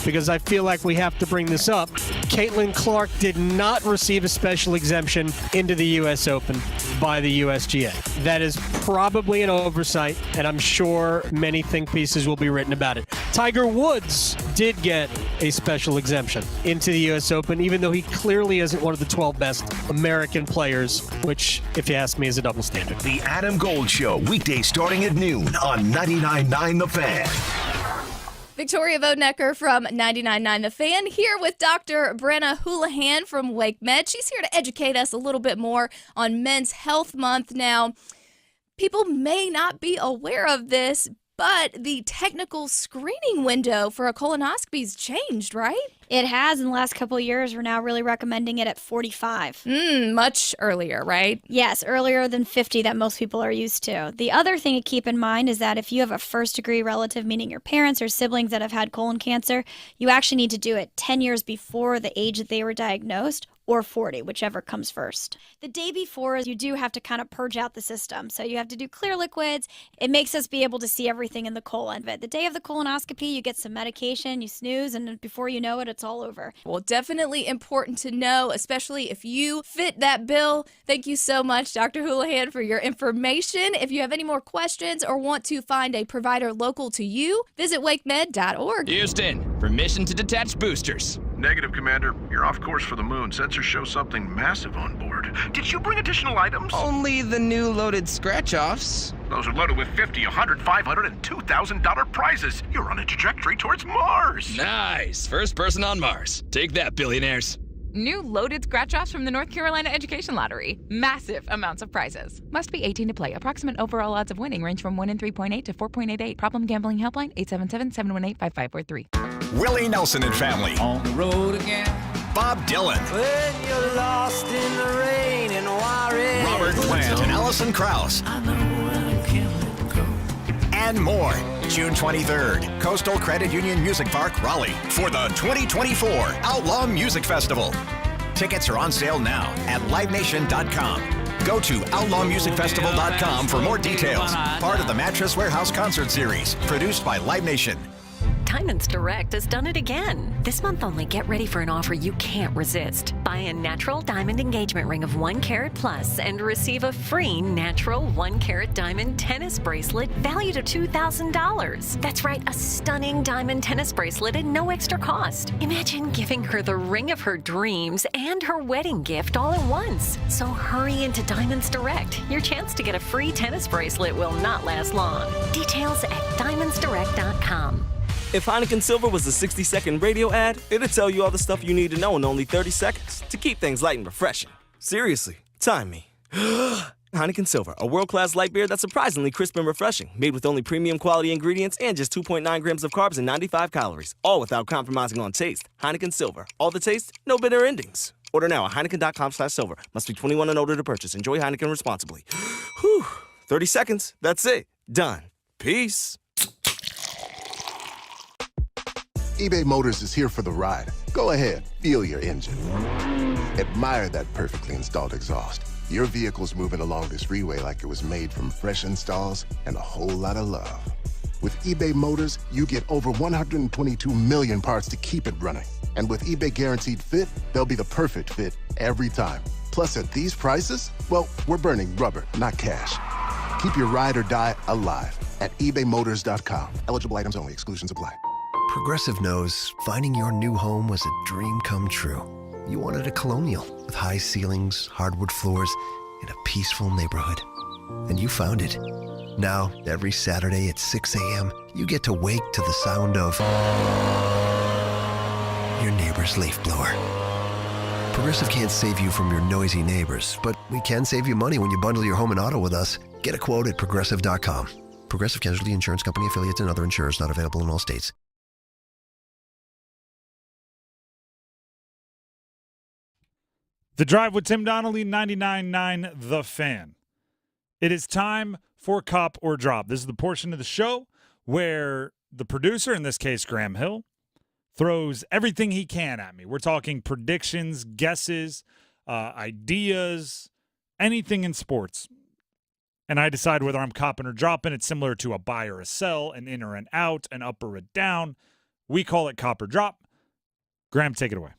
Because I feel like we have to bring this up. Caitlin Clark did not receive a special exemption into the U.S. Open by the USGA. That is probably an oversight, and I'm sure many think pieces will be written about it. Tiger Woods did get a special exemption into the U.S. Open, even though he clearly isn't one of the 12 best American players, which, if you ask me, is a double standard. The Adam Gold Show, weekdays starting at noon on 99.9 The Fan. Victoria Vodnecker from 99.9 The Fan here with Dr. Brenna Houlihan from Wake Med. She's here to educate us a little bit more on Men's Health Month. Now, people may not be aware of this, but the technical screening window for a colonoscopy's changed, right? It has in the last couple of years. We're now really recommending it at 45. Much earlier, right? Yes, earlier than 50 that most people are used to. The other thing to keep in mind is that if you have a first-degree relative, meaning your parents or siblings that have had colon cancer, you actually need to do it 10 years before the age that they were diagnosed, or 40, whichever comes first. The day before, you do have to kind of purge out the system. So you have to do clear liquids. It makes us be able to see everything in the colon. But the day of the colonoscopy, you get some medication, you snooze, and before you know it, it's all over. Well, definitely important to know, especially if you fit that bill. Thank you so much, Dr. Houlihan, for your information. If you have any more questions or want to find a provider local to you, visit wakemed.org. Houston, permission to detach boosters. Negative, Commander. You're off course for the moon. Sensors show something massive on board. Did you bring additional items? Only the new loaded scratch-offs. Those are loaded with $50, $100, $500, and $2,000 prizes. You're on a trajectory towards Mars. Nice. First person on Mars. Take that, billionaires. New loaded scratch-offs from the North Carolina Education Lottery. Massive amounts of prizes. Must be 18 to play. Approximate overall odds of winning range from 1 in 3.8 to 4.88. Problem gambling helpline 877-718-5543. Willie Nelson and family. On the road again. Bob Dylan. When you're lost in the rain and Juarez. Robert Plant and Alison Krauss. I know I can't let go. And more. June 23rd, Coastal Credit Union Music Park, Raleigh, for the 2024 Outlaw Music Festival. Tickets are on sale now at livenation.com. Go to outlawmusicfestival.com for more details. Part of the Mattress Warehouse Concert Series, produced by Live Nation. Diamonds Direct has done it again. This month only, get ready for an offer you can't resist. Buy a natural diamond engagement ring of 1 carat plus and receive a free natural 1 carat diamond tennis bracelet valued at $2,000. That's right, a stunning diamond tennis bracelet at no extra cost. Imagine giving her the ring of her dreams and her wedding gift all at once. So hurry into Diamonds Direct. Your chance to get a free tennis bracelet will not last long. Details at diamondsdirect.com. If Heineken Silver was a 60-second radio ad, it'd tell you all the stuff you need to know in only 30 seconds to keep things light and refreshing. Seriously, time me. Heineken Silver, a world-class light beer that's surprisingly crisp and refreshing, made with only premium quality ingredients and just 2.9 grams of carbs and 95 calories, all without compromising on taste. Heineken Silver, all the taste, no bitter endings. Order now at Heineken.com/silver. Must be 21 and older to purchase. Enjoy Heineken responsibly. Whew, 30 seconds, that's it. Done. Peace. eBay Motors is here for the ride. Go ahead, feel your engine. Admire that perfectly installed exhaust. Your vehicle's moving along this freeway like it was made from fresh installs and a whole lot of love. With eBay Motors, you get over 122 million parts to keep it running. And with eBay Guaranteed Fit, they'll be the perfect fit every time. Plus, at these prices, well, we're burning rubber, not cash. Keep your ride or die alive at ebaymotors.com. Eligible items only. Exclusions apply. Progressive knows finding your new home was a dream come true. You wanted a Colonial with high ceilings, hardwood floors, and a peaceful neighborhood. And you found it. Now, every Saturday at 6 a.m., you get to wake to the sound of your neighbor's leaf blower. Progressive can't save you from your noisy neighbors, but we can save you money when you bundle your home and auto with us. Get a quote at Progressive.com. Progressive Casualty Insurance Company affiliates and other insurers not available in all states. The Drive with Tim Donnelly, 99.9 The Fan. It is time for Cop or Drop. This is the portion of the show where the producer, in this case Graham Hill, throws everything he can at me. We're talking predictions, guesses, ideas, anything in sports. And I decide whether I'm copping or dropping. It's similar to a buy or a sell, an in or an out, an up or a down. We call it cop or drop. Graham, take it away.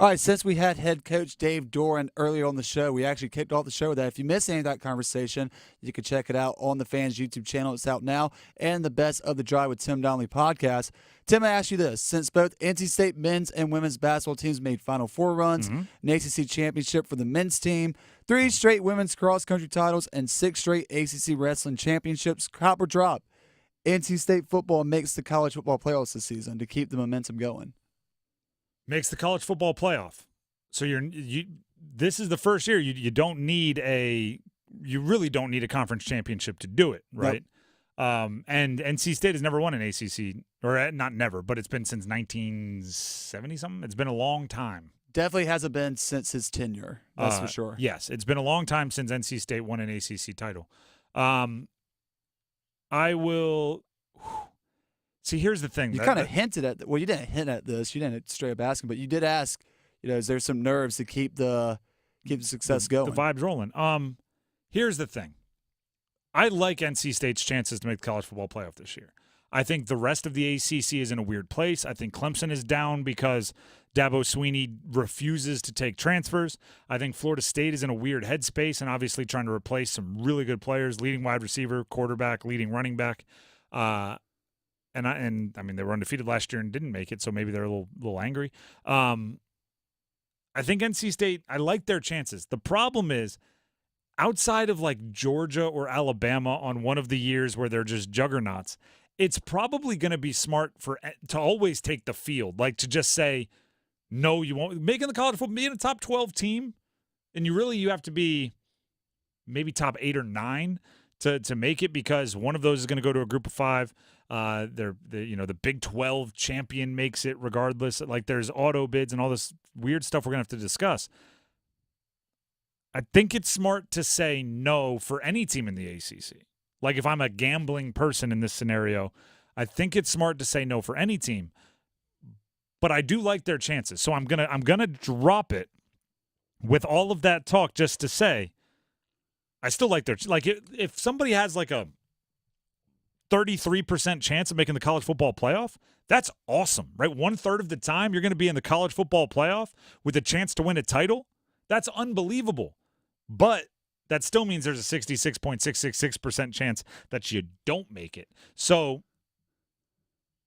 All right, since we had head coach Dave Doeren earlier on the show, we actually kicked off the show with that. If you missed any of that conversation, you can check it out on the Fans YouTube channel. It's out now, and the Best of the Drive with Tim Donnelly podcast. Tim, I ask you this. Since both NC State men's and women's basketball teams made Final Four runs, an ACC championship for the men's team, 3 straight women's cross-country titles, and 6 straight ACC wrestling championships, cop or drop, NC State football makes the college football playoffs this season to keep the momentum going. Makes the college football playoff. So this is the first year you really don't need a conference championship to do it, right? Nope. And NC State has never won an ACC, or not never, but it's been since 1970 something. It's been a long time. Definitely hasn't been since his tenure. That's for sure. Yes, it's been a long time since NC State won an ACC title. I will. See, here's the thing. You kind of hinted at, well, you didn't hint at this. You didn't straight up ask him, but you did ask, is there some nerves to keep the success going? The vibes rolling. Here's the thing. I like NC State's chances to make the college football playoff this year. I think the rest of the ACC is in a weird place. I think Clemson is down because Dabo Swinney refuses to take transfers. I think Florida State is in a weird headspace and obviously trying to replace some really good players, leading wide receiver, quarterback, leading running back. And I mean, they were undefeated last year and didn't make it, so maybe they're a little angry. I think NC State, I like their chances. The problem is, outside of like Georgia or Alabama on one of the years where they're just juggernauts, it's probably going to be smart to always take the field, like to just say, no, you won't. Making the college football, being a top 12 team, and you have to be maybe top 8 or 9 to make it, because one of those is going to go to a group of 5. The Big 12 champion makes it regardless. Like, there's auto bids and all this weird stuff we're going to have to discuss. I think it's smart to say no for any team in the ACC. Like, if I'm a gambling person in this scenario, I think it's smart to say no for any team. But I do like their chances. So I'm gonna drop it with all of that talk just to say I still like if somebody has like a 33% chance of making the college football playoff, that's awesome, right? 1/3 of the time you're going to be in the college football playoff with a chance to win a title. That's unbelievable. But that still means there's a 66.666% chance that you don't make it. So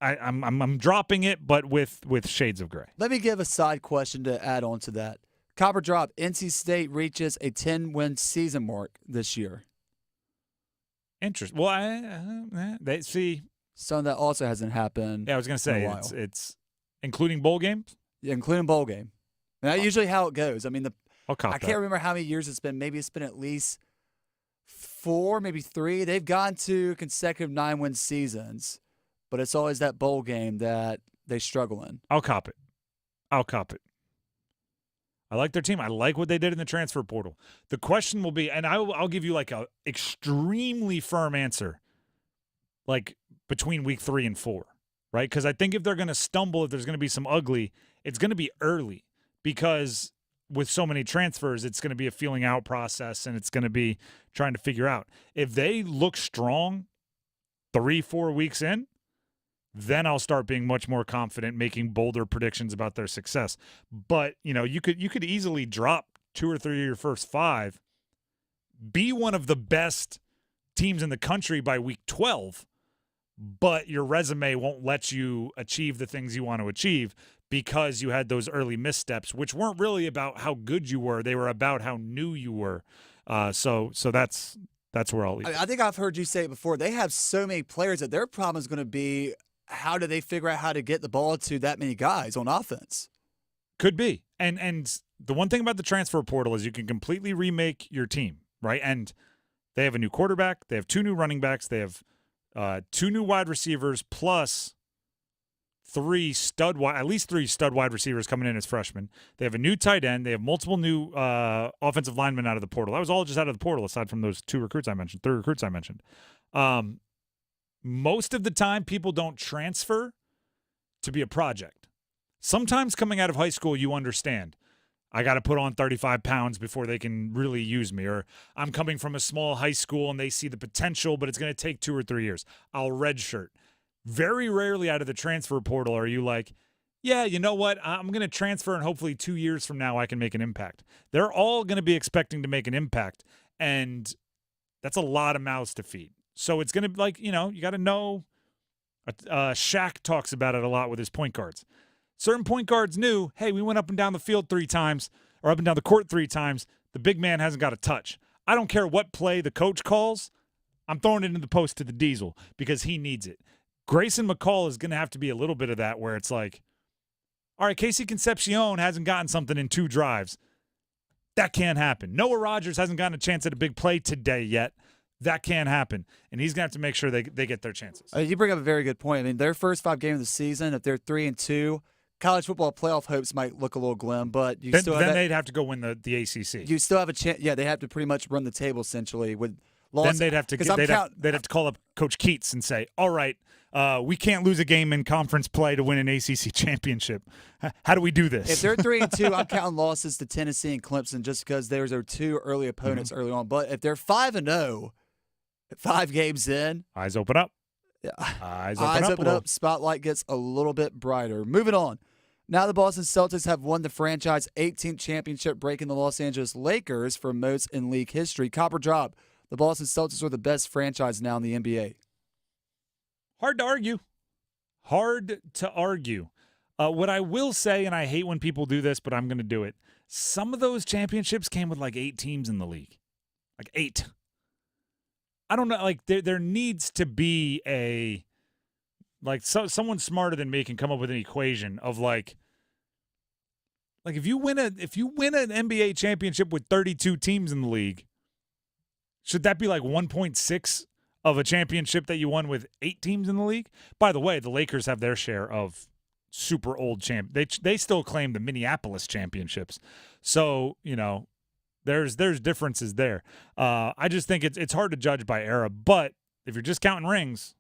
I'm dropping it, but with shades of gray. Let me give a side question to add on to that. Copper drop, NC State reaches a 10-win season mark this year. Interesting. Well, they see. Something that also hasn't happened. Yeah, I was going to say, it's including bowl games? Yeah, including bowl game. And that's usually how it goes. I mean, I can't that. remember how many years it's been. Maybe it's been at least 4, maybe 3. They've gone to consecutive 9-win seasons, but it's always that bowl game that they struggle in. I'll cop it. I like their team. I like what they did in the transfer portal. The question will be, and I'll give you like a extremely firm answer, like between week 3 and 4, right? Because I think if they're going to stumble, if there's going to be some ugly, it's going to be early, because with so many transfers, it's going to be a feeling out process, and it's going to be trying to figure out. If they look strong 3-4 weeks in, then I'll start being much more confident, making bolder predictions about their success. But, you could easily drop 2 or 3 of your first 5, be one of the best teams in the country by week 12, but your resume won't let you achieve the things you want to achieve because you had those early missteps, which weren't really about how good you were. They were about how new you were. So that's where I'll leave it. I think I've heard you say it before. They have so many players that their problem is going to be, how do they figure out how to get the ball to that many guys on offense? Could be. And the one thing about the transfer portal is you can completely remake your team, right? And they have a new quarterback. They have 2 new running backs. They have 2 new wide receivers plus at least three stud wide receivers coming in as freshmen. They have a new tight end. They have multiple new offensive linemen out of the portal. That was all just out of the portal, aside from those 3 recruits I mentioned. Most of the time, people don't transfer to be a project. Sometimes coming out of high school, you understand, I got to put on 35 pounds before they can really use me. Or I'm coming from a small high school and they see the potential, but it's going to take 2 or 3 years. I'll redshirt. Very rarely out of the transfer portal are you like, yeah, you know what? I'm going to transfer and hopefully 2 years from now I can make an impact. They're all going to be expecting to make an impact, and that's a lot of mouths to feed. So it's going to you got to know. Shaq talks about it a lot with his point guards. Certain point guards knew, hey, we went up and down the field 3 times or up and down the court 3 times. The big man hasn't got a touch. I don't care what play the coach calls. I'm throwing it into the post to the diesel because he needs it. Grayson McCall is going to have to be a little bit of that where it's like, all right, Casey Concepcion hasn't gotten something in 2 drives. That can't happen. Noah Rogers hasn't gotten a chance at a big play today yet. That can't happen. And he's going to have to make sure they get their chances. You bring up a very good point. I mean, their first 5 games of the season, if they're 3-2, college football playoff hopes might look a little glim, but they'd have to go win the ACC. You still have a chance. Yeah, they have to pretty much run the table essentially with loss. Then they'd have to call up Coach Keats and say, all right, we can't lose a game in conference play to win an ACC championship. How do we do this? If they're 3-2, I'm counting losses to Tennessee and Clemson just because those are 2 early opponents early on. But if they're 5-0, 5 games in, eyes open up. Yeah. Eyes open up. Spotlight gets a little bit brighter. Moving on. Now the Boston Celtics have won the franchise 18th championship, breaking the Los Angeles Lakers for most in league history. Copper drop. The Boston Celtics are the best franchise now in the NBA. Hard to argue. What I will say, and I hate when people do this, but I'm going to do it, some of those championships came with like 8 teams in the league. Like 8. I don't know. Like there needs to be someone smarter than me can come up with an equation of like if you win an NBA championship with 32 teams in the league, should that be like 1.6 of a championship that you won with 8 teams in the league? By the way, the Lakers have their share of super old They still claim the Minneapolis championships. So, there's differences there. I just think it's hard to judge by era, but if you're just counting rings,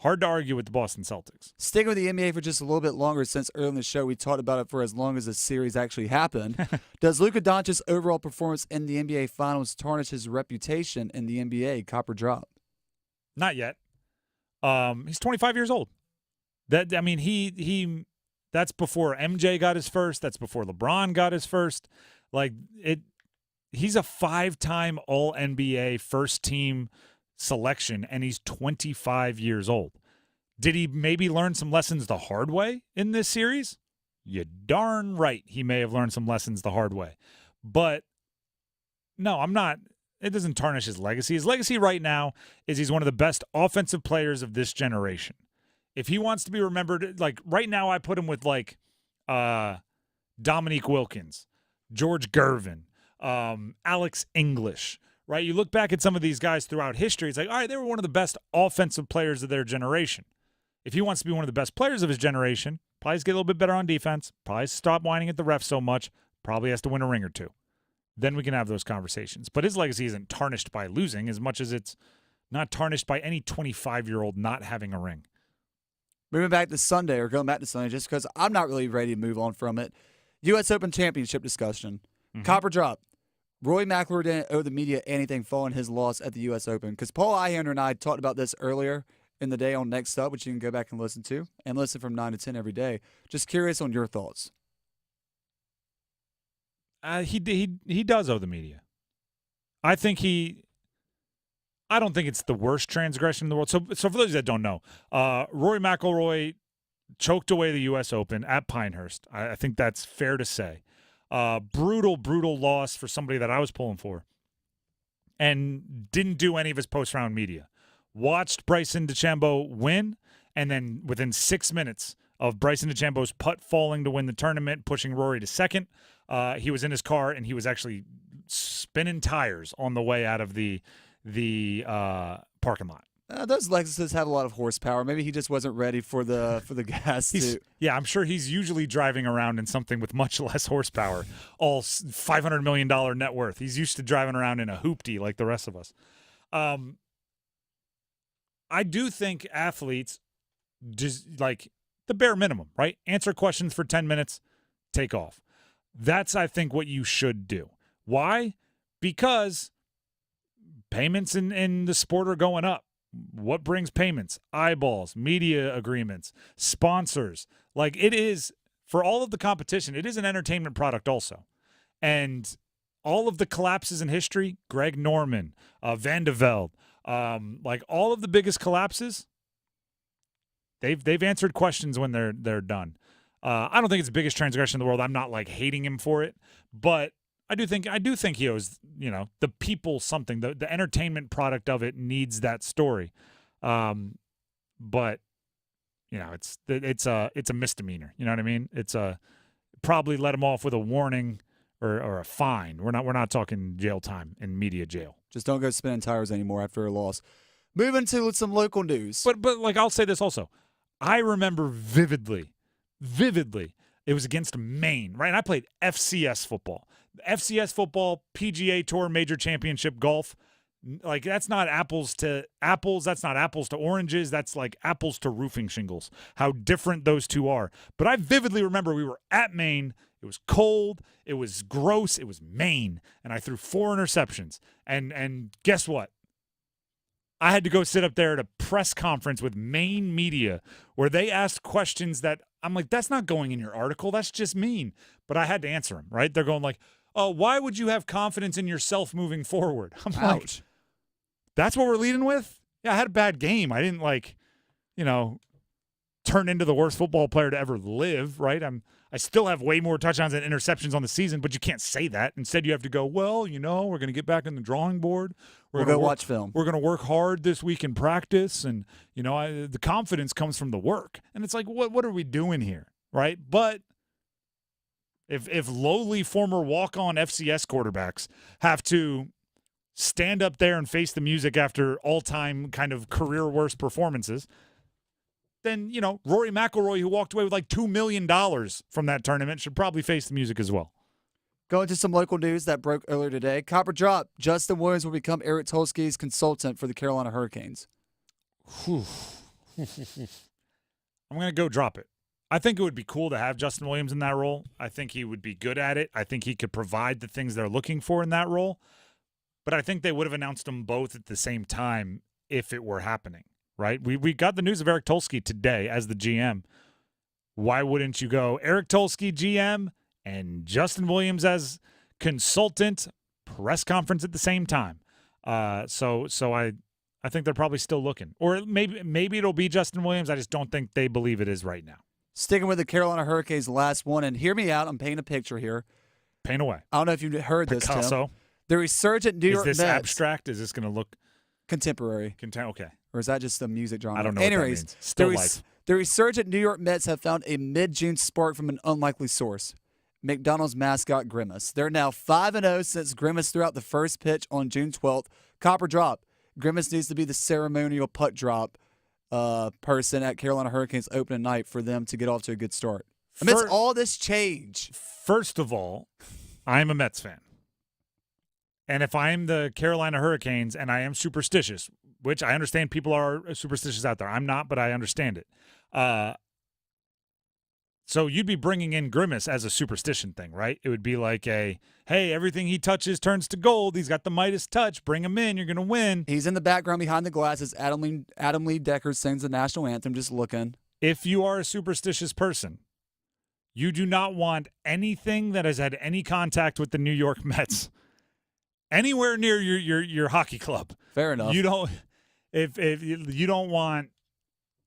hard to argue with the Boston Celtics. Sticking with the NBA for just a little bit longer, since earlier in the show we talked about it for as long as the series actually happened. Does Luka Doncic's overall performance in the NBA Finals tarnish his reputation in the NBA? Copper drop. Not yet. He's 25 years old. That's before MJ got his first. That's before LeBron got his first. He's a 5-time All-NBA first-team selection, and he's 25 years old. Did he maybe learn some lessons the hard way in this series? You're darn right he may have learned some lessons the hard way. But, no, I'm not. It doesn't tarnish his legacy. His legacy right now is he's one of the best offensive players of this generation. If he wants to be remembered, right now I put him with, Dominique Wilkins, George Gervin, Alex English, right? You look back at some of these guys throughout history, it's like, all right, they were one of the best offensive players of their generation. If he wants to be one of the best players of his generation, probably has to get a little bit better on defense, probably stop whining at the ref so much, probably has to win a ring or 2. Then we can have those conversations. But his legacy isn't tarnished by losing as much as it's not tarnished by any 25-year-old not having a ring. Moving back to Sunday, or going back to Sunday, just because I'm not really ready to move on from it. U.S. Open Championship discussion. Mm-hmm. Copper drop. Roy McIlroy didn't owe the media anything following his loss at the U.S. Open. Because Paul Ihander and I talked about this earlier in the day on Next Up, which you can go back and listen to, and listen from 9 to 10 every day. Just curious on your thoughts. He does owe the media. I don't think it's the worst transgression in the world. So for those that don't know, Rory McIlroy choked away the U.S. Open at Pinehurst. I think that's fair to say. Brutal loss for somebody that I was pulling for, and didn't do any of his post-round media. Watched Bryson DeChambeau win, and then within 6 minutes of Bryson DeChambeau's putt falling to win the tournament, pushing Rory to second, he was in his car and he was actually spinning tires on the way out of the parking lot. Those Lexuses have a lot of horsepower. Maybe he just wasn't ready for the gas. Yeah, I'm sure he's usually driving around in something with much less horsepower, all $500 million net worth. He's used to driving around in a hoopty like the rest of us. I do think athletes just like the bare minimum, right? Answer questions for 10 minutes, take off. That's, I think, what you should do. Why? Because payments in the sport are going up. What brings payments? Eyeballs, media agreements, sponsors. Like, it is, for all of the competition, it is an entertainment product also. And all of the collapses in history, Greg Norman, Van de Velde, like all of the biggest collapses, they've answered questions when they're done. I don't think it's the biggest transgression in the world. I'm not like hating him for it, but I do think he owes, the people something. The entertainment product of it needs that story. But it's a misdemeanor. You know what I mean? It's probably let him off with a warning or a fine. We're not talking jail time in media jail. Just don't go spinning tires anymore after a loss. Moving to some local news. But like, I'll say this also. I remember vividly, it was against Maine, right? And I played FCS football. FCS football, PGA Tour, Major Championship golf. Like, that's not apples to apples. That's not apples to oranges. That's like apples to roofing shingles, how different those two are. But I vividly remember we were at Maine. It was cold. It was gross. It was Maine. And I threw 4 interceptions. And guess what? I had to go sit up there at a press conference with Maine media where they asked questions that I'm like, that's not going in your article. That's just mean. But I had to answer them, right? They're going like, oh, why would you have confidence in yourself moving forward? I'm like, that's what we're leading with? Yeah, I had a bad game. I didn't turn into the worst football player to ever live, right? I still have way more touchdowns and interceptions on the season, but you can't say that. Instead, you have to go, well, we're going to get back in the drawing board. We'll go watch film. We're going to work hard this week in practice, and the confidence comes from the work. And it's like, what are we doing here, right? But if lowly former walk-on FCS quarterbacks have to stand up there and face the music after all-time kind of career worst performances, then, Rory McIlroy, who walked away with like $2 million from that tournament, should probably face the music as well. Going to some local news that broke earlier today. Copper drop. Justin Williams will become Eric Tulsky's consultant for the Carolina Hurricanes. I'm going to go drop it. I think it would be cool to have Justin Williams in that role. I think he would be good at it. I think he could provide the things they're looking for in that role. But I think they would have announced them both at the same time if it were happening, right? We got the news of Eric Tulsky today as the GM. Why wouldn't you go Eric Tulsky GM and Justin Williams as consultant, press conference at the same time? So I think they're probably still looking. Or maybe it'll be Justin Williams. I just don't think they believe it is right now. Sticking with the Carolina Hurricanes, last one, and hear me out. I'm painting a picture here. Paint away. I don't know if you heard this, Picasso. Tim. The resurgent New York Mets. Is this abstract? Is this going to look contemporary? Okay. Or is that just a music genre? I don't know what that means. Still life. The resurgent New York Mets have found a mid-June spark from an unlikely source. McDonald's mascot Grimace. They're now 5-0 since Grimace threw out the first pitch on June 12th. Copper drop. Grimace needs to be the ceremonial puck drop person at Carolina Hurricanes opening night for them to get off to a good start. Amidst all this change. First of all, I'm a Mets fan. And if I'm the Carolina Hurricanes and I am superstitious, which I understand people are superstitious out there. I'm not, but I understand it. So you'd be bringing in Grimace as a superstition thing, right? It would be like hey, everything he touches turns to gold. He's got the Midas touch. Bring him in. You're going to win. He's in the background behind the glasses. Adam Lee Decker sings the national anthem, just looking. If you are a superstitious person, you do not want anything that has had any contact with the New York Mets anywhere near your hockey club. Fair enough. You don't if you don't want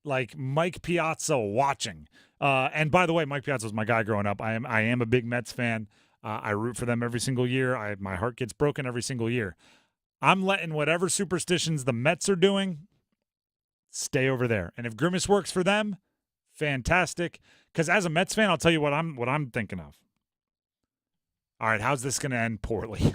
like Mike Piazza watching. And by the way, Mike Piazza was my guy growing up. I am a big Mets fan. I root for them every single year. My heart gets broken every single year. I'm letting whatever superstitions the Mets are doing stay over there. And if Grimace works for them, fantastic. Because as a Mets fan, I'll tell you what I'm thinking of. All right, how's this going to end poorly?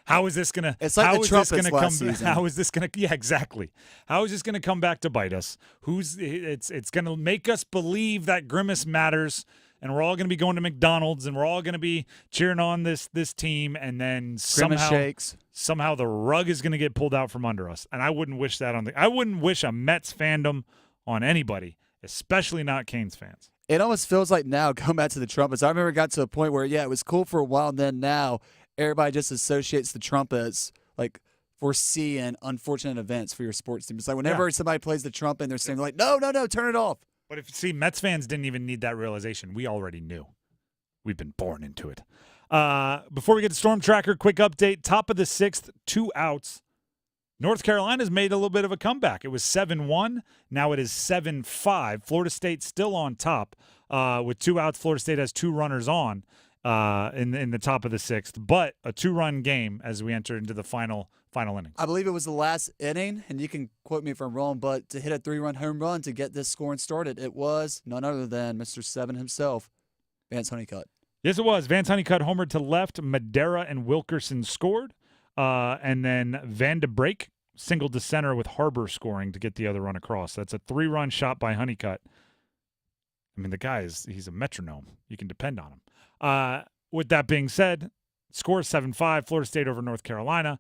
How is this gonna? It's like how the is Trumpets this gonna last come? season. How is this gonna? Yeah, exactly. How is this gonna come back to bite us? It's gonna make us believe that Grimace matters, and we're all gonna be going to McDonald's, and we're all gonna be cheering on this team, and then somehow the rug is gonna get pulled out from under us. And I wouldn't wish that on I wouldn't wish a Mets fandom on anybody, especially not Canes fans. It almost feels like now, going back to the Trumpets, I remember it got to a point where, it was cool for a while, and then now everybody just associates the Trumpets, like, foreseeing unfortunate events for your sports team. It's like whenever somebody plays the trumpet, they're saying, like, no, turn it off. But Mets fans didn't even need that realization. We already knew. We've been born into it. Before we get to Storm Tracker, quick update. Top of the 6th, 2 outs. North Carolina's made a little bit of a comeback. It was 7-1. Now it is 7-5. Florida State still on top. With 2 outs, Florida State has 2 runners on in the top of the 6th. But a 2-run game as we enter into the final inning. I believe it was the last inning, and you can quote me if I'm wrong, but to hit a 3-run home run to get this scoring started, it was none other than Mr. 7 himself, Vance Honeycutt. Yes, it was. Vance Honeycutt homered to left. Madera and Wilkerson scored. And then Van de Break singled to center with Harbor scoring to get the other run across. That's a 3-run shot by Honeycutt. I mean, the guy he's a metronome. You can depend on him. With that being said, score 7-5, Florida State over North Carolina.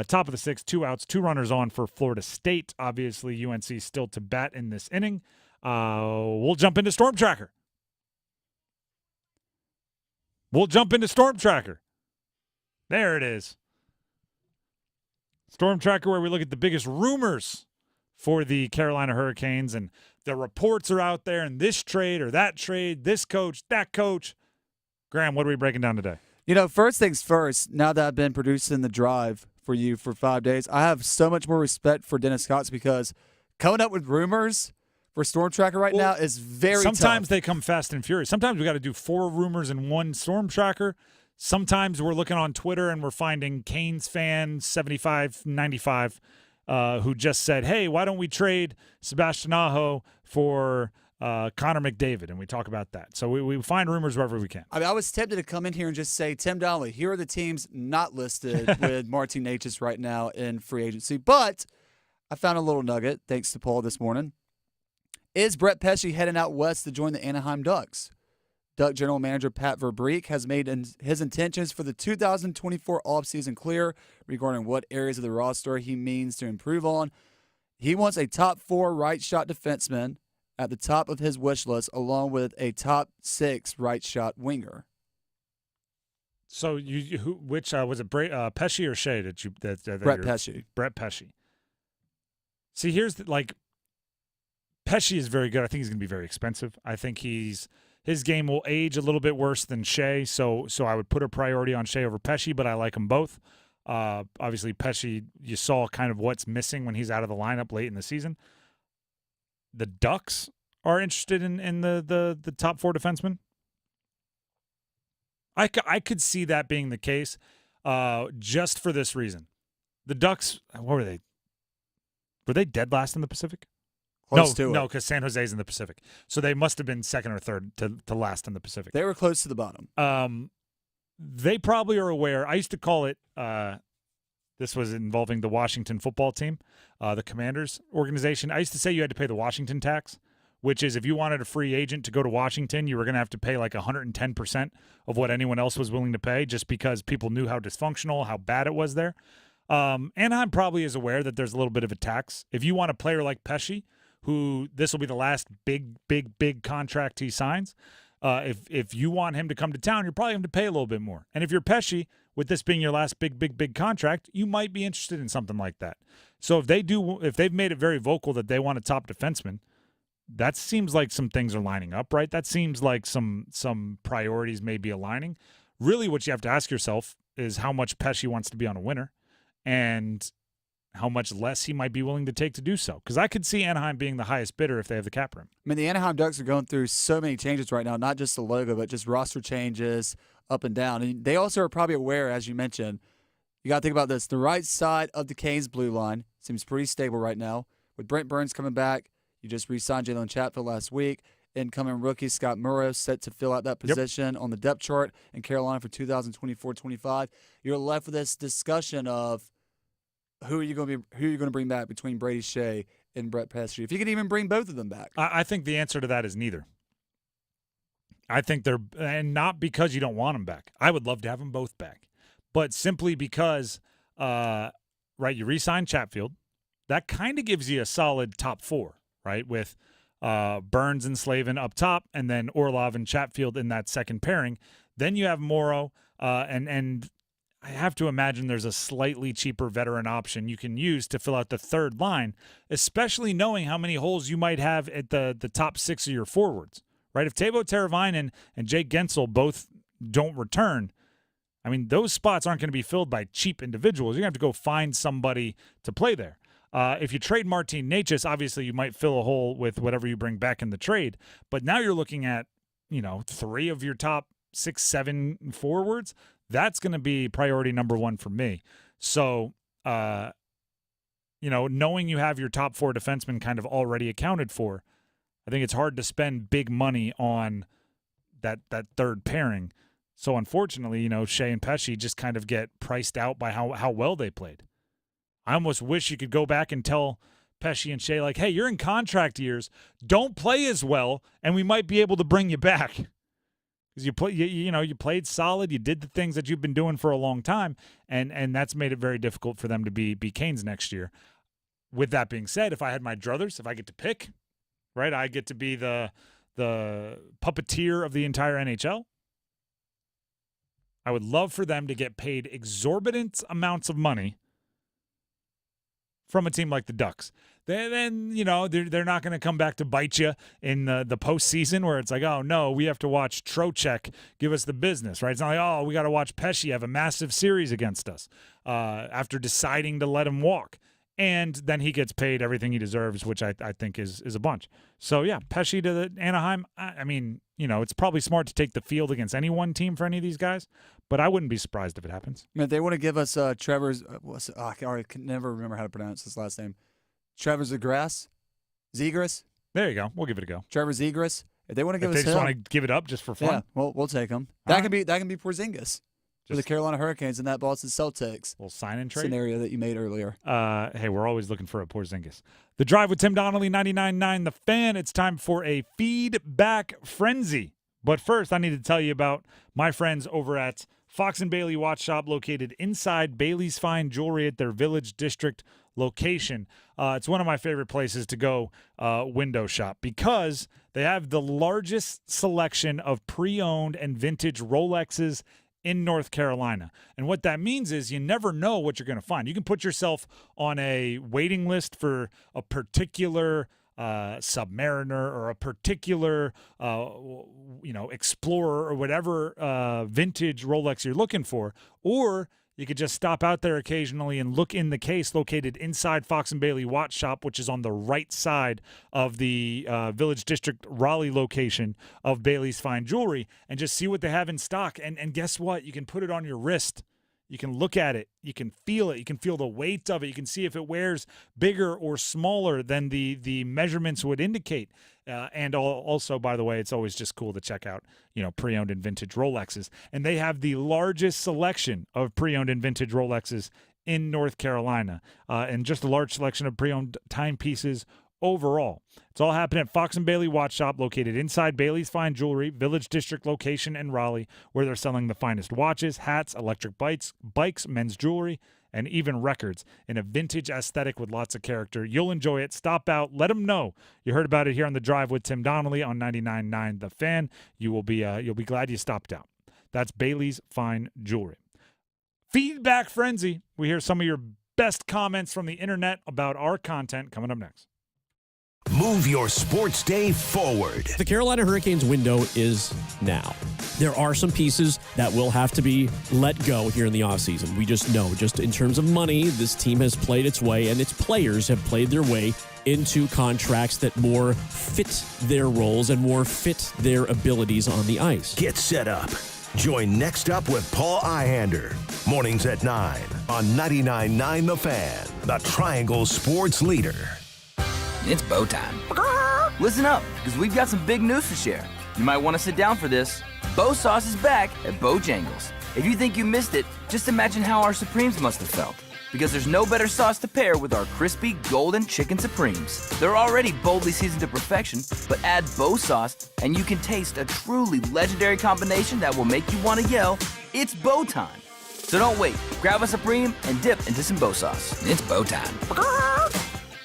Top of the 6th, 2 outs, 2 runners on for Florida State. Obviously, UNC still to bat in this inning. We'll jump into Storm Tracker. There it is. Storm Tracker, where we look at the biggest rumors for the Carolina Hurricanes, and the reports are out there, and this trade or that trade, this coach, that coach. Graham, what are we breaking down today? First things first, now that I've been producing the drive for you for 5 days, I have so much more respect for Dennis Cox because coming up with rumors for Storm Tracker now is very Sometimes tough. they come fast and furious. Sometimes we got to do 4 rumors in one Storm Tracker. Sometimes we're looking on Twitter and we're finding Canes fan 7595 who just said, hey, why don't we trade Sebastian Aho for Connor McDavid? And we talk about that. So we find rumors wherever we can. I was tempted to come in here and just say, Tim Donnelly, here are the teams not listed with Martin Necas right now in free agency. But I found a little nugget, thanks to Paul this morning. Is Brett Pesce heading out west to join the Anaheim Ducks? Duck General Manager Pat Verbeek has made his intentions for the 2024 offseason clear regarding what areas of the roster he means to improve on. He wants a top 4 right shot defenseman at the top of his wish list, along with a top 6 right shot winger. So which was it? Pesce or Shea? Brett Pesce. Brett Pesce. See, here's Pesce is very good. I think he's going to be very expensive. I think his game will age a little bit worse than Shea, so I would put a priority on Shea over Pesce, but I like them both. Obviously, Pesce, you saw kind of what's missing when he's out of the lineup late in the season. The Ducks are interested in the top 4 defensemen. I could see that being the case just for this reason. The Ducks, what were they? Were they dead last in the Pacific? No, because San Jose's in the Pacific. So they must have been second or third to last in the Pacific. They were close to the bottom. They probably are aware. I used to call it, this was involving the Washington football team, the Commanders organization. I used to say you had to pay the Washington tax, which is if you wanted a free agent to go to Washington, you were going to have to pay like 110% of what anyone else was willing to pay just because people knew how dysfunctional, how bad it was there. Anaheim probably is aware that there's a little bit of a tax. If you want a player like Pesce, who this will be the last big contract he signs. If you want him to come to town, you're probably going to pay a little bit more. And if you're Pesce, with this being your last big contract, you might be interested in something like that. So if they've made it very vocal that they want a top defenseman, that seems like some things are lining up, right? That seems like some priorities may be aligning. Really, what you have to ask yourself is how much Pesce wants to be on a winner, and how much less he might be willing to take to do so. Because I could see Anaheim being the highest bidder if they have the cap room. I mean, the Anaheim Ducks are going through so many changes right now, not just the logo, but just roster changes up and down. And they also are probably aware, as you mentioned, you got to think about this. The right side of the Canes blue line seems pretty stable right now. With Brent Burns coming back, you just re-signed Jalen Chatfield last week. incoming rookie Scott Murrow set to fill out that position on the depth chart in Carolina for 2024-25. You're left with this discussion of who are you going to bring back between Brady Shea and Brett Pesci, if you could even bring both of them back. I think the answer to that is neither. I think and not because you don't want them back. I would love to have them both back, but simply because, you re-sign Chatfield. That kind of gives you a solid top four, right? With Burns and Slavin up top, and then Orlov and Chatfield in that second pairing. Then you have Morrow, and I have to imagine there's a slightly cheaper veteran option you can use to fill out the third line, especially knowing how many holes you might have at the top six of your forwards, right? If Teuvo Teravainen and Jake Gensel both don't return, I mean, those spots aren't going to be filled by cheap individuals. You're going to have to go find somebody to play there. If you trade Martin Necas, obviously you might fill a hole with whatever you bring back in the trade. But now you're looking at, 3 of your top 6, 7 forwards. That's going to be priority number one for me. So, knowing you have your top 4 defensemen kind of already accounted for, I think it's hard to spend big money on that third pairing. So, unfortunately, Shea and Pesci just kind of get priced out by how well they played. I almost wish you could go back and tell Pesci and Shea, like, hey, you're in contract years. Don't play as well, and we might be able to bring you back. Because you played solid. You did the things that you've been doing for a long time, and that's made it very difficult for them to be Canes next year. With that being said, if I had my druthers, if I get to pick, right, I get to be the puppeteer of the entire NHL. I would love for them to get paid exorbitant amounts of money from a team like the Ducks. Then they're not going to come back to bite you in the postseason where it's like, oh, no, we have to watch Trocheck give us the business, right? It's not like, oh, we got to watch Pesci have a massive series against us after deciding to let him walk. And then he gets paid everything he deserves, which I think is a bunch. So, yeah, Pesci to the Anaheim, I mean, it's probably smart to take the field against any one team for any of these guys, but I wouldn't be surprised if it happens. Man, they want to give us Trevor's I can never remember how to pronounce his last name. Trevor Zegras? There you go. We'll give it a go. Trevor Zegras. If they want to give us they just want to give it up just for fun. Yeah, we'll take him. That can be Porzingis. For the Carolina Hurricanes and that Boston Celtics little sign and trade scenario that you made earlier. Hey, we're always looking for a Porzingis. The Drive with Tim Donnelly, 99.9 The Fan. It's time for a feedback frenzy. But first, I need to tell you about my friends over at Fox & Bailey Watch Shop, located inside Bailey's Fine Jewelry at their Village District location. It's one of my favorite places to go window shop because they have the largest selection of pre-owned and vintage Rolexes in North Carolina. And what that means is you never know what you're going to find. You can put yourself on a waiting list for a particular Submariner or a particular, Explorer or whatever vintage Rolex you're looking for. Or you could just stop out there occasionally and look in the case located inside Fox & Bailey Watch Shop, which is on the right side of the Village District Raleigh location of Bailey's Fine Jewelry, and just see what they have in stock. And guess what? You can put it on your wrist. You can look at it. You can feel it. You can feel the weight of it. You can see if it wears bigger or smaller than the measurements would indicate. And also, by the way, it's always just cool to check out, pre-owned and vintage Rolexes. And they have the largest selection of pre-owned and vintage Rolexes in North Carolina, and just a large selection of pre-owned timepieces overall. It's all happening at Fox & Bailey Watch Shop, located inside Bailey's Fine Jewelry, Village District location in Raleigh, where they're selling the finest watches, hats, electric bikes, men's jewelry, and even records in a vintage aesthetic with lots of character. You'll enjoy it. Stop out. Let them know you heard about it here on The Drive with Tim Donnelly on 99.9 The Fan. You'll be glad you stopped out. That's Bailey's Fine Jewelry. Feedback Frenzy. We hear some of your best comments from the internet about our content coming up next. Move your sports day forward. The Carolina Hurricanes window is now. There are some pieces that will have to be let go here in the offseason. We just know, just in terms of money, this team has played its way, and its players have played their way into contracts that more fit their roles and more fit their abilities on the ice. Get set up. Join Next Up with Paul Ihander. Mornings at 9 on 99.9 The Fan, the Triangle Sports Leader. It's bow time. Listen up, because we've got some big news to share. You might want to sit down for this. Bo Sauce is back at Bojangles. If you think you missed it, just imagine how our Supremes must have felt. Because there's no better sauce to pair with our crispy golden chicken Supremes. They're already boldly seasoned to perfection, but add Bo Sauce and you can taste a truly legendary combination that will make you want to yell, "It's Bo time." So don't wait. Grab a Supreme and dip into some Bo Sauce. It's Bo time.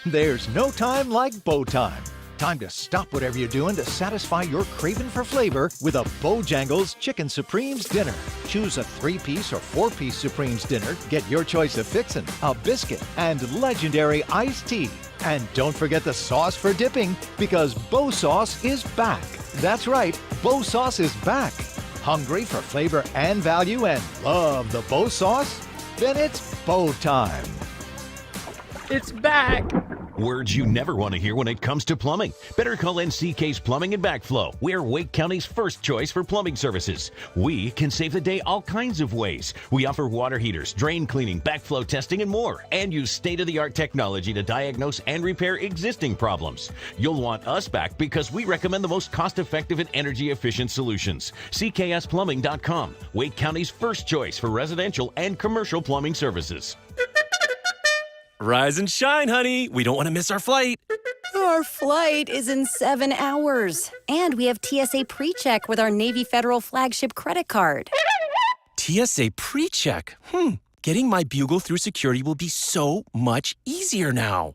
There's no time like Bo time. Time to stop whatever you're doing to satisfy your craving for flavor with a Bojangles Chicken Supremes dinner. Choose a 3-piece or 4-piece Supremes dinner. Get your choice of fixin', a biscuit, and legendary iced tea. And don't forget the sauce for dipping, because Bo Sauce is back. That's right, Bo Sauce is back. Hungry for flavor and value and love the Bo Sauce? Then it's Bo time. It's back! Words you never want to hear when it comes to plumbing. Better call NCK's Plumbing and Backflow. We're Wake County's first choice for plumbing services. We can save the day all kinds of ways. We offer water heaters, drain cleaning, backflow testing, and more, and use state-of-the-art technology to diagnose and repair existing problems. You'll want us back because we recommend the most cost-effective and energy-efficient solutions. CKSplumbing.com, Wake County's first choice for residential and commercial plumbing services. Rise and shine, honey. We don't want to miss our flight. Our flight is in 7 hours. And we have TSA PreCheck with our Navy Federal flagship credit card. TSA PreCheck? Getting my bugle through security will be so much easier now.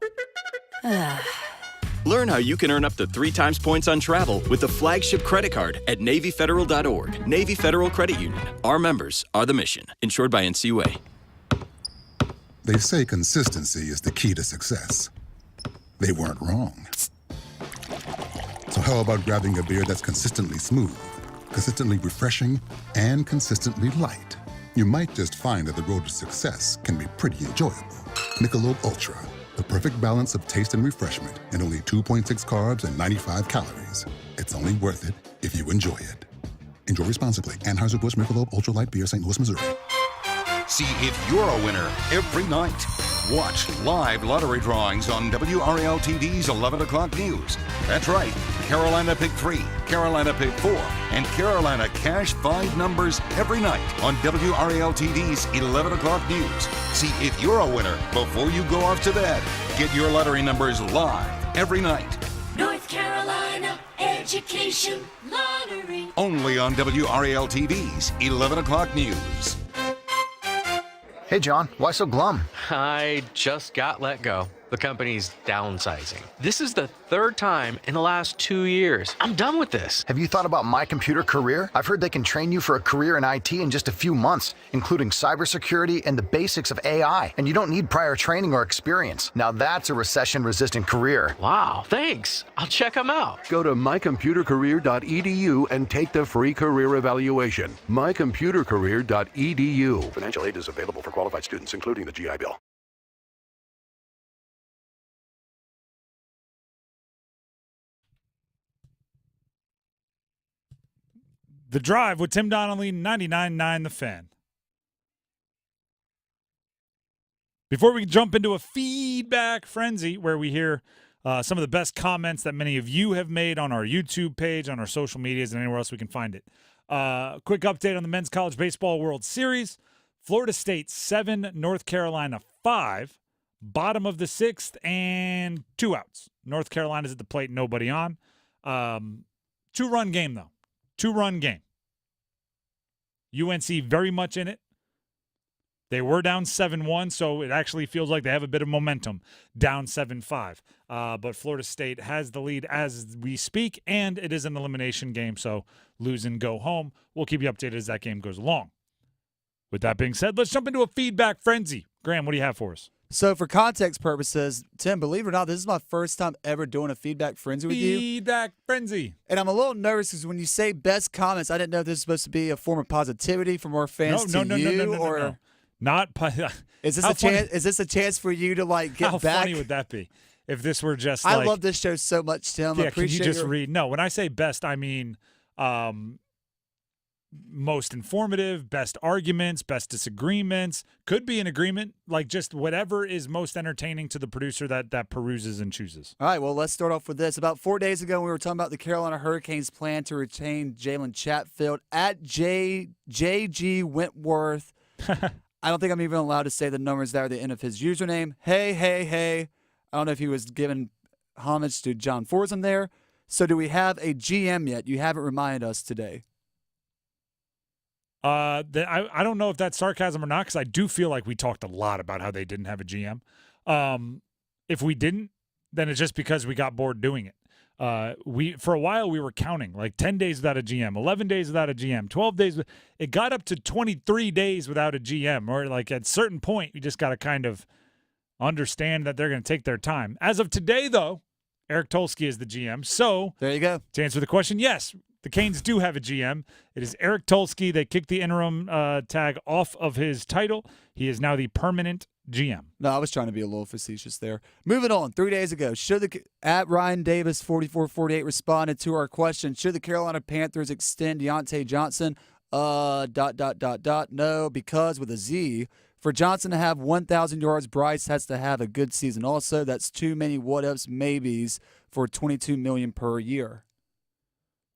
Learn how you can earn up to 3 times points on travel with the flagship credit card at NavyFederal.org. Navy Federal Credit Union. Our members are the mission. Insured by NCUA. They say consistency is the key to success. They weren't wrong. So how about grabbing a beer that's consistently smooth, consistently refreshing, and consistently light? You might just find that the road to success can be pretty enjoyable. Michelob Ultra, the perfect balance of taste and refreshment, and only 2.6 carbs and 95 calories. It's only worth it if you enjoy it. Enjoy responsibly. Anheuser-Busch Michelob Ultra Light Beer, St. Louis, Missouri. See if you're a winner every night. Watch live lottery drawings on WRAL TV's 11 o'clock news. That's right, Carolina Pick 3, Carolina Pick 4, and Carolina Cash 5 numbers every night on WRAL TV's 11 o'clock news. See if you're a winner before you go off to bed. Get your lottery numbers live every night. North Carolina Education Lottery. Only on WRAL TV's 11 o'clock news. Hey, John, why so glum? I just got let go. The company's downsizing. This is the 3rd time in the last 2 years. I'm done with this. Have you thought about My Computer Career? I've heard they can train you for a career in IT in just a few months, including cybersecurity and the basics of AI. And you don't need prior training or experience. Now that's a recession-resistant career. Wow, thanks. I'll check them out. Go to mycomputercareer.edu and take the free career evaluation. mycomputercareer.edu. Financial aid is available for qualified students, including the GI Bill. The Drive with Tim Donnelly, 99.9 The Fan. Before we jump into a feedback frenzy where we hear some of the best comments that many of you have made on our YouTube page, on our social medias, and anywhere else we can find it. Quick update on the Men's College Baseball World Series. Florida State 7, North Carolina 5, bottom of the 6th, and 2 outs. North Carolina's at the plate, nobody on. 2-run game, though. 2-run game. UNC very much in it. They were down 7-1, so it actually feels like they have a bit of momentum, down 7-5. But Florida State has the lead as we speak, and it is an elimination game, so lose and go home. We'll keep you updated as that game goes along. With that being said, let's jump into a feedback frenzy. Graham, what do you have for us? So for context purposes, Tim, believe it or not, this is my first time ever doing a feedback frenzy with you. Feedback frenzy. And I'm a little nervous because when you say best comments, I didn't know if this is supposed to be a form of positivity from our fans No. Not is this a chance? Is this a chance for you to like get How back? How funny would that be? If this were just I like, love this show so much, Tim. Yeah, I appreciate can you just read? No, when I say best, I mean most informative, best arguments, best disagreements, could be an agreement, like just whatever is most entertaining to the producer that peruses and chooses. All right, well, let's start off with this. About 4 days ago, we were talking about the Carolina Hurricanes' plan to retain Jalen Chatfield at JG Wentworth. I don't think I'm even allowed to say the numbers that are at the end of his username. Hey. I don't know if he was giving homage to John Forsman there. So do we have a GM yet? You haven't reminded us today. I don't know if that's sarcasm or not, because I do feel like we talked a lot about how they didn't have a GM. If we didn't, then it's just because we got bored doing it. For a while we were counting like 10 days without a GM, 11 days without a GM, 12 days. It got up to 23 days without a GM, or like at a certain point, you just got to kind of understand that they're going to take their time. As of today, though, Eric Tulsky is the GM. So there you go. To answer the question, yes, the Canes do have a GM. It is Eric Tulsky. They kicked the interim tag off of his title. He is now the permanent GM. No, I was trying to be a little facetious there. Moving on, 3 days ago, at Ryan Davis 4448 responded to our question: should the Carolina Panthers extend Deontay Johnson? No, because with a Z, for Johnson to have 1,000 yards, Bryce has to have a good season. Also, that's too many what-ifs, maybes for $22 million per year.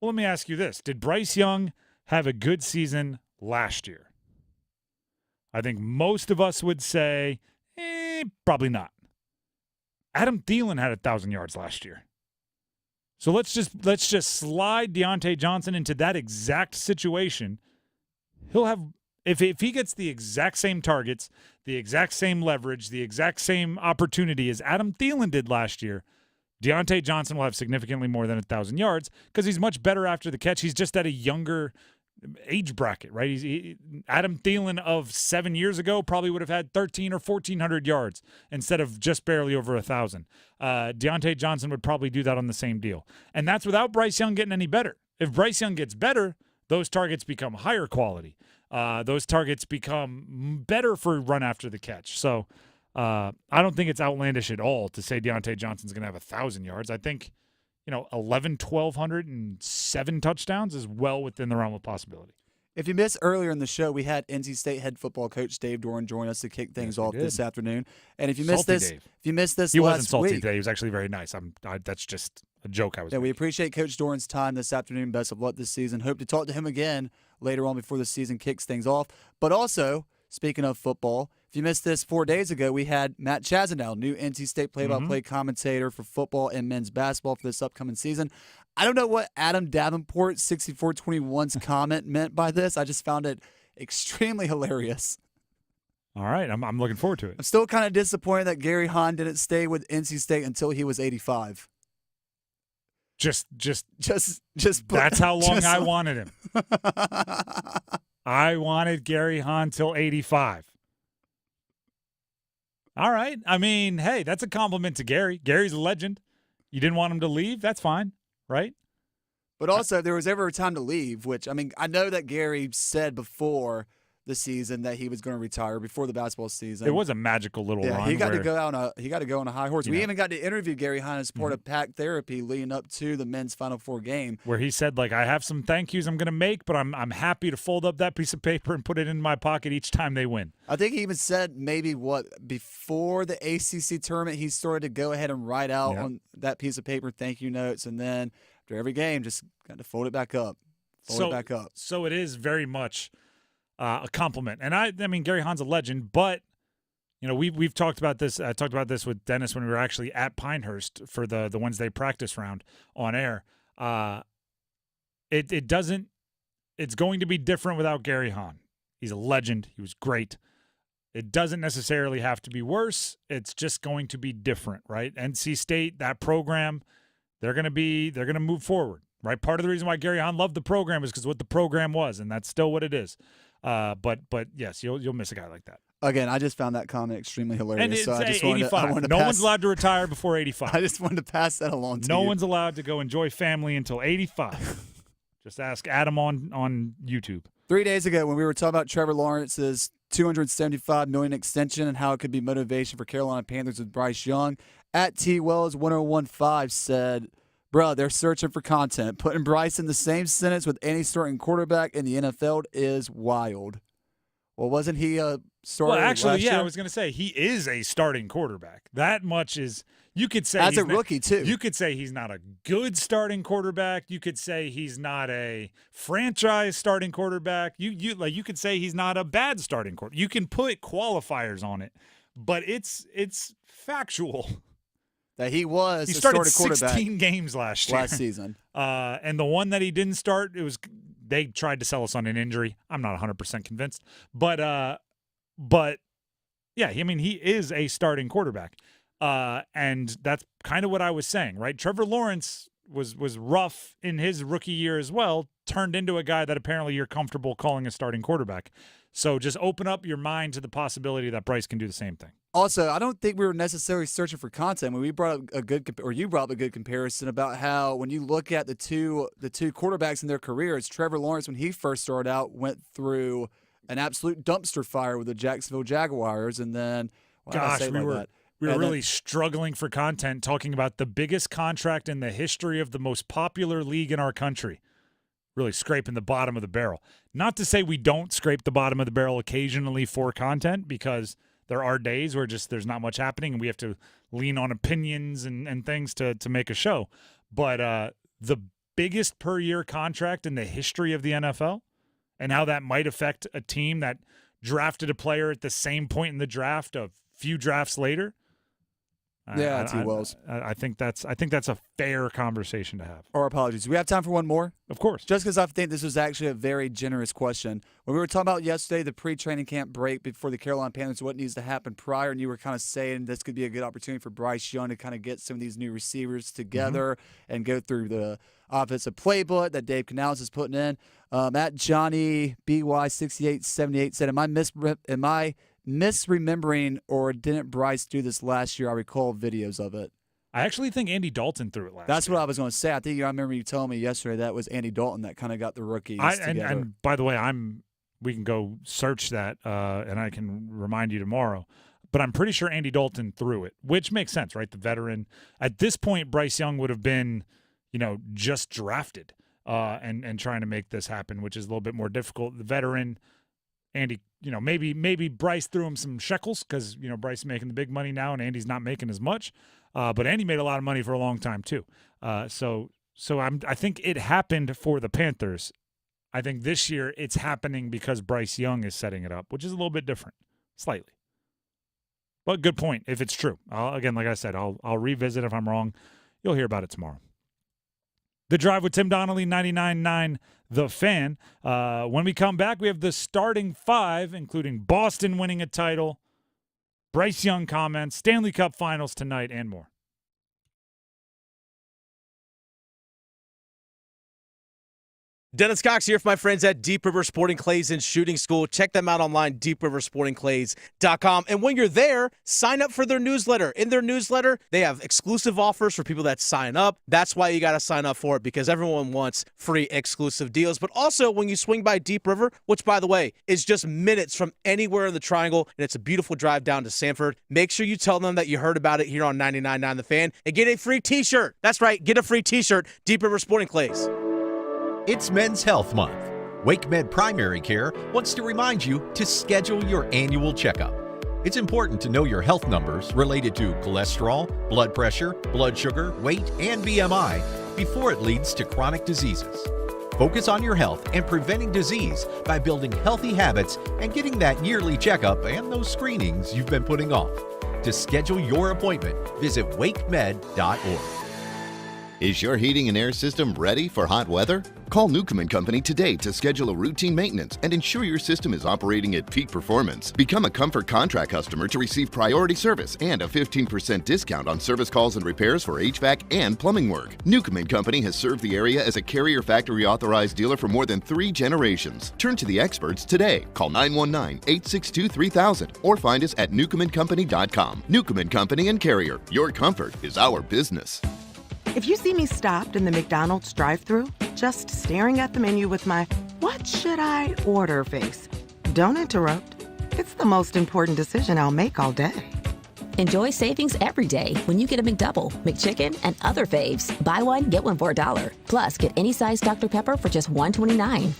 Well, let me ask you this: did Bryce Young have a good season last year? I think most of us would say, probably not. Adam Thielen had 1,000 yards last year. So let's just slide Deontay Johnson into that exact situation. He'll have, if he gets the exact same targets, the exact same leverage, the exact same opportunity as Adam Thielen did last year, Deontay Johnson will have significantly more than 1,000 yards because he's much better after the catch. He's just at a younger age bracket, right? Adam Thielen of 7 years ago probably would have had 1,300 or 1,400 yards instead of just barely over 1,000. Deontay Johnson would probably do that on the same deal. And that's without Bryce Young getting any better. If Bryce Young gets better, those targets become higher quality. Those targets become better for run after the catch. So I don't think it's outlandish at all to say Deontay Johnson's going to have 1,000 yards. I think 1,200 and 7 touchdowns is well within the realm of possibility. If you missed earlier in the show, we had NC State head football coach Dave Doeren join us to kick things off this afternoon. And if you missed this, he wasn't salty today. He was actually very nice. That's just a joke I was making. We appreciate Coach Doran's time this afternoon. Best of luck this season. Hope to talk to him again later on before the season kicks things off. But also, speaking of football, if you missed this 4 days ago, we had Matt Chazanel, new NC State play-by-play commentator for football and men's basketball for this upcoming season. I don't know what Adam Davenport 6421's comment meant by this. I just found it extremely hilarious. All right, I'm looking forward to it. I'm still kind of disappointed that Gary Hahn didn't stay with NC State until he was 85. Just put, that's how long I wanted him. I wanted Gary Hahn till 85. All right. I mean, hey, that's a compliment to Gary. Gary's a legend. You didn't want him to leave? That's fine, right? But also, there was ever a time to leave, which, I mean, I know that Gary said before the season that he was going to retire before the basketball season. It was a magical little run. He got to go on a high horse. We even got to interview Gary Hahn as part of PAC therapy leading up to the men's Final Four game, where he said, like, I have some thank yous I'm going to make, but I'm happy to fold up that piece of paper and put it in my pocket each time they win. I think he even said maybe before the ACC tournament, he started to go ahead and write out on that piece of paper thank you notes, and then after every game, just got to fold it back up. So it is very much a compliment. And I mean, Gary Hahn's a legend, but we've talked about this. I talked about this with Dennis when we were actually at Pinehurst for the Wednesday practice round on air. It's going to be different without Gary Hahn. He's a legend. He was great. It doesn't necessarily have to be worse. It's just going to be different, right? NC State, that program, they're going to move forward, right? Part of the reason why Gary Hahn loved the program is because what the program was, and that's still what it is. But yes, you'll miss a guy like that. Again, I just found that comment extremely hilarious. And it's so I just 85. No one's allowed to retire before 85. I just wanted to pass that along to you. No one's allowed to go enjoy family until 85. Just ask Adam on YouTube. 3 days ago when we were talking about Trevor Lawrence's $275 million extension and how it could be motivation for Carolina Panthers with Bryce Young, at T Wells 1015 said, Bro, they're searching for content. Putting Bryce in the same sentence with any starting quarterback in the NFL is wild. Well, wasn't he a starter? Well, actually, last year? I was going to say he is a starting quarterback. That much is you could say as a rookie too. You could say he's not a good starting quarterback. You could say he's not a franchise starting quarterback. You could say he's not a bad starting quarterback. You can put qualifiers on it, but it's factual. That he was He a started starting quarterback 16 games last season. And the one that he didn't start, they tried to sell us on an injury. I'm not 100% convinced. But yeah, I mean, he is a starting quarterback. And that's kind of what I was saying, right? Trevor Lawrence was rough in his rookie year as well, turned into a guy that apparently you're comfortable calling a starting quarterback. So just open up your mind to the possibility that Bryce can do the same thing. Also, I don't think we were necessarily searching for content when we brought up you brought up a good comparison about how when you look at the two quarterbacks in their careers, Trevor Lawrence, when he first started out, went through an absolute dumpster fire with the Jacksonville Jaguars, and then we were really struggling for content talking about the biggest contract in the history of the most popular league in our country. Really scraping the bottom of the barrel. Not to say we don't scrape the bottom of the barrel occasionally for content, because there are days where just there's not much happening and we have to lean on opinions and things to make a show. But the biggest per year contract in the history of the NFL and how that might affect a team that drafted a player at the same point in the draft a few drafts later. Yeah, T. Wells. I think that's a fair conversation to have. Our apologies. Do we have time for one more? Of course. Just because I think this was actually a very generous question. When we were talking about yesterday, the pre-training camp break before the Carolina Panthers, what needs to happen prior, and you were kind of saying this could be a good opportunity for Bryce Young to kind of get some of these new receivers together and go through the offensive playbook that Dave Canales is putting in. At Johnny BY6878 said, am I misremembering, or didn't Bryce do this last year? I recall videos of it. I actually think Andy Dalton threw it last year. That's what I was going to say. I remember you telling me yesterday that was Andy Dalton that kind of got the rookies together. And by the way, we can go search that, and I can remind you tomorrow. But I'm pretty sure Andy Dalton threw it, which makes sense, right? The veteran. At this point, Bryce Young would have been, just drafted and trying to make this happen, which is a little bit more difficult. The veteran, Andy, maybe Bryce threw him some shekels because, Bryce is making the big money now and Andy's not making as much. But Andy made a lot of money for a long time too. So I think it happened for the Panthers. I think this year it's happening because Bryce Young is setting it up, which is a little bit different, slightly. But good point if it's true. Again, like I said, I'll revisit if I'm wrong. You'll hear about it tomorrow. The Drive with Tim Donnelly, 99.9 The Fan. When we come back, we have the starting five, including Boston winning a title, Bryce Young comments, Stanley Cup Finals tonight, and more. Dennis Cox here for my friends at Deep River Sporting Clays and Shooting School. Check them out online, deepriversportingclays.com. And when you're there, sign up for their newsletter. In their newsletter, they have exclusive offers for people that sign up. That's why you got to sign up for it, because everyone wants free exclusive deals. But also, when you swing by Deep River, which, by the way, is just minutes from anywhere in the Triangle, and it's a beautiful drive down to Sanford, make sure you tell them that you heard about it here on 99.9 The Fan and get a free T-shirt. That's right, get a free T-shirt, Deep River Sporting Clays. It's Men's Health Month. WakeMed Primary Care wants to remind you to schedule your annual checkup. It's important to know your health numbers related to cholesterol, blood pressure, blood sugar, weight, and BMI before it leads to chronic diseases. Focus on your health and preventing disease by building healthy habits and getting that yearly checkup and those screenings you've been putting off. To schedule your appointment, visit wakemed.org. Is your heating and air system ready for hot weather? Call Newcomb & Company today to schedule a routine maintenance and ensure your system is operating at peak performance. Become a Comfort Contract customer to receive priority service and a 15% discount on service calls and repairs for HVAC and plumbing work. Newcomb & Company has served the area as a Carrier Factory authorized dealer for more than 3 generations. Turn to the experts today. Call 919-862-3000 or find us at newcombandcompany.com. Newcomb & Company and Carrier. Your comfort is our business. If you see me stopped in the McDonald's drive-thru, just staring at the menu with my "what should I order" face, don't interrupt. It's the most important decision I'll make all day. Enjoy savings every day when you get a McDouble, McChicken, and other faves. Buy one, get one for $1. Plus, get any size Dr. Pepper for just $1.29.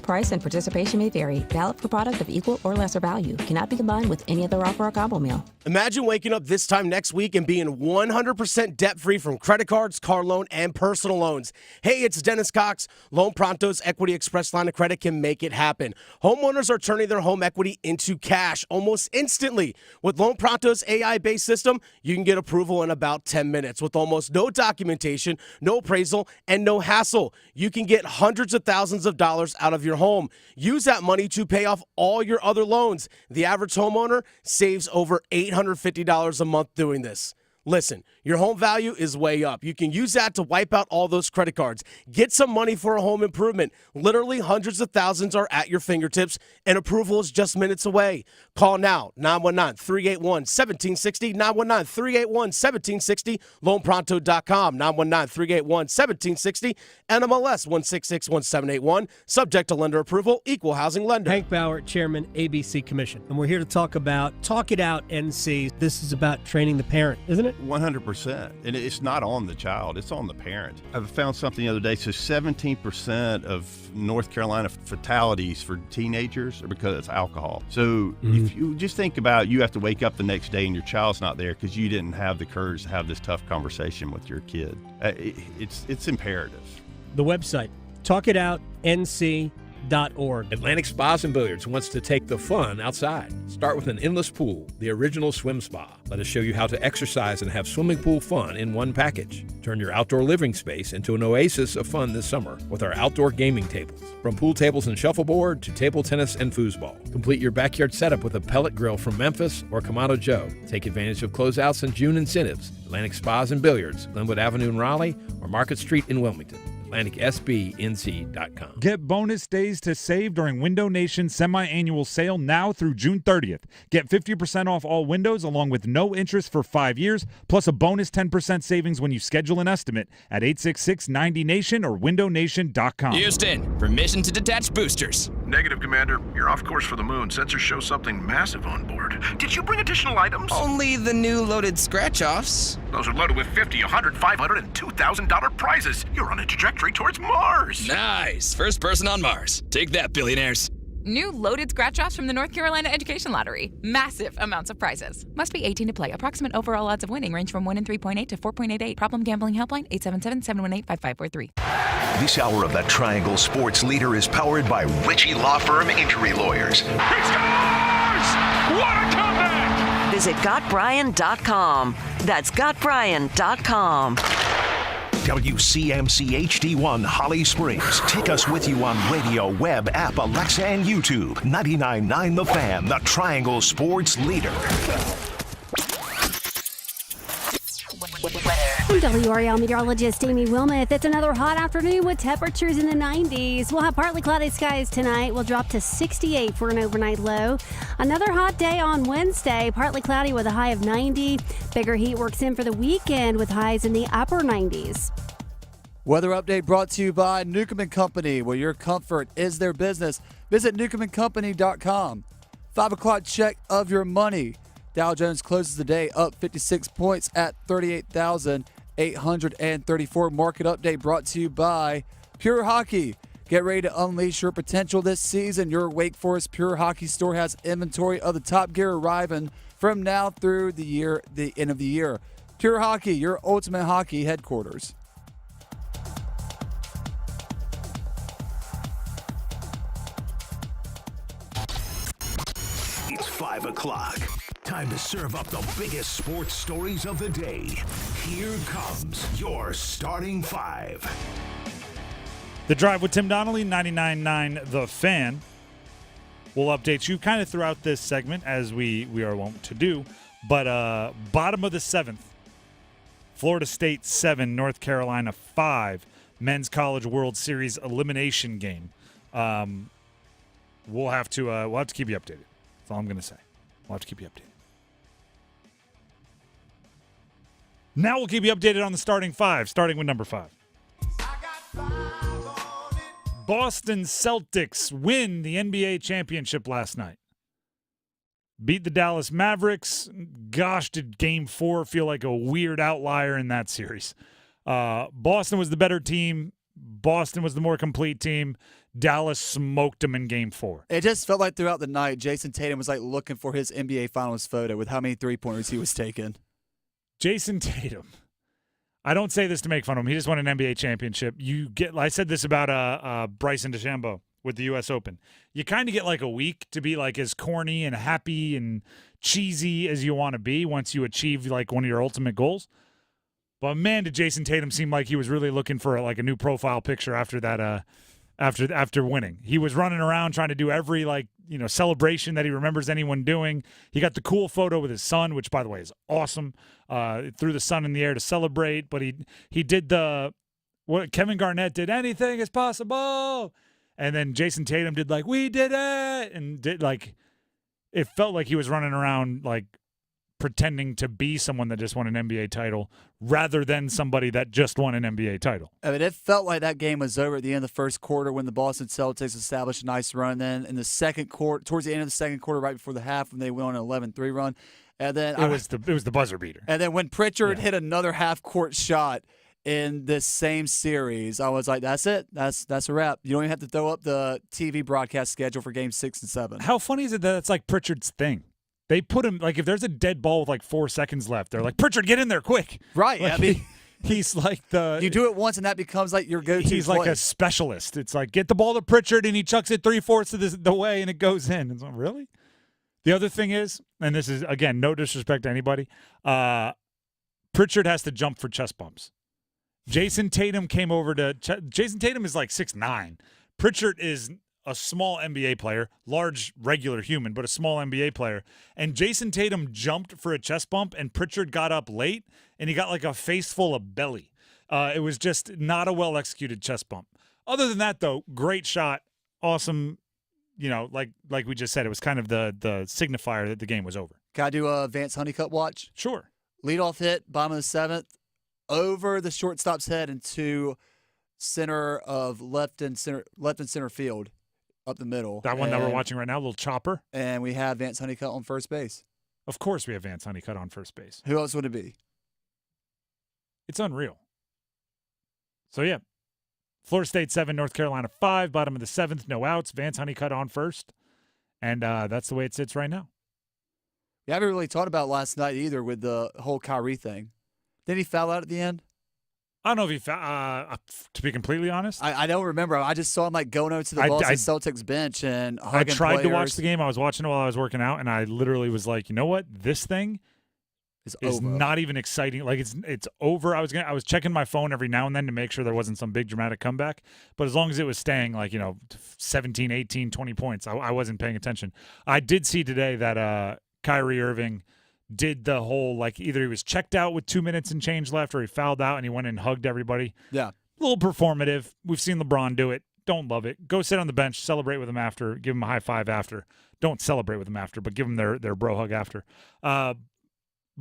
Price and participation may vary. Valid for product of equal or lesser value. Cannot be combined with any other offer or combo meal. Imagine waking up this time next week and being 100% debt-free from credit cards, car loan, and personal loans. Hey, it's Dennis Cox. Loan Pronto's Equity Express line of credit can make it happen. Homeowners are turning their home equity into cash almost instantly. With Loan Pronto's AI-based system, you can get approval in about 10 minutes with almost no documentation, no appraisal, and no hassle. You can get hundreds of thousands of dollars out of your home. Use that money to pay off all your other loans. The average homeowner saves over $850 a month doing this. Listen, your home value is way up. You can use that to wipe out all those credit cards. Get some money for a home improvement. Literally hundreds of thousands are at your fingertips, and approval is just minutes away. Call now, 919-381-1760, 919-381-1760, loanpronto.com, 919-381-1760, NMLS 1661781, subject to lender approval, equal housing lender. Hank Bauer, Chairman, ABC Commission. And we're here to talk about Talk It Out NC. This is about training the parent, isn't it? 100%. And it's not on the child, it's on the parent. I found something the other day. So 17% of North Carolina fatalities for teenagers are because it's alcohol. So if you just think about, you have to wake up the next day and your child's not there because you didn't have the courage to have this tough conversation with your kid. It's imperative. The website, talkitoutnc.org. Atlantic Spas and Billiards wants to take the fun outside. Start with an endless pool, the original swim spa. Let us show you how to exercise and have swimming pool fun in one package. Turn your outdoor living space into an oasis of fun this summer with our outdoor gaming tables. From pool tables and shuffleboard to table tennis and foosball. Complete your backyard setup with a pellet grill from Memphis or Kamado Joe. Take advantage of closeouts and June incentives. Atlantic Spas and Billiards, Glenwood Avenue in Raleigh or Market Street in Wilmington. AtlanticSBNC.com. Get bonus days to save during Window Nation's semi-annual sale now through June 30th. Get 50% off all windows along with no interest for 5 years, plus a bonus 10% savings when you schedule an estimate at 866-90-NATION or windownation.com. Houston, permission to detach boosters. Negative, Commander. You're off course for the moon. Sensors show something massive on board. Did you bring additional items? Only the new loaded scratch-offs. Those are loaded with $50, $100, $500, and $2,000 prizes. You're on a trajectory towards Mars. Nice. First person on Mars. Take that, billionaires. New loaded scratch-offs from the North Carolina Education Lottery. Massive amounts of prizes. Must be 18 to play. Approximate overall odds of winning range from 1 in 3.8 to 4.88. Problem gambling helpline 877-718-5543. This hour of the Triangle Sports Leader is powered by Ritchie Law Firm Injury Lawyers. He scores! What a comeback! Visit GotBryan.com. That's GotBryan.com. WCMC HD1 Holly Springs. Take us with you on radio, web, app, Alexa, and YouTube. 99.9 The Fan, the Triangle Sports Leader. I'm WRAL meteorologist Amy Wilmoth. It's another hot afternoon with temperatures in the 90s. We'll have partly cloudy skies tonight. We'll drop to 68 for an overnight low. Another hot day on Wednesday, partly cloudy with a high of 90. Bigger heat works in for the weekend with highs in the upper 90s. Weather update brought to you by Newcomb & Company, where your comfort is their business. Visit newcombandcompany.com. 5 o'clock check of your money. Dow Jones closes the day up 56 points at 38,834. Market update brought to you by Pure Hockey. Get ready to unleash your potential this season. Your Wake Forest Pure Hockey store has inventory of the top gear arriving from now through the end of the year. Pure Hockey, your ultimate hockey headquarters. It's 5 o'clock. Time to serve up the biggest sports stories of the day. Here comes your starting five. The Drive with Tim Donnelly, 99.9 The Fan. We'll update you kind of throughout this segment as we are wont to do. But bottom of the 7th, Florida State 7, North Carolina 5, Men's College World Series elimination game. We'll have to keep you updated. That's all I'm going to say. We'll have to keep you updated. Now we'll keep you updated on the starting five, starting with number 5. Boston Celtics win the NBA championship last night. beat the Dallas Mavericks. Gosh, did Game 4 feel like a weird outlier in that series. Boston was the better team. Boston was the more complete team. Dallas smoked them in Game 4. It just felt like throughout the night, Jason Tatum was like looking for his NBA Finals photo with how many three-pointers he was taking. Jason Tatum. I don't say this to make fun of him. He just won an NBA championship. I said this about Bryce and DeChambeau with the U.S. Open. You kind of get like a week to be like as corny and happy and cheesy as you want to be once you achieve like one of your ultimate goals. But man, did Jason Tatum seem like he was really looking for like a new profile picture after that. After winning, he was running around trying to do every celebration that he remembers anyone doing. He got the cool photo with his son, which by the way is awesome. Threw the son in the air to celebrate, but he did what Kevin Garnett did. Anything is possible, and then Jason Tatum did like we did it, and did like it felt like he was running around like pretending to be someone that just won an NBA title rather than somebody that just won an NBA title. I mean, it felt like that game was over at the end of the first quarter when the Boston Celtics established a nice run. Then in the second quarter, towards the end of the second quarter, right before the half, when they went on an 11-3 run, and then it was the buzzer beater. And then when Pritchard hit another half-court shot in this same series, I was like, "That's it. That's a wrap. You don't even have to throw up the TV broadcast schedule for Games 6 and 7." How funny is it that it's like Pritchard's thing? They put him, like, if there's a dead ball with, like, 4 seconds left, they're like, Pritchard, get in there quick. Right. Like, I mean, he's like you do it once, and that becomes, like, your go-to He's play. like a specialist. It's like, get the ball to Pritchard, and he chucks it 3/4 of the way, and it goes in. It's like, really? The other thing is, and this is, again, no disrespect to anybody, Pritchard has to jump for chest bumps. Jason Tatum came over to Jason Tatum is like 6'9". Pritchard is a small NBA player, large regular human, but a small NBA player. And Jason Tatum jumped for a chest bump, and Pritchard got up late, and he got like a face full of belly. It was just not a well-executed chest bump. Other than that, though, great shot, awesome. Like we just said, it was kind of the signifier that the game was over. Can I do a Vance Honeycutt watch? Sure. Leadoff hit, bottom of the 7th, over the shortstop's head into center of left and center field. Up the middle. That one that we're watching right now, a little chopper. And we have Vance Honeycutt on first base. Of course we have Vance Honeycutt on first base. Who else would it be? It's unreal. So, yeah. Florida State 7, North Carolina 5, bottom of the 7th, no outs. Vance Honeycutt on first. And that's the way it sits right now. Yeah, I haven't really talked about last night either with the whole Kyrie thing. Did he foul out at the end? I don't know if he to be completely honest. I don't remember. I just saw him like going over to the Boston Celtics bench and hugging I tried players. to watch the game. I was watching it while I was working out, and I literally was like, you know what? This thing is not even exciting. Like it's over. I was checking my phone every now and then to make sure there wasn't some big dramatic comeback. But as long as it was staying like 17, 18, 20 points, I wasn't paying attention. I did see today that Kyrie Irving did the whole, like, either he was checked out with 2 minutes and change left or he fouled out and he went and hugged everybody. Yeah. A little performative. We've seen LeBron do it. Don't love it. Go sit on the bench, celebrate with him after, give him a high five after. Don't celebrate with him after, but give him their bro hug after. But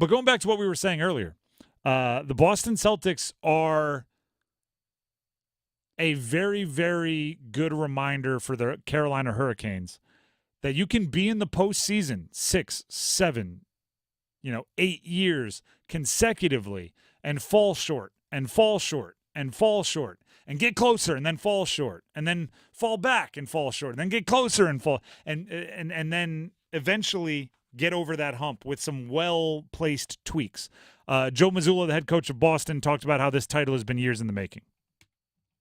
going back to what we were saying earlier, the Boston Celtics are a very, very good reminder for the Carolina Hurricanes that you can be in the postseason 6, 7, 8 years consecutively and fall short and fall short and fall short and get closer and then fall short and then fall back and fall short and then get closer and fall and then eventually get over that hump with some well-placed tweaks. Joe Mazzulla, the head coach of Boston, talked about how this title has been years in the making.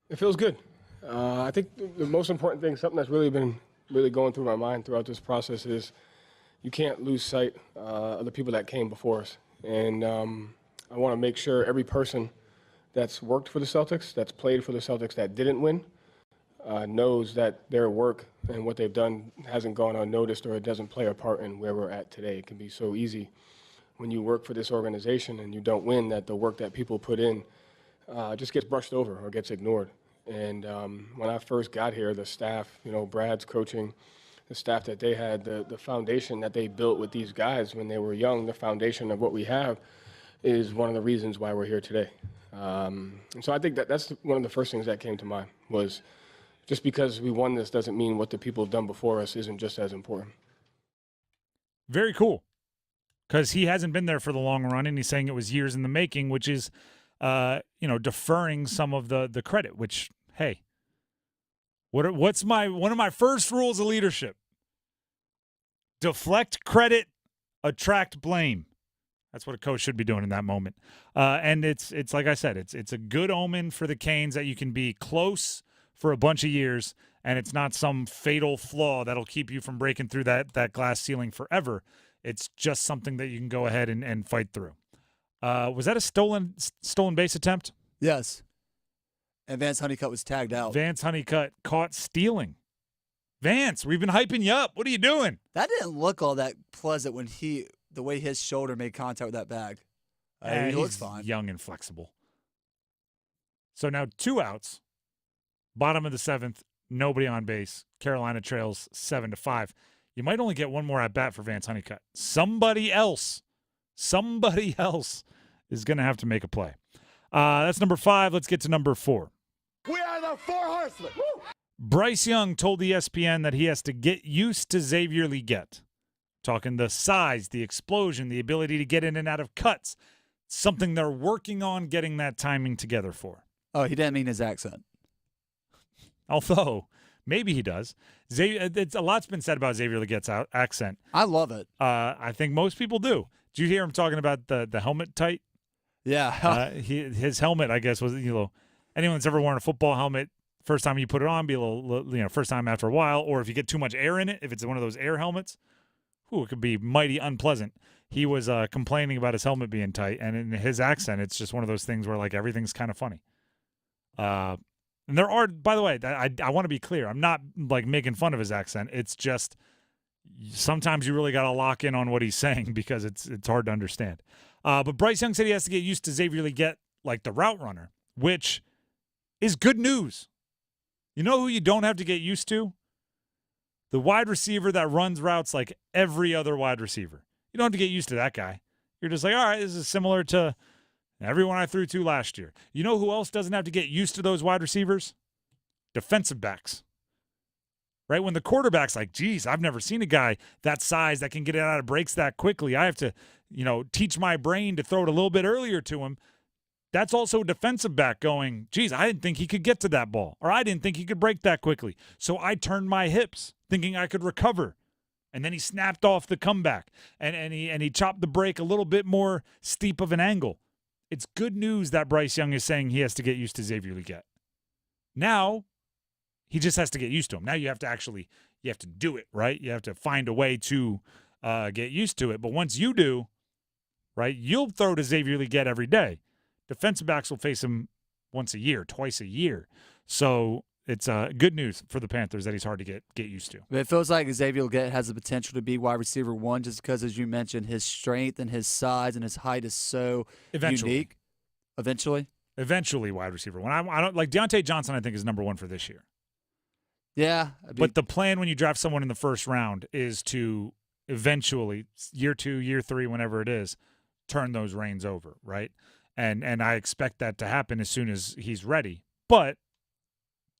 It feels good. I think the most important thing, something that's really been going through my mind throughout this process is you can't lose sight of the people that came before us. And I want to make sure every person that's worked for the Celtics, that's played for the Celtics, that didn't win, knows that their work and what they've done hasn't gone unnoticed or it doesn't play a part in where we're at today. It can be so easy when you work for this organization and you don't win that the work that people put in just gets brushed over or gets ignored. And when I first got here, the staff, Brad's coaching, the staff that they had, the foundation that they built with these guys when they were young, the foundation of what we have is one of the reasons why we're here today. And so I think that's one of the first things that came to mind was just because we won this doesn't mean what the people have done before us isn't just as important. Very cool. Because he hasn't been there for the long run, and he's saying it was years in the making, which is, deferring some of the credit. Which, hey, what's one of my first rules of leadership? Deflect credit, attract blame. That's what a coach should be doing in that moment. And it's like I said, it's a good omen for the Canes that you can be close for a bunch of years, and it's not some fatal flaw that'll keep you from breaking through that glass ceiling forever. It's just something that you can go ahead and fight through. Was that a stolen base attempt? Yes. And Vance Honeycutt was tagged out. Vance Honeycutt caught stealing. Vance, we've been hyping you up. What are you doing? That didn't look all that pleasant when the way his shoulder made contact with that bag. He looks fine. Young and flexible. So now 2 outs. Bottom of the 7th. Nobody on base. Carolina trails 7-5. You might only get one more at bat for Vance Honeycutt. Somebody else is going to have to make a play. That's number 5. Let's get to number 4. We are the 4 horsemen. Woo! Bryce Young told ESPN that he has to get used to Xavier Legette. Talking the size, the explosion, the ability to get in and out of cuts. Something they're working on getting that timing together for. Oh, he didn't mean his accent. Although, maybe he does. A lot's been said about Xavier Legette's accent. I love it. I think most people do. Did you hear him talking about the helmet tight? Yeah. His helmet, I guess, was, anyone that's ever worn a football helmet, first time you put it on, be a little, first time after a while, or if you get too much air in it, if it's one of those air helmets, it could be mighty unpleasant. He was complaining about his helmet being tight, and in his accent, it's just one of those things where, like, everything's kind of funny. And there are, by the way, I want to be clear. I'm not, like, making fun of his accent. It's just sometimes you really got to lock in on what he's saying because it's hard to understand. But Bryce Young said he has to get used to Xavier Legette, like the route runner, which is good news. You know who you don't have to get used to? The wide receiver that runs routes like every other wide receiver. You don't have to get used to that guy. You're just like, all right, this is similar to everyone I threw to last year. You know who else doesn't have to get used to those wide receivers? Defensive backs. Right? When the quarterback's like, geez, I've never seen a guy that size that can get it out of breaks that quickly. I have to, teach my brain to throw it a little bit earlier to him. That's also a defensive back going, geez, I didn't think he could get to that ball, or I didn't think he could break that quickly. So I turned my hips thinking I could recover. And then he snapped off the comeback, and he chopped the break a little bit more steep of an angle. It's good news that Bryce Young is saying he has to get used to Xavier Legette. Now, he just has to get used to him. Now you have to do it, right? You have to find a way to get used to it. But once you do, right, you'll throw to Xavier Legette every day. Defensive backs will face him once a year, twice a year. So it's good news for the Panthers that he's hard to get used to. But it feels like Xavier Legette has the potential to be wide receiver 1 just because, as you mentioned, his strength and his size and his height is so unique. Eventually wide receiver 1. I don't like Deontay Johnson. I think is number 1 for this year. Yeah, but the plan when you draft someone in the first round is to eventually, year 2, year 3, whenever it is, turn those reins over, right? And I expect that to happen as soon as he's ready. But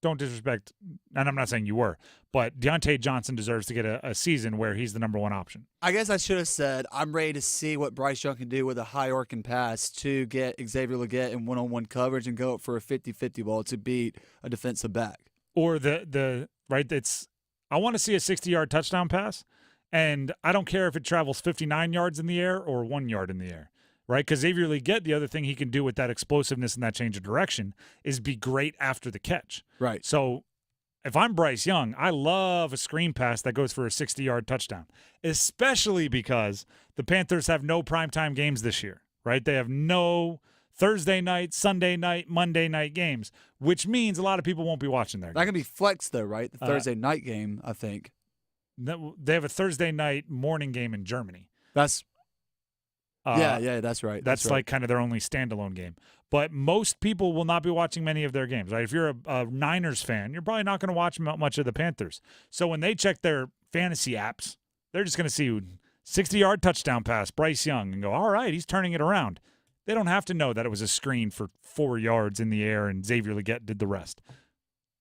don't disrespect, and I'm not saying you were, but Deontay Johnson deserves to get a season where he's the number 1 option. I guess I should have said I'm ready to see what Bryce Young can do with a high arc and pass to get Xavier Legette in one-on-one coverage and go up for a 50-50 ball to beat a defensive back. Or I want to see a 60-yard touchdown pass, and I don't care if it travels 59 yards in the air or 1 yard in the air. Right, because Xavier Legette, the other thing he can do with that explosiveness and that change of direction is be great after the catch. Right. So if I'm Bryce Young, I love a screen pass that goes for a 60-yard touchdown, especially because the Panthers have no primetime games this year, right? They have no Thursday night, Sunday night, Monday night games, which means a lot of people won't be watching their games. That can be flexed, though, right? The Thursday night game, I think. They have a Thursday night morning game in Germany. That's that's right. That's right. like kind of their only standalone game. But most people will not be watching many of their games, right? If you're a Niners fan, you're probably not going to watch much of the Panthers. So when they check their fantasy apps, they're just going to see 60-yard touchdown pass, Bryce Young, and go, all right, he's turning it around. They don't have to know that it was a screen for 4 yards in the air and Xavier Legette did the rest.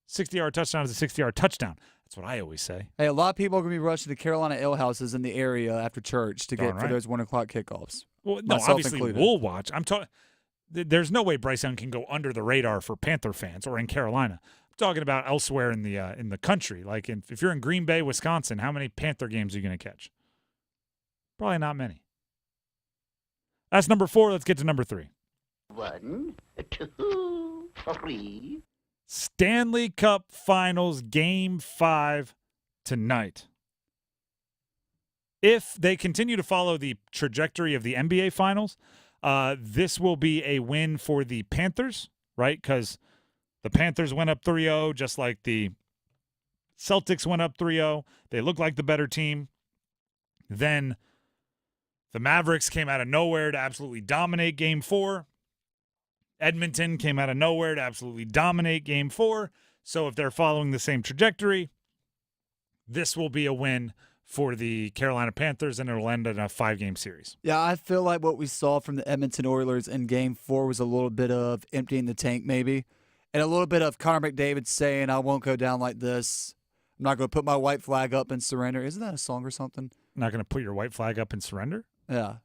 60-yard touchdown is a 60-yard touchdown. That's what I always say. Hey, a lot of people are going to be rushing to Carolina Ale Houses in the area after church to Darn get for right. those 1 o'clock kickoffs. Well, no, myself obviously included. we'll watch. I'm talking. There's no way Bryce Young can go under the radar for Panther fans or in Carolina. I'm talking about elsewhere in the country. Like if you're in Green Bay, Wisconsin, how many Panther games are you going to catch? Probably not many. That's number 4. Let's get to number 3. 1, 2, 3. Stanley Cup Finals Game 5 tonight. If they continue to follow the trajectory of the NBA Finals, this will be a win for the Panthers, right? Because the Panthers went up 3-0, just like the Celtics went up 3-0. They look like the better team. Then the Mavericks came out of nowhere to absolutely dominate Game 4. Edmonton came out of nowhere to absolutely dominate Game 4. So if they're following the same trajectory, this will be a win for the Carolina Panthers, and it'll end in a 5-game series. Yeah, I feel like what we saw from the Edmonton Oilers in Game 4 was a little bit of emptying the tank maybe, and a little bit of Connor McDavid saying, I won't go down like this. I'm not going to put my white flag up and surrender. Isn't that a song or something? Not going to put your white flag up and surrender? Yeah.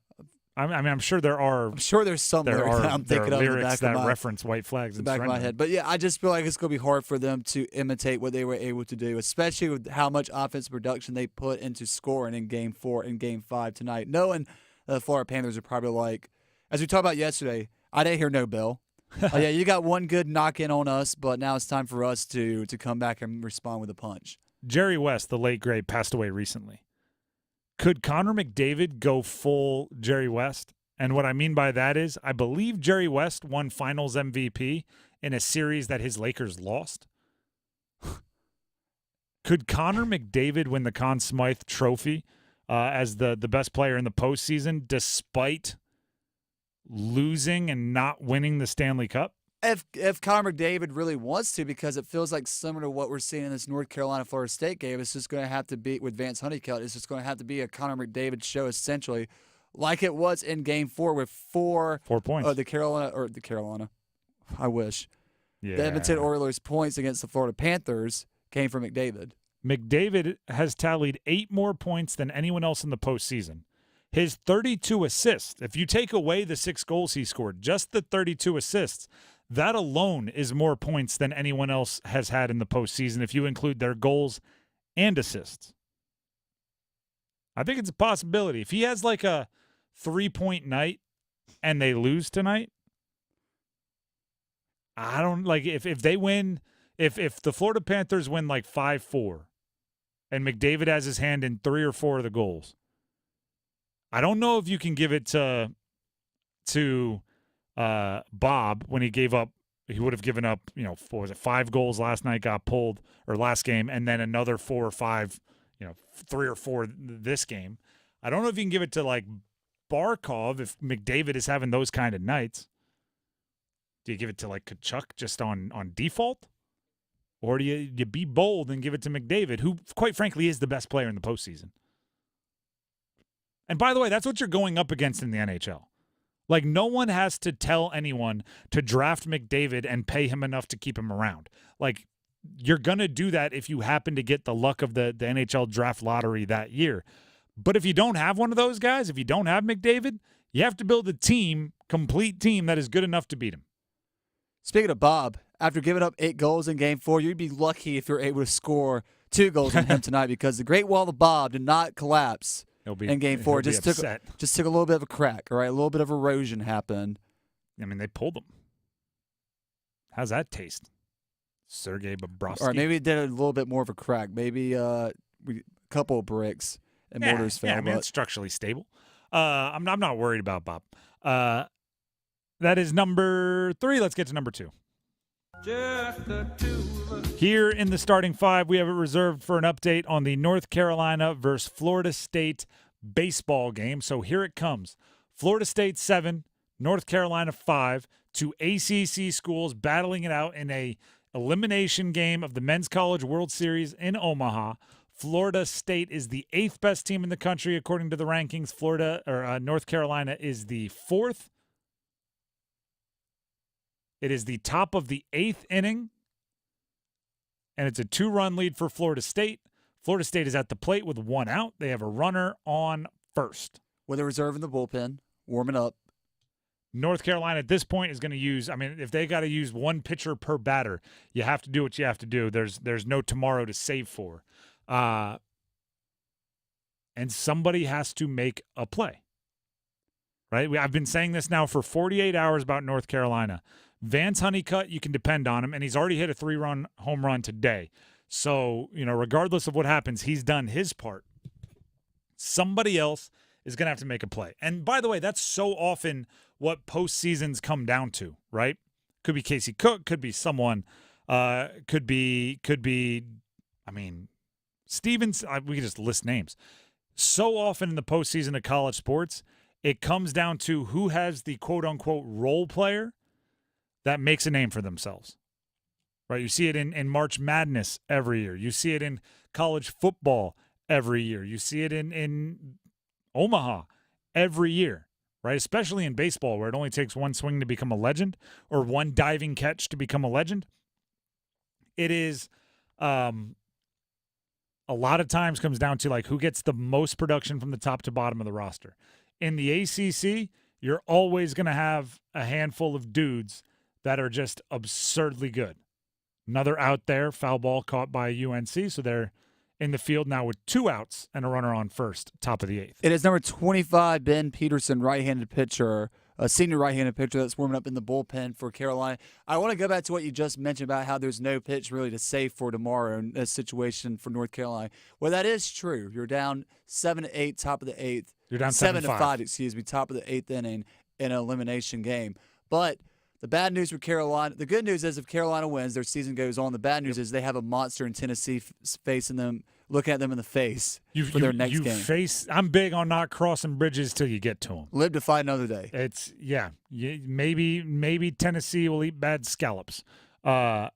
I mean, I'm sure there are. I'm sure there's some there lyrics are, that I'm thinking there are of in the lyrics back that of my, reference white flags the and back surrender. of my head. But yeah, I just feel like it's going to be hard for them to imitate what they were able to do, especially with how much offensive production they put into scoring in Game 4 and Game 5 tonight. Knowing the Florida Panthers are probably like, as we talked about yesterday, I didn't hear no bell. Yeah, you got one good knock in on us, but now it's time for us to come back and respond with a punch. Jerry West, the late great, passed away recently. Could Connor McDavid go full Jerry West? And what I mean by that is, I believe Jerry West won Finals MVP in a series that his Lakers lost. Could Connor McDavid win the Conn Smythe Trophy as the best player in the postseason, despite losing and not winning the Stanley Cup? If Connor McDavid really wants to, because it feels like similar to what we're seeing in this North Carolina-Florida State game, it's just going to have to be, with Vance Honeycutt, it's just going to have to be a Connor McDavid show, essentially, like it was in Game 4 with 4 points. The Carolina. I wish. Yeah. The Edmonton Oilers' points against the Florida Panthers came from McDavid. McDavid has tallied 8 more points than anyone else in the postseason. His 32 assists, if you take away the 6 goals he scored, just the 32 assists, that alone is more points than anyone else has had in the postseason if you include their goals and assists. I think it's a possibility. If he has like a 3-point night and they lose tonight, I don't like if they win, if the Florida Panthers win like 5-4 and McDavid has his hand in 3 or 4 of the goals, I don't know if you can give it to Bob when he gave up. He would have given up, 5 goals last night, got pulled, or last game, and then another 4 or 5, 3 or 4 this game. I don't know if you can give it to like Barkov if McDavid is having those kind of nights. Do you give it to like Kachuk just on default? Or do you be bold and give it to McDavid, who quite frankly is the best player in the postseason? And by the way, that's what you're going up against in the NHL. Like, no one has to tell anyone to draft McDavid and pay him enough to keep him around. Like, you're going to do that if you happen to get the luck of the NHL draft lottery that year. But if you don't have one of those guys, if you don't have McDavid, you have to build a complete team that is good enough to beat him. Speaking of Bob, after giving up 8 goals in Game 4, you'd be lucky if you're able to score 2 goals on him tonight, because the Great Wall of Bob did not collapse in Game 4. Just took a little bit of a crack, all right? A little bit of erosion happened. I mean, they pulled him. How's that taste, Sergei Bobrovsky? Or maybe it did a little bit more of a crack. Maybe a couple of bricks and mortars fell. Yeah, I mean, it's structurally stable. I'm not worried about Bob. That is number 3. Let's get to number 2. Here in the starting 5, we have it reserved for an update on the North Carolina versus Florida State baseball game. So here it comes. Florida State 7, North Carolina 5, 2 ACC schools battling it out in a elimination game of the Men's College World Series in Omaha. Florida State is the 8th best team in the country according to the rankings. North Carolina is the 4th. It is the top of the 8th inning. and it's a 2-run lead for Florida State. Florida State is at the plate with 1 out. They have a runner on first. With a reserve in the bullpen, warming up. North Carolina at this point is going to use, if they got to use 1 pitcher per batter, you have to do what you have to do. There's no tomorrow to save for. And somebody has to make a play. Right? I've been saying this now for 48 hours about North Carolina. Vance Honeycutt, you can depend on him, and he's already hit a 3-run home run today. So, regardless of what happens, he's done his part. Somebody else is going to have to make a play. And by the way, that's so often what postseasons come down to, right? Could be Casey Cook, could be someone, could be, Stevens, we could just list names. So often in the postseason of college sports, it comes down to who has the quote-unquote role player that makes a name for themselves, right? You see it in March Madness every year. You see it in college football every year. You see it in Omaha every year, right? Especially in baseball where it only takes 1 swing to become a legend or 1 diving catch to become a legend. It is a lot of times comes down to who gets the most production from the top to bottom of the roster. In the ACC, you're always going to have a handful of dudes that are just absurdly good. Another out there, foul ball caught by UNC, so they're in the field now with 2 outs and a runner on first, top of the 8th. It is number 25, Ben Peterson, right-handed pitcher, a senior right-handed pitcher that's warming up in the bullpen for Carolina. I want to go back to what you just mentioned about how there's no pitch really to save for tomorrow in this situation for North Carolina. Well, that is true. You're down 7-8, top of the 8th. You're down 7-5, top of the 8th inning in an elimination game. But the bad news for Carolina, the good news is if Carolina wins, their season goes on. The bad news is they have a monster in Tennessee facing them, looking at them in the face for their next game. I'm big on not crossing bridges till you get to them. Live to fight another day. Maybe Tennessee will eat bad scallops. I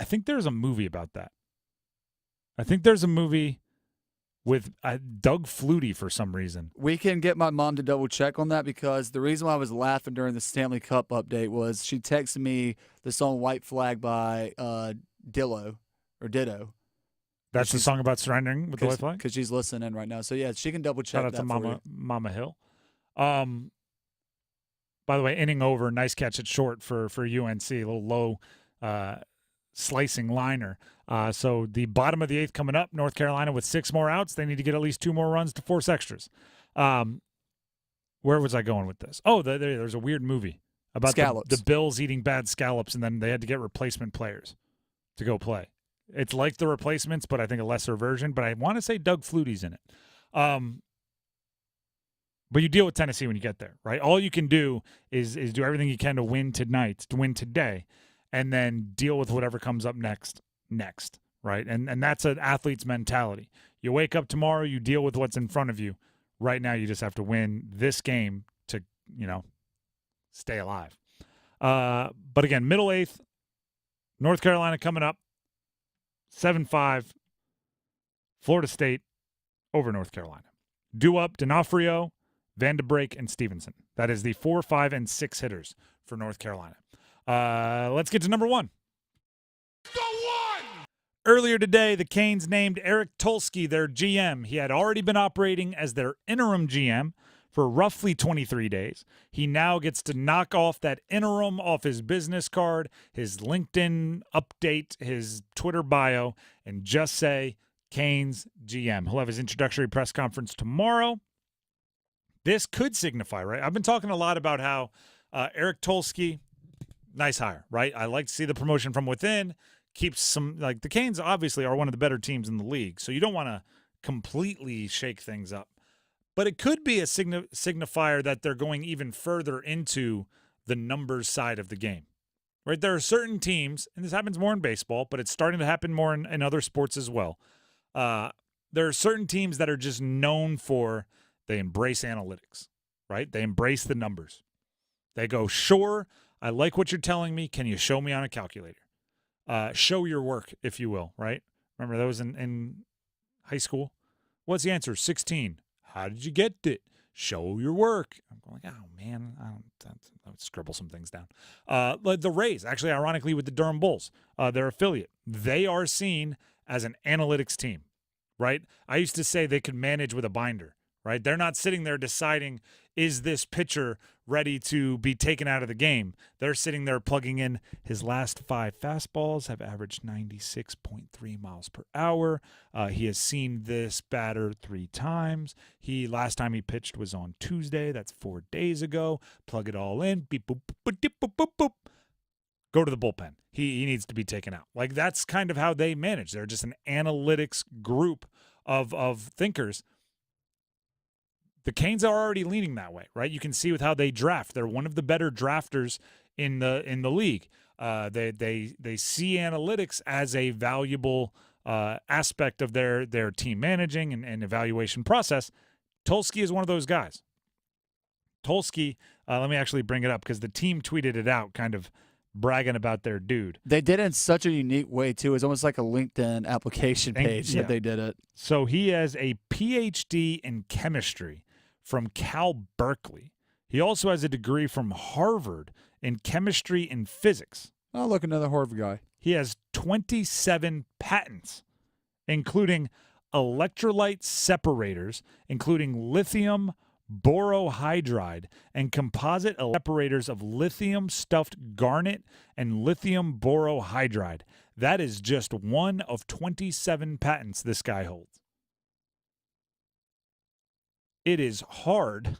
think there's a movie about that. I think there's a movie with Doug Flutie for some reason. We can get my mom to double check on that because the reason why I was laughing during the Stanley Cup update was she texted me the song White Flag by Ditto. That's the song about surrendering with the white flag? Because she's listening right now. So, yeah, she can double check that for you. Mama Hill. By the way, inning over, nice catch at short for UNC, a little low slicing liner. So the bottom of the 8th coming up, North Carolina with 6 more outs. They need to get at least 2 more runs to force extras. Where was I going with this? Oh, there's a weird movie about the Bills eating bad scallops, and then they had to get replacement players to go play. It's like The Replacements, but I think a lesser version. But I want to say Doug Flutie's in it. But you deal with Tennessee when you get there, right? All you can do is do everything you can to win tonight, to win today, and then deal with whatever comes up next, right? And that's an athlete's mentality. You wake up tomorrow, you deal with what's in front of you. Right now, you just have to win this game to, stay alive. But again, middle 8th, North Carolina coming up, 7-5, Florida State over North Carolina. Due up D'Onofrio, Van de Break, and Stevenson. That is the 4, 5, and 6 hitters for North Carolina. Let's get to number 1. Earlier today, the Canes named Eric Tulsky their GM. He had already been operating as their interim GM for roughly 23 days. He now gets to knock off that interim off his business card, his LinkedIn update, his Twitter bio, and just say Canes GM. He'll have his introductory press conference tomorrow. This could signify, right? I've been talking a lot about how Eric Tulsky, nice hire, right? I like to see the promotion from within. Keeps some, the Canes obviously are one of the better teams in the league, so you don't want to completely shake things up. But it could be a signifier that they're going even further into the numbers side of the game, right? There are certain teams, and this happens more in baseball, but it's starting to happen more in other sports as well. There are certain teams that are just known for they embrace analytics, right? They embrace the numbers. They go, sure, I like what you're telling me. Can you show me on a calculator? Show your work, if you will, right? Remember that was in high school? What's the answer? 16. How did you get it? show your work. I'm going like, oh, man, I would scribble some things down. The Rays, actually, ironically, with the Durham Bulls, their affiliate, they are seen as an analytics team, right? I used to say they could manage with a binder, right? They're not sitting there deciding, is this pitcher ready to be taken out of the game? They're sitting there plugging in his last 5 fastballs have averaged 96.3 miles per hour. He has seen this batter 3 times. Last time he pitched was on Tuesday. That's 4 days ago. Plug it all in. Beep, boop, boop, boop, boop, boop, boop. Go to the bullpen. He needs to be taken out. Like, that's kind of how they manage. They're just an analytics group of thinkers. The Canes are already leaning that way, right? You can see with how they draft. They're one of the better drafters in the league. They see analytics as a valuable aspect of their team managing and evaluation process. Tulsky is one of those guys. Tulsky, let me actually bring it up because the team tweeted it out, kind of bragging about their dude. They did it in such a unique way, too. It's almost like a LinkedIn application page that they did it. So he has a PhD in chemistry from Cal Berkeley. He also has a degree from Harvard in chemistry and physics. Oh, look, another Harvard guy. He has 27 patents, including electrolyte separators, including lithium borohydride and composite separators of lithium stuffed garnet and lithium borohydride. That is just one of 27 patents this guy holds. It is hard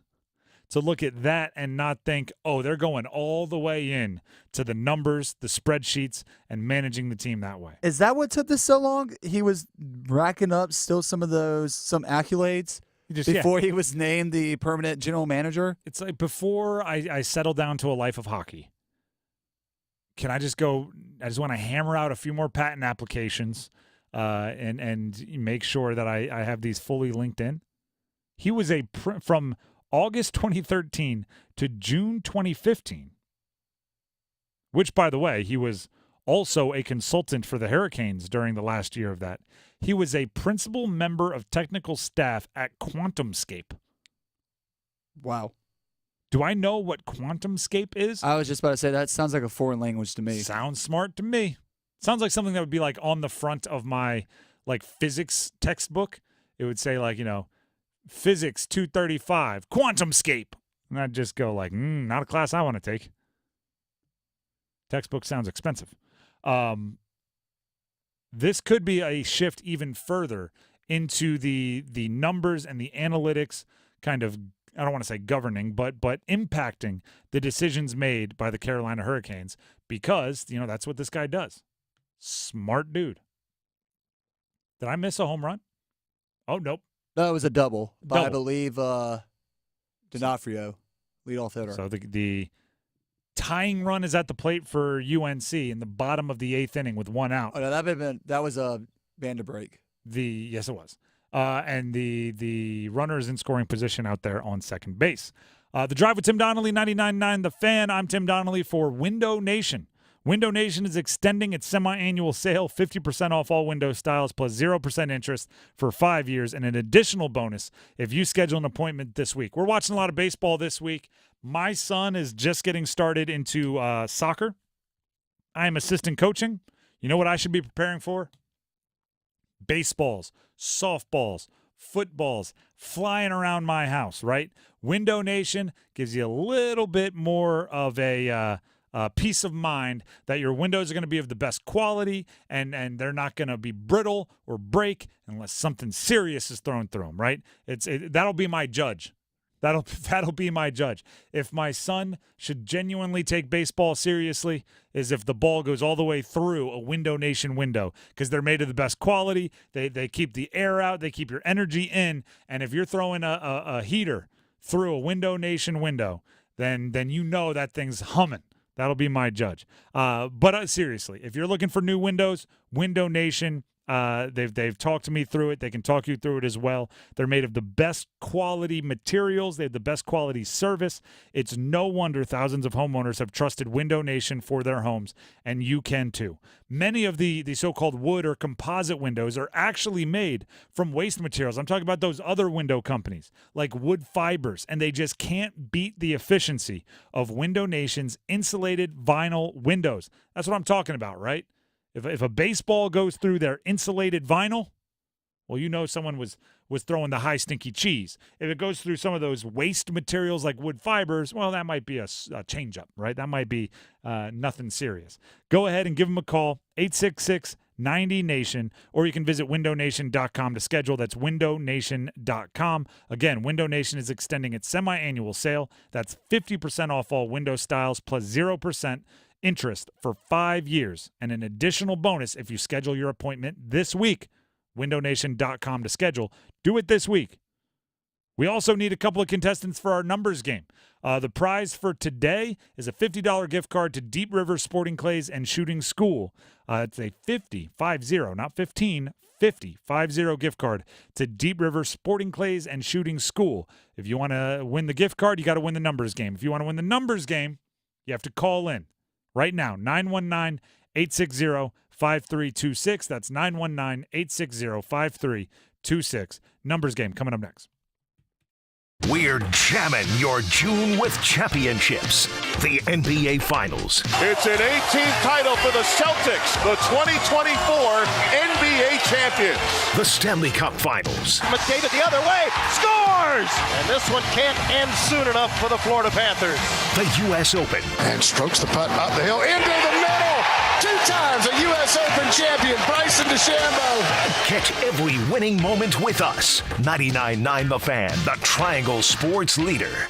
to look at that and not think, oh, they're going all the way in to the numbers, the spreadsheets, and managing the team that way. Is that what took this so long? He was racking up still some accolades before he was named the permanent general manager? It's like before I settle down to a life of hockey, can I just go – I just want to hammer out a few more patent applications and make sure that I have these fully linked in. He was from August 2013 to June 2015, which, by the way, he was also a consultant for the Hurricanes during the last year of that. He was a principal member of technical staff at QuantumScape. Wow. Do I know what QuantumScape is? I was just about to say, that sounds like a foreign language to me. Sounds smart to me. Sounds like something that would be like on the front of my physics textbook. It would say Physics 235, QuantumScape. And I'd just go not a class I want to take. Textbook sounds expensive. This could be a shift even further into the numbers and the analytics kind of, I don't want to say governing, but impacting the decisions made by the Carolina Hurricanes because, that's what this guy does. Smart dude. Did I miss a home run? Oh, nope. No, it was a double. By, I believe, D'Onofrio, leadoff hitter. So the tying run is at the plate for UNC in the bottom of the 8th inning with 1 out. Oh, no, that was a Vanderbreak. Yes, it was. And the runner is in scoring position out there on second base. The Drive with Tim Donnelly, 99.9 The Fan. I'm Tim Donnelly for Window Nation. Window Nation is extending its semi-annual sale, 50% off all window styles plus 0% interest for 5 years and an additional bonus if you schedule an appointment this week. We're watching a lot of baseball this week. My son is just getting started into soccer. I am assistant coaching. You know what I should be preparing for? Baseballs, softballs, footballs, flying around my house, right? Window Nation gives you a little bit more of a peace of mind that your windows are going to be of the best quality and they're not going to be brittle or break unless something serious is thrown through them, right? That'll be my judge. That'll be my judge. If my son should genuinely take baseball seriously is if the ball goes all the way through a Window Nation window because they're made of the best quality. They keep the air out. They keep your energy in. And if you're throwing a heater through a Window Nation window, then that thing's humming. That'll be my judge. But seriously, if you're looking for new windows, Window Nation, They've talked to me through it. They can talk you through it as well. They're made of the best quality materials. They have the best quality service. It's no wonder thousands of homeowners have trusted Window Nation for their homes, and you can too. Many of the so-called wood or composite windows are actually made from waste materials. I'm talking about those other window companies like Wood Fibers, and they just can't beat the efficiency of Window Nation's insulated vinyl windows. That's what I'm talking about, right? If a baseball goes through their insulated vinyl, well, you know someone was throwing the high stinky cheese. If it goes through some of those waste materials like wood fibers, well, that might be a change-up, right? That might be nothing serious. Go ahead and give them a call, 866-90-NATION, or you can visit windownation.com to schedule. That's windownation.com. Again, Window Nation is extending its semi-annual sale. That's 50% off all window styles plus 0% interest for 5 years, and an additional bonus if you schedule your appointment this week. windownation.com to schedule. Do it this week. We also need a couple of contestants for our numbers game. The prize for today is a $50 gift card to Deep River Sporting Clays and Shooting School. It's a 50, not 15, 50 gift card to Deep River Sporting Clays and Shooting School. If you want to win the gift card, you got to win the numbers game. If you want to win the numbers game, you have to call in right now, 919-860-5326. That's 919-860-5326. Numbers game coming up next. We're jamming your June with championships. The NBA Finals. It's an 18th title for the Celtics, the 2024 NBA champions. The Stanley Cup Finals. McDavid the other way, scores! And this one can't end soon enough for the Florida Panthers. The U.S. Open. And strokes the putt up the hill, into the middle! 2 times a U.S. Open champion, Bryce DeChambeau. Catch every winning moment with us. 99.9 The Fan, the Triangle Sports leader.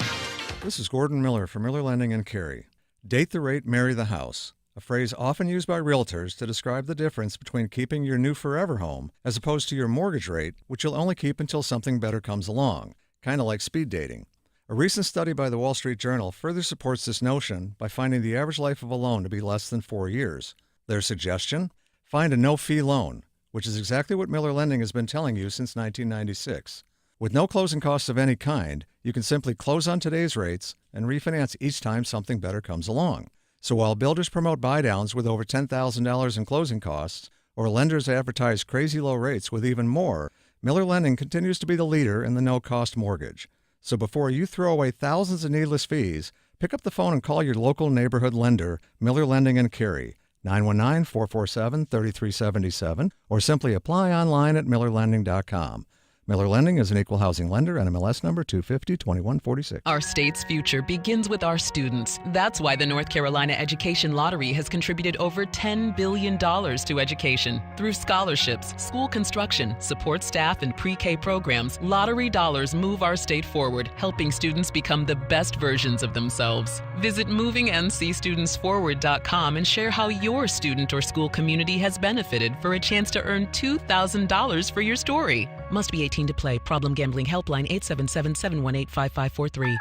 This is Gordon Miller from Miller Lending in Cary. Date the rate, marry the house. A phrase often used by realtors to describe the difference between keeping your new forever home as opposed to your mortgage rate, which you'll only keep until something better comes along. Kind of like speed dating. A recent study by the Wall Street Journal further supports this notion by finding the average life of a loan to be less than 4 years. Their suggestion? Find a no-fee loan, which is exactly what Miller Lending has been telling you since 1996. With no closing costs of any kind, you can simply close on today's rates and refinance each time something better comes along. So while builders promote buy-downs with over $10,000 in closing costs, or lenders advertise crazy low rates with even more, Miller Lending continues to be the leader in the no-cost mortgage. So before you throw away thousands of needless fees, pick up the phone and call your local neighborhood lender, Miller Lending in Cary, 919-447-3377, or simply apply online at millerlending.com. Miller Lending is an equal housing lender, NMLS number 250-2146. Our state's future begins with our students. That's why the North Carolina Education Lottery has contributed over $10 billion to education. Through scholarships, school construction, support staff, and pre-K programs, lottery dollars move our state forward, helping students become the best versions of themselves. Visit movingncstudentsforward.com and share how your student or school community has benefited for a chance to earn $2,000 for your story. Must be 18 to play. Problem gambling helpline 877-718-5543.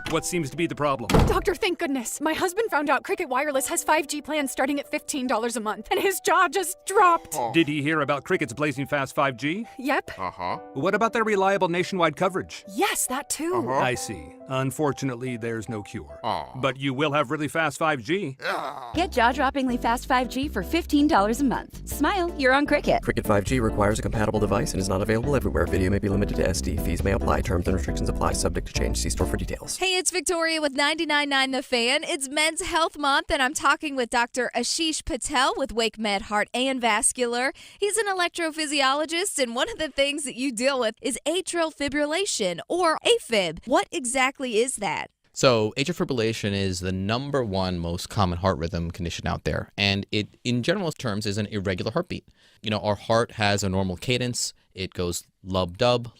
What seems to be the problem? Doctor, thank goodness. My husband found out Cricket Wireless has 5G plans starting at $15 a month, and his jaw just dropped. Did he hear about Cricket's blazing fast 5G? Yep. What about their reliable nationwide coverage? Yes, that too. I see. Unfortunately, there's no cure. But you will have really fast 5G. Get jaw-droppingly fast 5G for $15 a month. Smile, you're on Cricket. Cricket 5G requires a compatible device and is not available everywhere. Video may be limited to SD. Fees may apply. Terms and restrictions apply. Subject to change. See store for details. Hey, it's Victoria with 99.9 The Fan. It's Men's Health Month, and I'm talking with Dr. Ashish Patel with Wake Med Heart and Vascular. He's an electrophysiologist, and one of the things that you deal with is atrial fibrillation, or AFib. What exactly is that? So atrial fibrillation is the number one most common heart rhythm condition out there, and it, in general terms, is an irregular heartbeat. You know, our heart has a normal cadence. It goes lub-dub,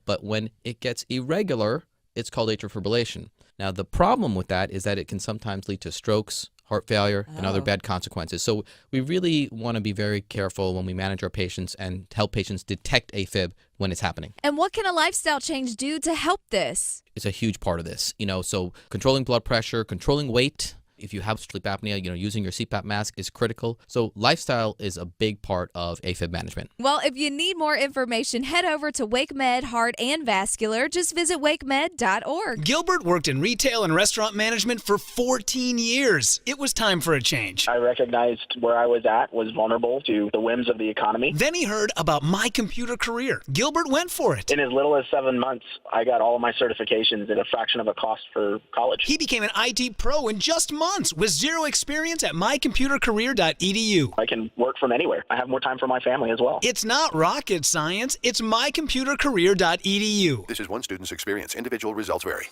but when it gets irregular, it's called atrial fibrillation. Now, the problem with that is that it can sometimes lead to strokes, heart failure, and other bad consequences. So we really want to be very careful when we manage our patients and help patients detect AFib when it's happening. And what can a lifestyle change do to help this? It's a huge part of this. You know, so controlling blood pressure, controlling weight, If you have sleep apnea, using your CPAP mask is critical. So lifestyle is a big part of AFib management. Well, if you need more information, head over to Wake Med Heart and Vascular. Just visit wakemed.org. Gilbert worked in retail and restaurant management for 14 years. It was time for a change. I recognized where I was at was vulnerable to the whims of the economy. Then he heard about My Computer Career. Gilbert went for it. In as little as 7 months, I got all of my certifications at a fraction of a cost for college. He became an IT pro in just months with zero experience at mycomputercareer.edu. I can work from anywhere. I have more time for my family as well. It's not rocket science. It's mycomputercareer.edu. This is one student's experience. Individual results vary.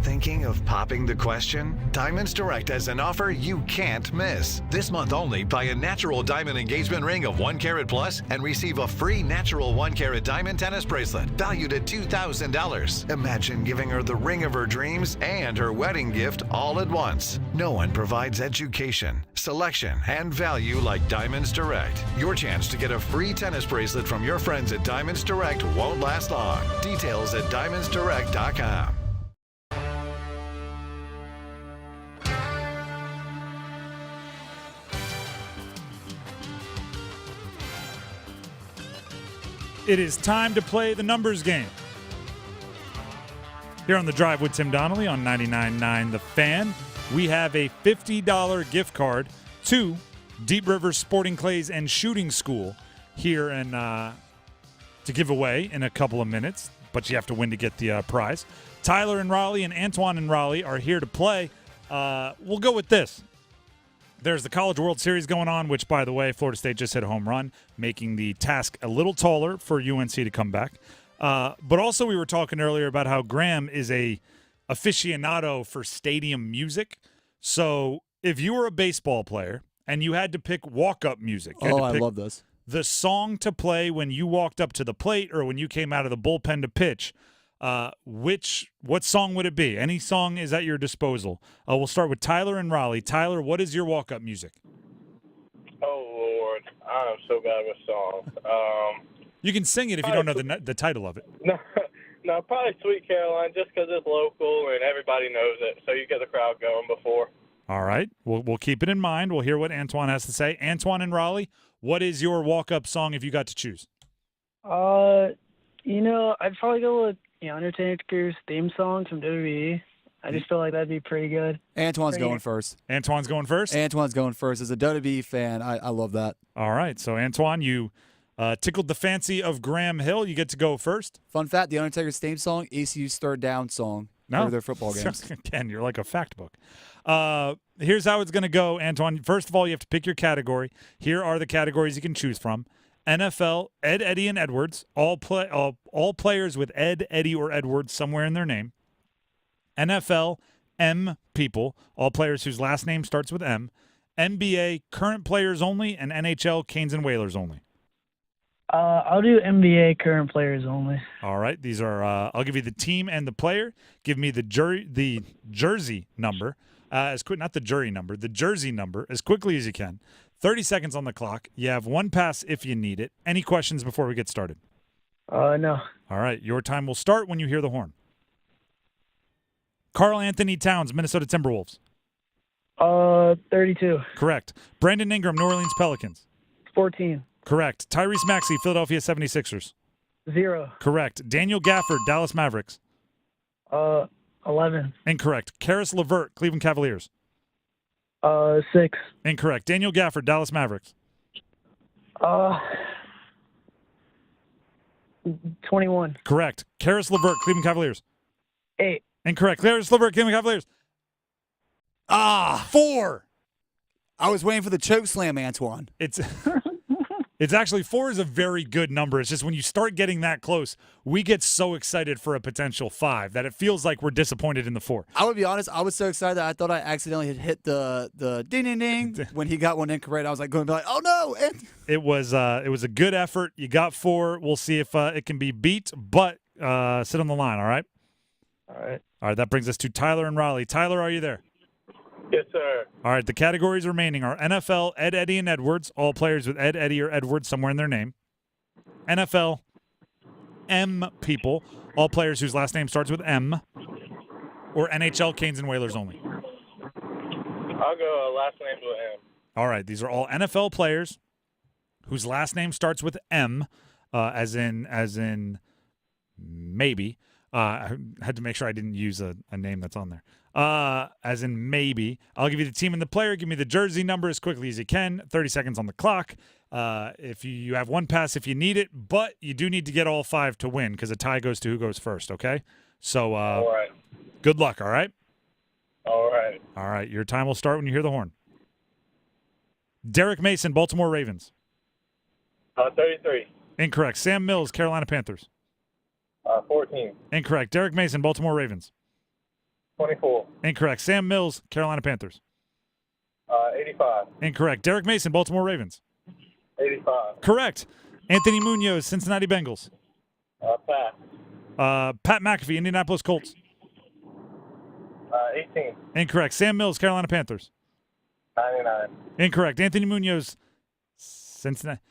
Thinking of popping the question? Diamonds Direct has an offer you can't miss. This month only, buy a natural diamond engagement ring of 1 carat plus and receive a free natural 1 carat diamond tennis bracelet valued at $2,000. Imagine giving her the ring of her dreams and her wedding gift all at once. No one provides education, selection, and value like Diamonds Direct. Your chance to get a free tennis bracelet from your friends at Diamonds Direct won't last long. Details at diamondsdirect.com. It is time to play the numbers game. Here on The Drive with Tim Donnelly on 99.9 The Fan, we have a $50 gift card to Deep River Sporting Clays and Shooting School here and to give away in a couple of minutes, but you have to win to get the prize. Tyler in Raleigh and Antoine in Raleigh are here to play. We'll go with this. There's the College World Series going on, which, by the way, Florida State just hit a home run, making the task a little taller for UNC to come back. But also we were talking earlier about how Graham is a aficionado for stadium music. So if you were a baseball player and you had to pick walk-up music, you had to I pick love this. the song to play when you walked up to the plate or when you came out of the bullpen to pitch, what song would it be? Any song is at your disposal. We'll start with Tyler in Raleigh. Tyler, what is your walk-up music? Oh, Lord. I'm so bad with songs. You can sing it if you don't know the title of it. No, probably Sweet Caroline, just because it's local and everybody knows it, so you get the crowd going before. All right. We'll keep it in mind. We'll hear what Antoine has to say. Antoine in Raleigh, what is your walk-up song if you got to choose? I'd probably go with Undertaker's theme song from WWE. I just feel like that'd be pretty good. Antoine's going first. Antoine's going first? Antoine's going first. As a WWE fan, I love that. All right. So, Antoine, you tickled the fancy of Graham Hill. You get to go first. Fun fact, the Undertaker's theme song, ECU's third down song for their football games. Again, you're like a fact book. Here's how it's going to go, Antoine. First of all, you have to pick your category. Here are the categories you can choose from. NFL, Ed, Eddie, and Edwards, all players with Ed, Eddie, or Edwards somewhere in their name. NFL, M people, all players whose last name starts with M. NBA, current players only, and NHL, Canes and Whalers only. I'll do NBA current players only. All right, these are. I'll give you the team and the player. Give me the jersey number the jersey number as quickly as you can. 30 seconds on the clock. You have one pass if you need it. Any questions before we get started? No. All right, your time will start when you hear the horn. Karl Anthony Towns, Minnesota Timberwolves. 32. Correct. Brandon Ingram, New Orleans Pelicans. 14. Correct. Tyrese Maxey, Philadelphia 76ers. 0. Correct. Daniel Gafford, Dallas Mavericks. 11. Incorrect. Karis LeVert, Cleveland Cavaliers. 6. Incorrect. Daniel Gafford, Dallas Mavericks. 21. Correct. Karis LeVert, Cleveland Cavaliers. 8. Incorrect. Karis LeVert, Cleveland Cavaliers. 4. I was waiting for the choke slam, Antoine. It's actually 4 is a very good number. It's just when you start getting that close, we get so excited for a potential 5 that it feels like we're disappointed in the 4. I would be honest, I was so excited that I thought I accidentally had hit the ding ding ding when he got one incorrect. I was like going to be like, oh no! It was a good effort. You got 4. We'll see if it can be beat, but sit on the line. All right. All right. All right. That brings us to Tyler and Raleigh. Tyler, are you there? Yes, sir. All right, the categories remaining are NFL, Ed, Eddie, and Edwards, all players with Ed, Eddie, or Edwards somewhere in their name. NFL, M people, all players whose last name starts with M. Or NHL, Canes and Whalers only. I'll go last names with M. All right. These are all NFL players whose last name starts with M, as in maybe. I had to make sure I didn't use a name that's on there. As in maybe. I'll give you the team and the player. Give me the jersey number as quickly as you can. 30 seconds on the clock. If you have one pass if you need it, but you do need to get all 5 to win because a tie goes to who goes first, okay? So All right. Good luck, all right? All right. All right. Your time will start when you hear the horn. Derek Mason, Baltimore Ravens. 33. Incorrect. Sam Mills, Carolina Panthers. 14. Incorrect. Derek Mason, Baltimore Ravens. 24. Incorrect. Sam Mills, Carolina Panthers. 85. Incorrect. Derek Mason, Baltimore Ravens. 85. Correct. Anthony Munoz, Cincinnati Bengals. Pass. Pat McAfee, Indianapolis Colts. 18. Incorrect. Sam Mills, Carolina Panthers. 99. Incorrect. Anthony Munoz, Cincinnati.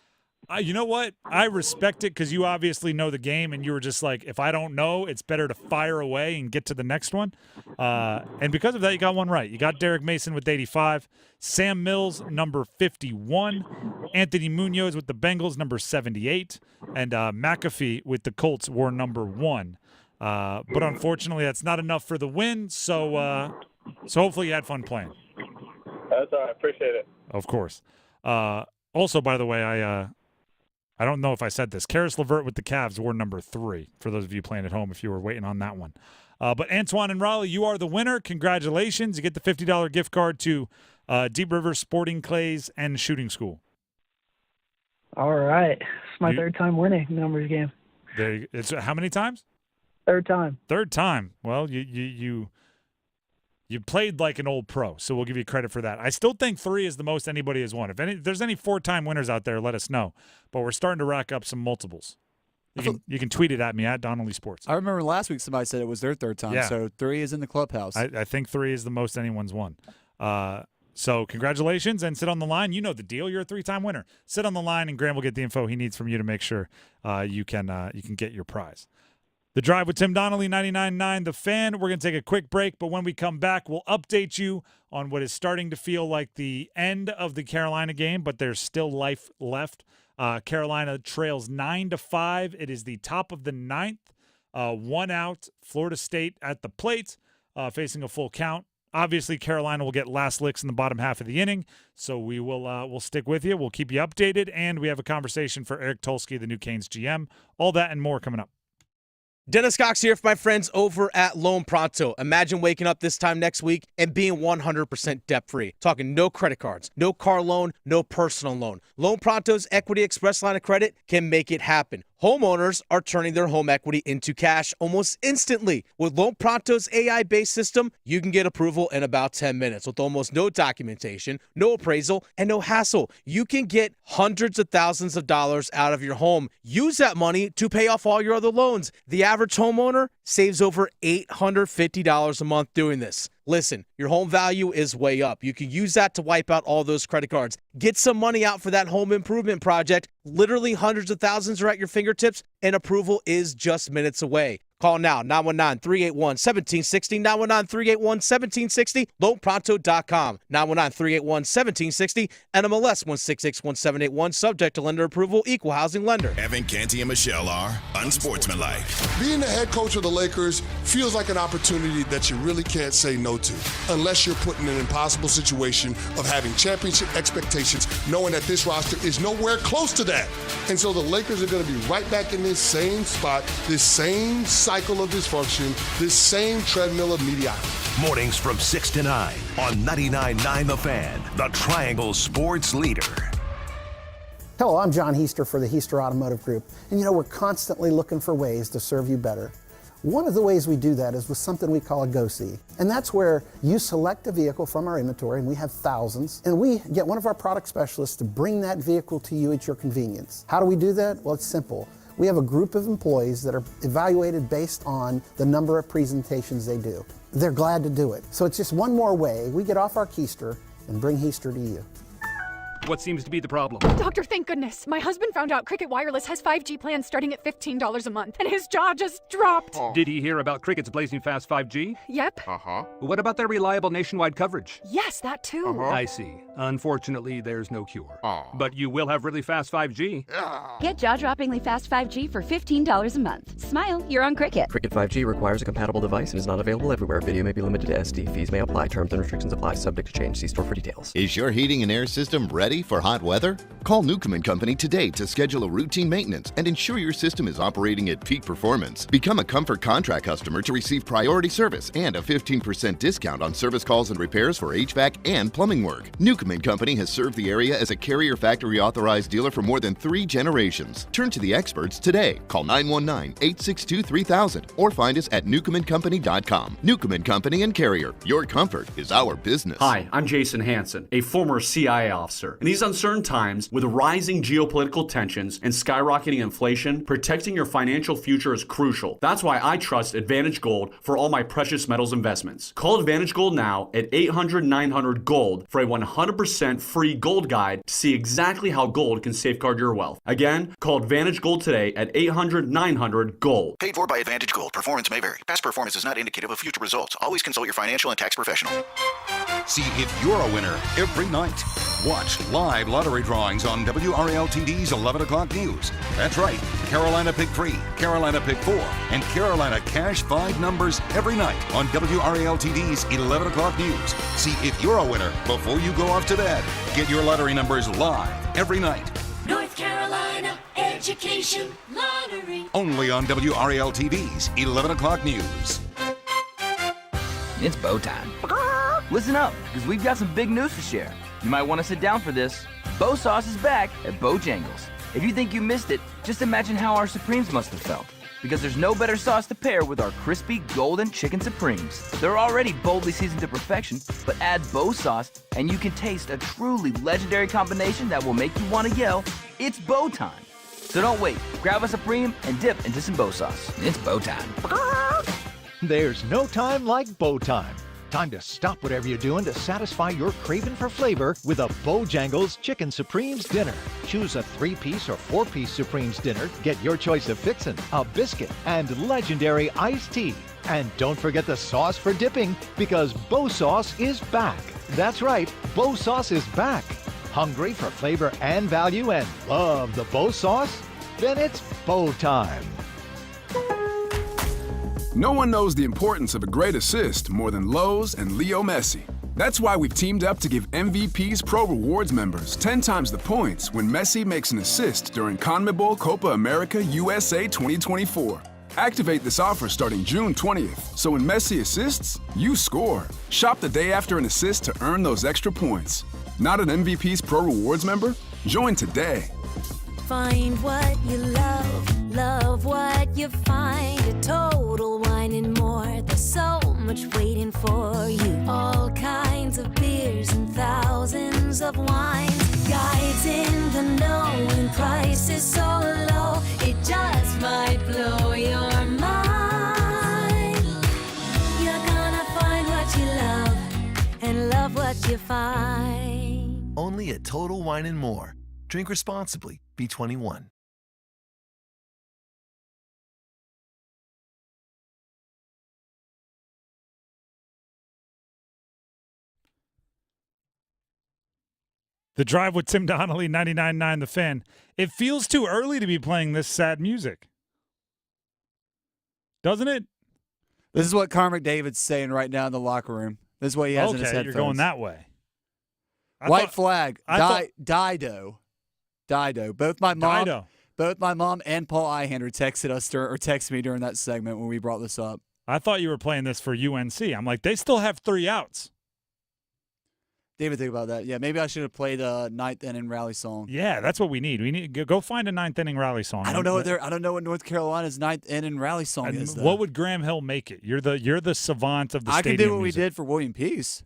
You know what? I respect it because you obviously know the game, and you were just like, if I don't know, it's better to fire away and get to the next one. And because of that, you got one right. You got Derek Mason with 85. Sam Mills, number 51. Anthony Munoz with the Bengals, number 78. And McAfee with the Colts were number 1. But unfortunately, that's not enough for the win, so hopefully you had fun playing. That's all right. Appreciate it. Of course. Also, by the way, I don't know if I said this. Karis LeVert with the Cavs wore number 3, for those of you playing at home if you were waiting on that one. But Antoine and Raleigh, you are the winner. Congratulations. You get the $50 gift card to Deep River Sporting Clays and Shooting School. All right. It's my third time winning numbers game. It's how many times? Third time. Third time. Well, you played like an old pro, so we'll give you credit for that. I still think 3 is the most anybody has won. If there's any 4-time winners out there, let us know. But we're starting to rack up some multiples. You can tweet it at me at Donnelly Sports. I remember last week somebody said it was their third time, so 3 is in the clubhouse. I think 3 is the most anyone's won. So congratulations, and sit on the line. You know the deal. You're a 3-time winner. Sit on the line, and Graham will get the info he needs from you to make sure you can get your prize. The Drive with Tim Donnelly, 99.9 The Fan. We're going to take a quick break, but when we come back, we'll update you on what is starting to feel like the end of the Carolina game, but there's still life left. Carolina trails 9-5. It is the top of the 9th. 1 out. Florida State at the plate, facing a full count. Obviously, Carolina will get last licks in the bottom half of the inning, so we'll stick with you. We'll keep you updated, and we have a conversation for Eric Tulsky, the new Canes GM. All that and more coming up. Dennis Cox here for my friends over at Loan Pronto. Imagine waking up this time next week and being 100% debt-free. Talking no credit cards, no car loan, no personal loan. Loan Pronto's Equity Express line of credit can make it happen. Homeowners are turning their home equity into cash almost instantly. With Loan Pronto's AI-based system, you can get approval in about 10 minutes with almost no documentation, no appraisal, and no hassle. You can get hundreds of thousands of dollars out of your home. Use that money to pay off all your other loans. The average homeowner saves over $850 a month doing this. Listen, your home value is way up. You can use that to wipe out all those credit cards. Get some money out for that home improvement project. Literally hundreds of thousands are at your fingertips, and approval is just minutes away. Call now, 919-381-1760, 919-381-1760, loanpronto.com, 919-381-1760, NMLS 166171, subject to lender approval, equal housing lender. Evan Canty and Michelle are unsportsmanlike. Being the head coach of the Lakers feels like an opportunity that you really can't say no to, unless you're put in an impossible situation of having championship expectations, knowing that this roster is nowhere close to that. And so the Lakers are going to be right back in this same spot, this same cycle of dysfunction, this same treadmill of mediocrity. Mornings from 6 to 9 on 99.9 The Fan, the Triangle Sports Leader. Hello, I'm John Heister for the Heister Automotive Group. And we're constantly looking for ways to serve you better. One of the ways we do that is with something we call a Go-See. And that's where you select a vehicle from our inventory, and we have thousands, and we get one of our product specialists to bring that vehicle to you at your convenience. How do we do that? Well, it's simple. We have a group of employees that are evaluated based on the number of presentations they do. They're glad to do it. So it's just one more way we get off our keister and bring Heister to you. What seems to be the problem? Doctor, thank goodness. My husband found out Cricket Wireless has 5G plans starting at $15 a month, and his jaw just dropped. Did he hear about Cricket's blazing fast 5G? Yep. What about their reliable nationwide coverage? Yes, that too. I see. Unfortunately, there's no cure. But you will have really fast 5G. Get jaw-droppingly fast 5G for $15 a month. Smile, you're on Cricket. Cricket 5G requires a compatible device and is not available everywhere. Video may be limited to SD. Fees may apply. Terms and restrictions apply. Subject to change. See store for details. Is your heating and air system ready for hot weather? Call Newcomb & Company today to schedule a routine maintenance and ensure your system is operating at peak performance. Become a Comfort Contract customer to receive priority service and a 15% discount on service calls and repairs for HVAC and plumbing work. Newcomb & Company has served the area as a Carrier Factory authorized dealer for more than 3 generations. Turn to the experts today. Call 919-862-3000 or find us at newcombandcompany.com. Newcomb & Company and Carrier. Your comfort is our business. Hi, I'm Jason Hansen, a former CIA officer. In these uncertain times, with rising geopolitical tensions and skyrocketing inflation, protecting your financial future is crucial. That's why I trust Advantage Gold for all my precious metals investments. Call Advantage Gold now at 800-900-GOLD for a 100% free gold guide to see exactly how gold can safeguard your wealth. Again, call Advantage Gold today at 800-900-GOLD. Paid for by Advantage Gold. Performance may vary. Past performance is not indicative of future results. Always consult your financial and tax professional. See if you're a winner every night. Watch live lottery drawings on WRAL-TV's 11 o'clock news. That's right, Carolina Pick 3, Carolina Pick 4, and Carolina Cash 5 numbers every night on WRAL-TV's 11 o'clock news. See if you're a winner before you go off to bed. Get your lottery numbers live every night. North Carolina Education Lottery. Only on WRAL-TV's 11 o'clock news. It's bow time. Listen up, because we've got some big news to share. You might want to sit down for this. Bow Sauce is back at Bojangles. If you think you missed it, just imagine how our Supremes must have felt. Because there's no better sauce to pair with our crispy golden chicken Supremes. They're already boldly seasoned to perfection, but add Bow Sauce and you can taste a truly legendary combination that will make you want to yell, "It's bow time." So don't wait. Grab a Supreme and dip into some Bow Sauce. It's bow time. There's no time like bow time. Time to stop whatever you're doing to satisfy your craving for flavor with a Bojangles Chicken Supremes dinner. Choose a 3-piece or 4-piece Supremes dinner. Get your choice of fixin', a biscuit, and legendary iced tea. And don't forget the sauce for dipping, because Bow Sauce is back. That's right, Bow Sauce is back. Hungry for flavor and value and love the Bow Sauce? Then it's bow time. No one knows the importance of a great assist more than Lowe's and Leo Messi. That's why we've teamed up to give MVP's Pro Rewards members 10 times the points when Messi makes an assist during CONMEBOL Copa America USA 2024. Activate this offer starting June 20th, so when Messi assists, you score. Shop the day after an assist to earn those extra points. Not an MVP's Pro Rewards member? Join today. Find what you love, love what you find. A Total Wine and More. There's so much waiting for you. All kinds of beers and thousands of wines. Guides in the know and prices so low, it just might blow your mind. You're gonna find what you love and love what you find. Only at Total Wine and More. Drink responsibly. Be 21. The Drive with Tim Donnelly, 99.9 The Fan. It feels too early to be playing this sad music. Doesn't it? This is what Carmack David's saying right now in the locker room. This is what he has in his headphones. You're going that way. White flag. Dido. Both my mom and Paul Ihander texted me during that segment when we brought this up. I thought you were playing this for UNC. I'm like, they still have 3 outs. Didn't even think about that. Yeah, maybe I should have played a ninth inning rally song. Yeah, that's what we need. We need go find a ninth inning rally song. I don't know what North Carolina's ninth inning rally song is. Though. What would Graham Hill make it? You're the savant of the stadium. I can do what music. we did for William Peace.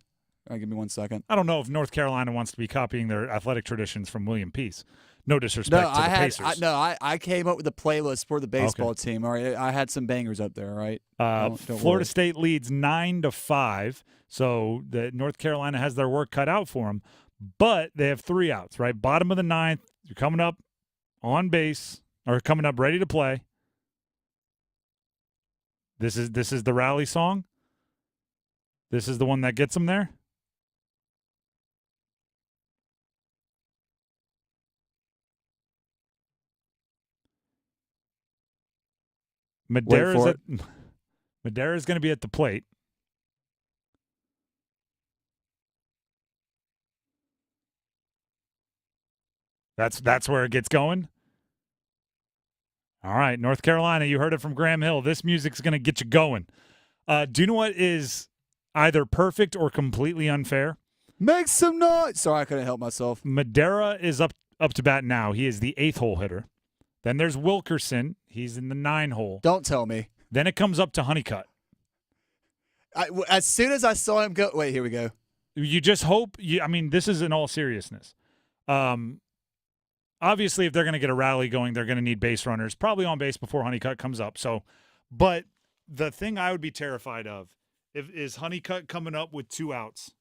All right, give me 1 second. I don't know if North Carolina wants to be copying their athletic traditions from William Peace. No disrespect to the Pacers. I came up with a playlist for the baseball team. All right, I had some bangers up there. All right. Don't Florida worry. State leads 9-5, so the North Carolina has their work cut out for them. But they have 3 outs, right? Bottom of the 9th, you're coming up on base or coming up ready to play. This is the Raleigh song. This is the one that gets them there. Madera's going to be at the plate. That's where it gets going. All right, North Carolina, you heard it from Graham Hill. This music's going to get you going. Do you know what is either perfect or completely unfair? Make some noise. Sorry, I couldn't help myself. Madera is up to bat now. He is the 8th hole hitter. Then there's Wilkerson. He's in the 9 hole. Don't tell me. Then it comes up to Honeycutt. As soon as I saw him go, wait, here we go. You just hope. This is in all seriousness. Obviously, if they're going to get a rally going, they're going to need base runners, probably on base before Honeycutt comes up. But the thing I would be terrified of is Honeycutt coming up with 2 outs,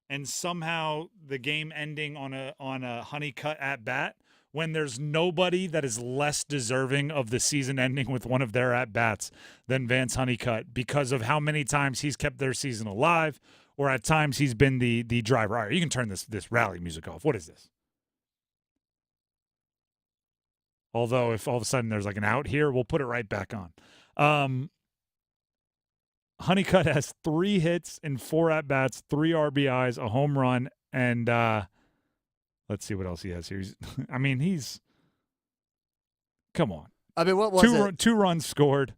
and somehow the game ending on a Honeycutt at bat when there's nobody that is less deserving of the season ending with one of their at bats than Vance Honeycutt because of how many times he's kept their season alive, or at times he's been the driver. All right, you can turn this rally music off. What is this? Although if all of a sudden there's like an out here, we'll put it right back on. Honeycutt has 3 hits in 4 at-bats, 3 RBIs, a home run, and let's see what else he has here. He's come on. What was it? 2 runs scored.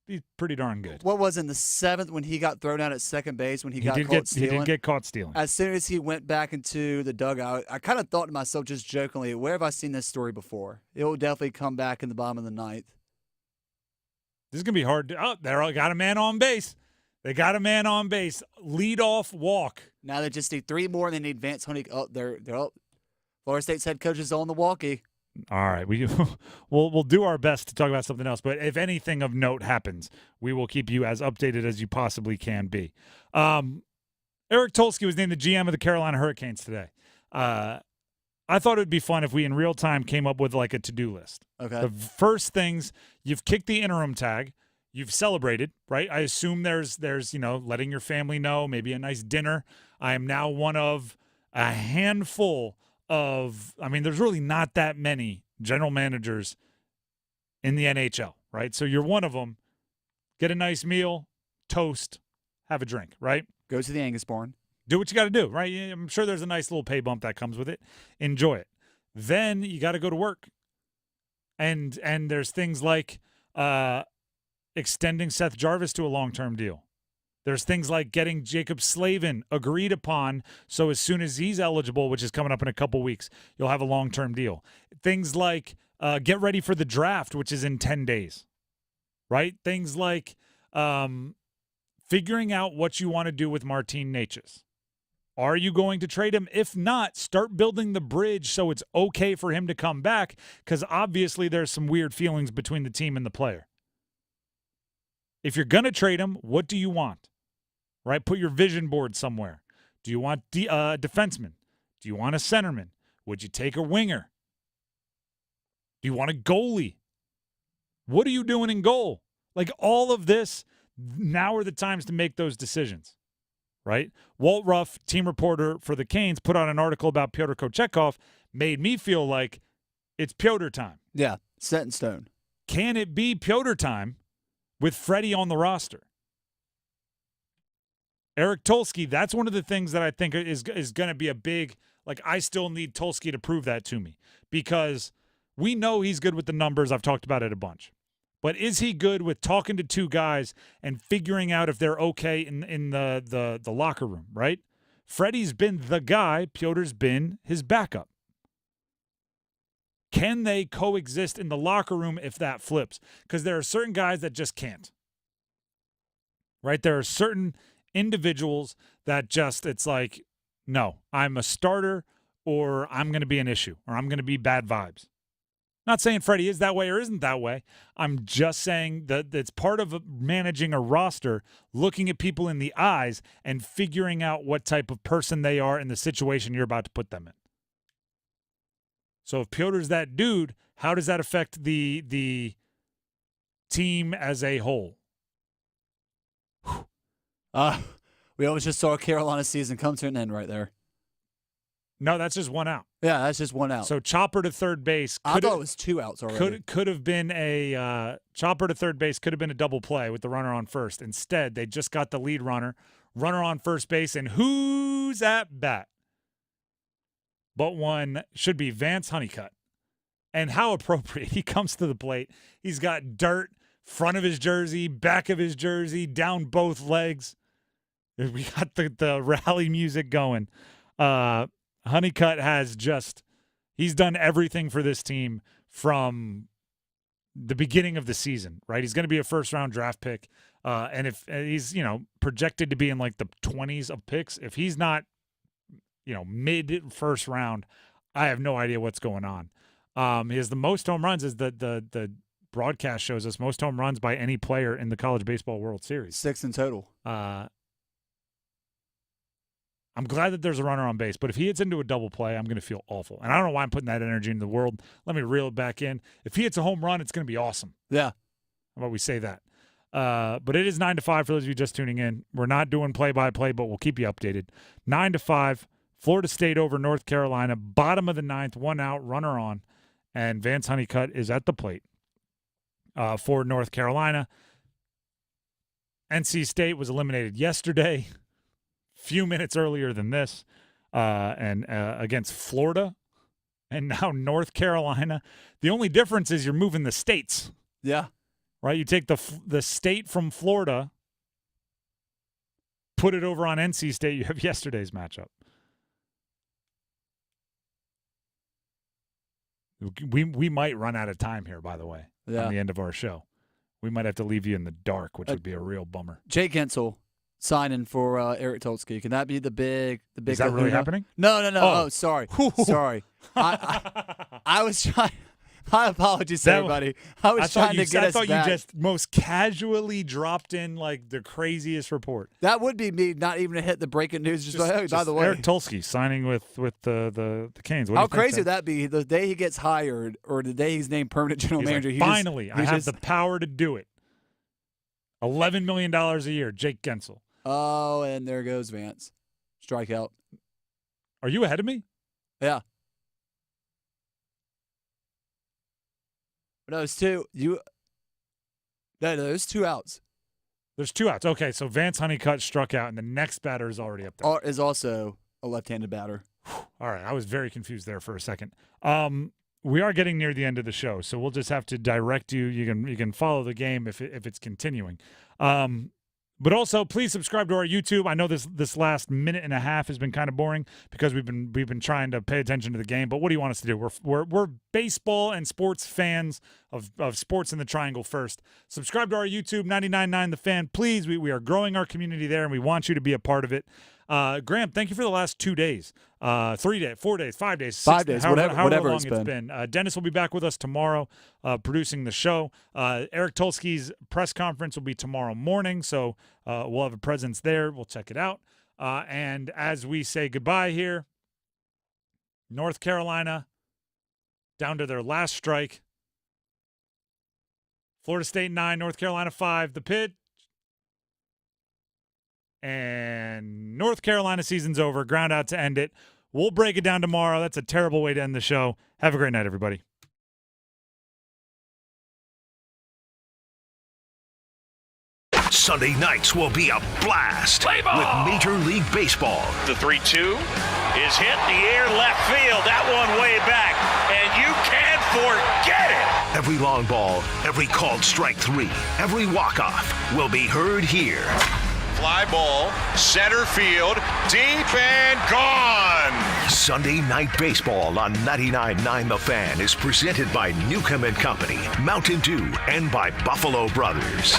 He's pretty darn good. What was in the 7th when he got thrown out at second base when he got caught stealing? He did get caught stealing. As soon as he went back into the dugout, I kind of thought to myself just jokingly, where have I seen this story before? It will definitely come back in the bottom of the 9th. This is going to be hard. They got a man on base. They got a man on base. Lead off walk. Now they just need 3 more and they need Vance Honeycutt. Oh, they're up. Florida State's head coach is on the walkie. All right, we'll do our best to talk about something else. But if anything of note happens, we will keep you as updated as you possibly can be. Eric Tulsky was named the GM of the Carolina Hurricanes today. I thought it would be fun if we in real time came up with like a to-do list. Okay. The first things, you've kicked the interim tag, you've celebrated, right? I assume there's letting your family know, maybe a nice dinner. I am now one of a handful of, there's really not that many general managers in the NHL, right? So you're one of them. Get a nice meal, toast, have a drink, right? Go to the Angus barn. Do what you got to do, right? I'm sure there's a nice little pay bump that comes with it. Enjoy it. Then you got to go to work. And there's things like extending Seth Jarvis to a long-term deal. There's things like getting Jacob Slavin agreed upon, so as soon as he's eligible, which is coming up in a couple weeks, you'll have a long-term deal. Things like get ready for the draft, which is in 10 days, right? Things like figuring out what you want to do with Martin Necas. Are you going to trade him? If not, start building the bridge so it's okay for him to come back, because obviously there's some weird feelings between the team and the player. If you're going to trade him, what do you want? Right? Put your vision board somewhere. Do you want defenseman? Do you want a centerman? Would you take a winger? Do you want a goalie? What are you doing in goal? Like all of this, now are the times to make those decisions, right? Walt Ruff, team reporter for the Canes, put out an article about Pyotr Kochetkov, made me feel like it's Pyotr time. Yeah, set in stone. Can it be Pyotr time with Freddie on the roster? Eric Tulsky, that's one of the things that I think is going to be a big, I still need Tulsky to prove that to me, because we know he's good with the numbers. I've talked about it a bunch. But is he good with talking to 2 guys and figuring out if they're okay in the locker room, right? Freddie's been the guy. Pyotr's been his backup. Can they coexist in the locker room if that flips? Because there are certain guys that just can't, right? There are certain individuals that just, it's like, no, I'm a starter or I'm going to be an issue or I'm going to be bad vibes. Not saying Freddie is that way or isn't that way. I'm just saying that it's part of managing a roster, looking at people in the eyes and figuring out what type of person they are in the situation you're about to put them in. So if Piotr's that dude, how does that affect the team as a whole? We always just saw Carolina's season come to an end right there. No, that's just one out. Yeah, that's just one out. So chopper to third base. I thought it was 2 outs already. Could have been a chopper to third base. Could have been a double play with the runner on first. Instead, they just got the lead runner on first base, and who's at bat? But one should be Vance Honeycutt. And how appropriate. He comes to the plate. He's got dirt, front of his jersey, back of his jersey, down both legs. We got the rally music going. Honeycutt has he's done everything for this team from the beginning of the season, right? He's going to be a first-round draft pick. And if he's, projected to be in like the 20s of picks, if he's not, mid-first round, I have no idea what's going on. He has the most home runs, as the broadcast shows us, most home runs by any player in the College Baseball World Series. 6 in total. I'm glad that there's a runner on base, but if he hits into a double play, I'm going to feel awful. And I don't know why I'm putting that energy into the world. Let me reel it back in. If he hits a home run, it's going to be awesome. Yeah. How about we say that? But it is 9-5 for those of you just tuning in. We're not doing play-by-play, but we'll keep you updated. 9-5, Florida State over North Carolina, bottom of the ninth, 1 out, runner on, and Vance Honeycutt is at the plate for North Carolina. NC State was eliminated yesterday. Few minutes earlier than this, and against Florida, and now North Carolina. The only difference is you're moving the states. Yeah. Right? You take the state from Florida, put it over on NC State, you have yesterday's matchup. We might run out of time here, by the way, on the end of our show. We might have to leave you in the dark, which would be a real bummer. Jake Gensel signing for Eric Tulsky. Can that be the big? Is that really happening? No. Oh, sorry. Sorry. I was trying. My apologies, everybody. I was trying to get us back. I thought you just most casually dropped in like the craziest report. That would be me, not even to hit the breaking news. Just hey, by the way, Eric Tulsky signing with the Canes. How crazy would that be? The day he gets hired, or the day he's named permanent general manager. Like, finally, I have the power to do it. $11 million a year, Jake Gensel. Oh, and there goes Vance. Strikeout. Are you ahead of me? Yeah. No, it's 2. No, there's 2 outs. There's 2 outs. Okay, so Vance Honeycutt struck out, and the next batter is already up there. Is also a left-handed batter. All right, I was very confused there for a second. We are getting near the end of the show, so we'll just have to direct you. You can follow the game if it's continuing. But also, please subscribe to our YouTube. I know this last minute and a half has been kind of boring because we've been trying to pay attention to the game. But what do you want us to do? We're baseball and sports fans of sports in the Triangle first. Subscribe to our YouTube, 99.9 The Fan. Please, we are growing our community there, and we want you to be a part of it. Graham, thank you for the last 2 days, 3 days, 4 days, 5 days, 6 days, however long it's been. Dennis will be back with us tomorrow, producing the show. Eric Tulsky's press conference will be tomorrow morning, so we'll have a presence there. We'll check it out. And as we say goodbye here, North Carolina down to their last strike. Florida State 9, North Carolina 5. The pitch. And North Carolina season's over. Ground out to end it. We'll break it down tomorrow. That's a terrible way to end the show. Have a great night, everybody. Sunday nights will be a blast with Major League Baseball. The 3-2 is hit in the air left field. That one way back. And you can't forget it. Every long ball, every called strike 3, every walk-off will be heard here. Fly ball, center field, deep and gone. Sunday Night Baseball on 99.9 The Fan is presented by Newcomb & Company, Mountain Dew, and by Buffalo Brothers.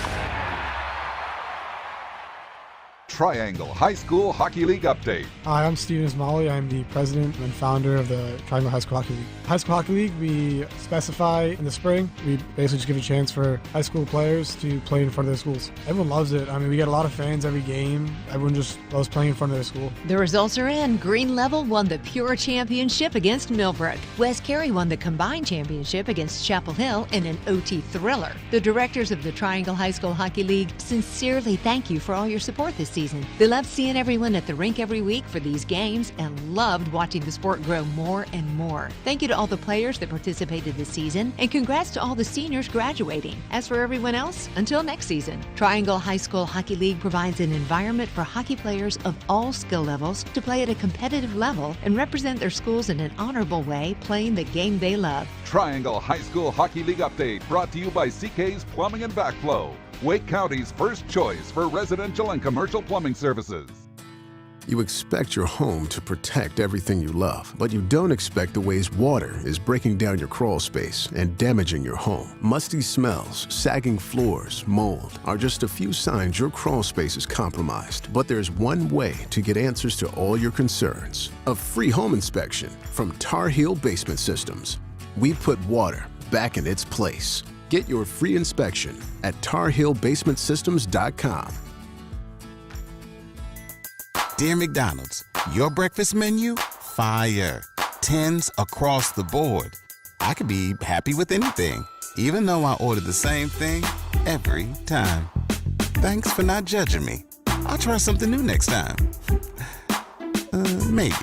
Triangle High School Hockey League update. Hi, I'm Steven Ismali. I'm the president and founder of the Triangle High School Hockey League. High School Hockey League, we specify in the spring. We basically just give a chance for high school players to play in front of their schools. Everyone loves it. I mean, we get a lot of fans every game. Everyone just loves playing in front of their school. The results are in. Green Level won the Pure Championship against Millbrook. West Cary won the Combined Championship against Chapel Hill in an OT thriller. The directors of the Triangle High School Hockey League sincerely thank you for all your support this season. They loved seeing everyone at the rink every week for these games and loved watching the sport grow more and more. Thank you to all the players that participated this season, and congrats to all the seniors graduating. As for everyone else, until next season, Triangle High School Hockey League provides an environment for hockey players of all skill levels to play at a competitive level and represent their schools in an honorable way, playing the game they love. Triangle High School Hockey League update brought to you by CK's Plumbing and Backflow, Wake County's first choice for residential and commercial plumbing services. You expect your home to protect everything you love, but you don't expect the ways water is breaking down your crawl space and damaging your home. Musty smells, sagging floors, mold are just a few signs your crawl space is compromised. But there's one way to get answers to all your concerns. A free home inspection from Tar Heel Basement Systems. We put water back in its place. Get your free inspection at tarheelbasementsystems.com. Dear McDonald's, your breakfast menu? Fire. 10s across the board. I could be happy with anything, even though I order the same thing every time. Thanks for not judging me. I'll try something new next time. Maybe.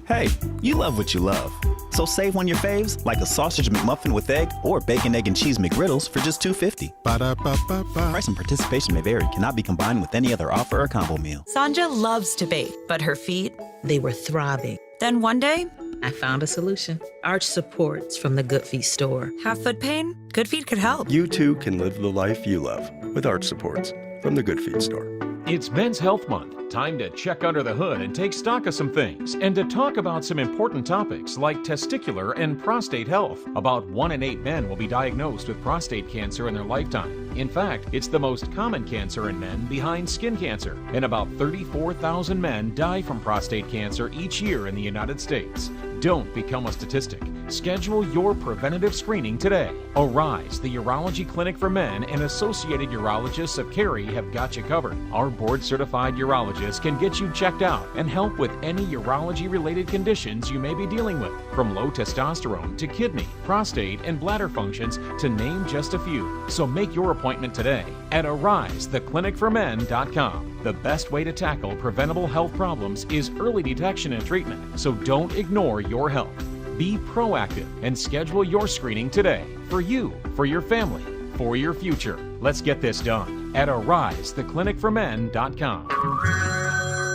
Hey, you love what you love. So save on your faves, like a sausage McMuffin with egg or bacon, egg, and cheese McGriddles for just $2.50. Ba-da-ba-ba-ba. Price and participation may vary. Cannot be combined with any other offer or combo meal. Sanja loves to bake, but her feet, they were throbbing. Then one day, I found a solution. Arch supports from the Good Feet store. Have foot pain? Good Feet could help. You too can live the life you love with Arch supports from the Good Feet store. It's Men's Health Month. Time to check under the hood and take stock of some things, and to talk about some important topics like testicular and prostate health. About 1 in 8 men will be diagnosed with prostate cancer in their lifetime. In fact, it's the most common cancer in men behind skin cancer, and about 34,000 men die from prostate cancer each year in the United States. Don't become a statistic. Schedule your preventative screening today. Arise, the Urology Clinic for Men and Associated Urologists of Cary have got you covered. Our board-certified urologists can get you checked out and help with any urology-related conditions you may be dealing with, from low testosterone to kidney, prostate, and bladder functions, to name just a few. So make your appointment today at AriseTheClinicForMen.com. The best way to tackle preventable health problems is early detection and treatment, so don't ignore your health. Be proactive and schedule your screening today for you, for your family, for your future. Let's get this done at AriseTheClinicForMen.com.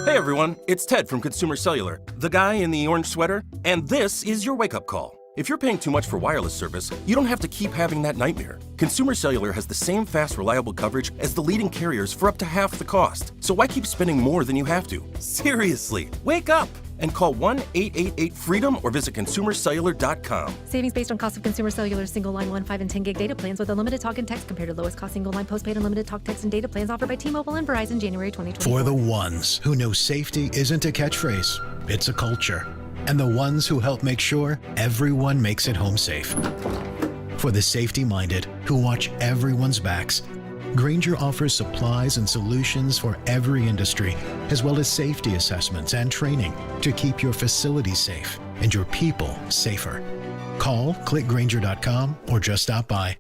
Hey everyone, it's Ted from Consumer Cellular, the guy in the orange sweater, and this is your wake-up call. If you're paying too much for wireless service, you don't have to keep having that nightmare. Consumer Cellular has the same fast, reliable coverage as the leading carriers for up to half the cost. So why keep spending more than you have to? Seriously, wake up and call 1-888-FREEDOM or visit consumercellular.com. Savings based on cost of Consumer Cellular single line 1, 5, and 10 gig data plans with unlimited talk and text compared to lowest cost single line postpaid unlimited talk, text, and data plans offered by T-Mobile and Verizon January 2024. For the ones who know safety isn't a catchphrase, it's a culture. And the ones who help make sure everyone makes it home safe. For the safety-minded who watch everyone's backs, Grainger offers supplies and solutions for every industry, as well as safety assessments and training to keep your facilities safe and your people safer. Call, click Grainger.com, or just stop by.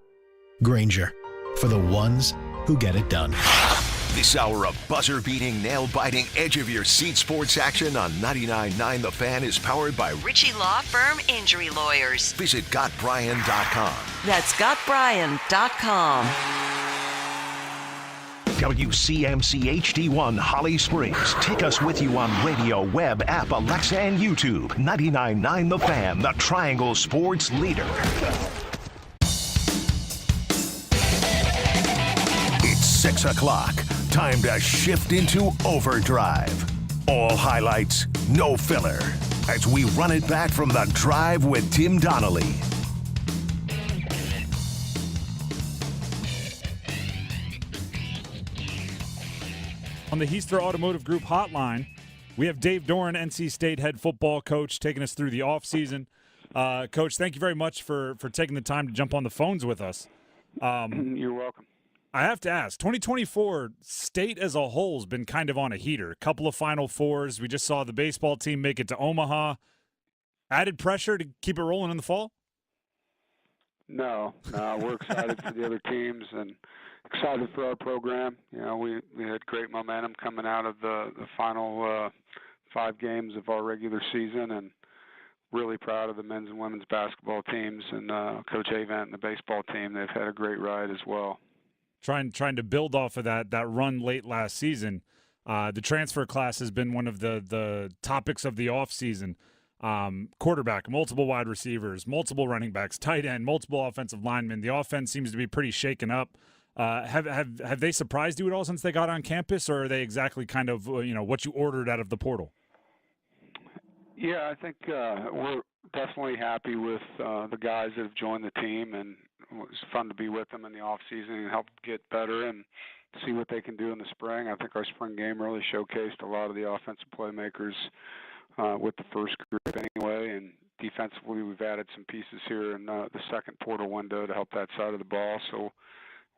Grainger, for the ones who get it done. This hour of buzzer-beating, nail-biting, edge-of-your-seat sports action on 99.9 The Fan is powered by Ritchie Law Firm Injury Lawyers. Visit GotBryan.com. That's GotBryan.com. WCMC HD1 Holly Springs. Take us with you on radio, web, app, Alexa, and YouTube. 99.9 The Fan, the Triangle Sports leader. It's 6 o'clock. Time to shift into overdrive. All highlights, no filler. As we run it back from the drive with Tim Donnelly. On the Heister Automotive Group hotline, we have Dave Doeren, NC State head football coach, taking us through the offseason. Coach, thank you very much for taking the time to jump on the phones with us. You're welcome. I have to ask, 2024, State as a whole has been kind of on a heater. A couple of Final Fours. We just saw the baseball team make it to Omaha. Added pressure to keep it rolling in the fall? No, we're excited for the other teams and excited for our program. You know, we had great momentum coming out of the final 5 games of our regular season, and really proud of the men's and women's basketball teams and Coach Avent and the baseball team. They've had a great ride as well. Trying to build off of that run late last season. The transfer class has been one of the topics of the offseason. Quarterback, multiple wide receivers, multiple running backs, tight end, multiple offensive linemen. The offense seems to be pretty shaken up. Have they surprised you at all since they got on campus, or are they exactly kind of what you ordered out of the portal? Yeah, I think we're definitely happy with the guys that have joined the team, and it was fun to be with them in the off season and help get better and see what they can do in the spring. I think our spring game really showcased a lot of the offensive playmakers with the first group anyway, and defensively we've added some pieces here in the second portal window to help that side of the ball. So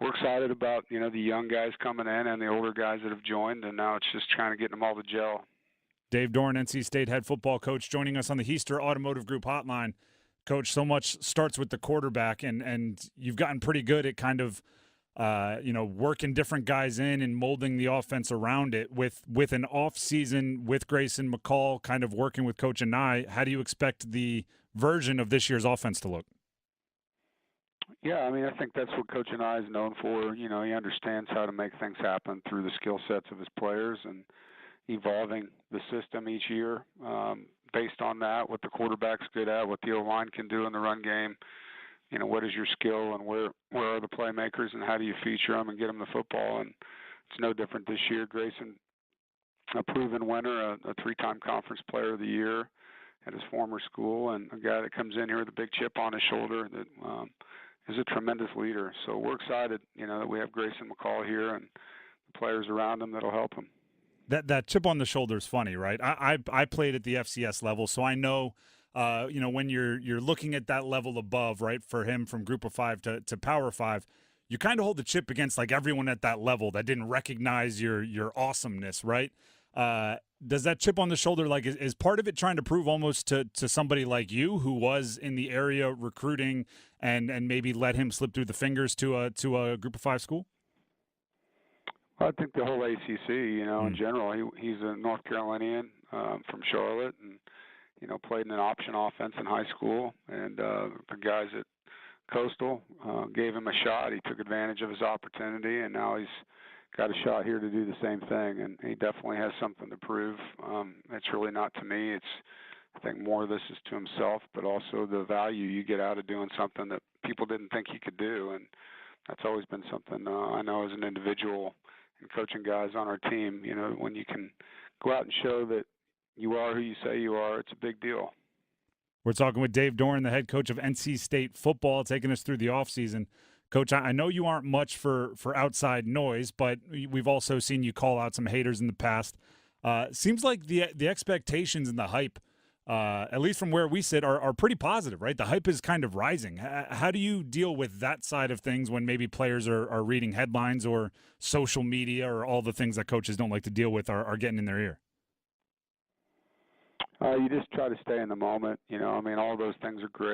we're excited about the young guys coming in and the older guys that have joined, and now it's just trying to get them all to gel. Dave Doeren, NC State head football coach, joining us on the Heister Automotive Group hotline. Coach, so much starts with the quarterback, and you've gotten pretty good at kind of working different guys in and molding the offense around it. With an off season with Grayson McCall, kind of working with Coach Anai, how do you expect the version of this year's offense to look? Yeah, I mean, I think that's what Coach Anai is known for. He understands how to make things happen through the skill sets of his players and evolving the system each year based on that, what the quarterback's good at, what the O-line can do in the run game. What is your skill and where are the playmakers and how do you feature them and get them the football? And it's no different this year. Grayson, a proven winner, a 3-time conference player of the year at his former school, and a guy that comes in here with a big chip on his shoulder that is a tremendous leader. So we're excited, that we have Grayson McCall here and the players around him that'll help him. That chip on the shoulder is funny, right? I played at the FCS level, so I know, when you're looking at that level above, right, for him from Group of 5 to Power 5, you kind of hold the chip against like everyone at that level that didn't recognize your awesomeness, right? Does that chip on the shoulder, like, is part of it trying to prove almost to somebody like you who was in the area recruiting and maybe let him slip through the fingers to a Group of 5 school? Well, I think the whole ACC, in general, he's a North Carolinian from Charlotte, and played in an option offense in high school, and the guys at Coastal gave him a shot. He took advantage of his opportunity, and now he's got a shot here to do the same thing, and he definitely has something to prove. It's really not to me. I think more of this is to himself, but also the value you get out of doing something that people didn't think he could do, and that's always been something I know as an individual and coaching guys on our team. When you can go out and show that you are who you say you are, it's a big deal. We're talking with Dave Doeren, the head coach of NC State football, taking us through the offseason. Coach, I know you aren't much for outside noise, but we've also seen you call out some haters in the past. Seems like the expectations and the hype, at least from where we sit, are pretty positive, right? The hype is kind of rising. How do you deal with that side of things when maybe players are reading headlines or social media or all the things that coaches don't like to deal with are getting in their ear? You just try to stay in the moment. All those things are great.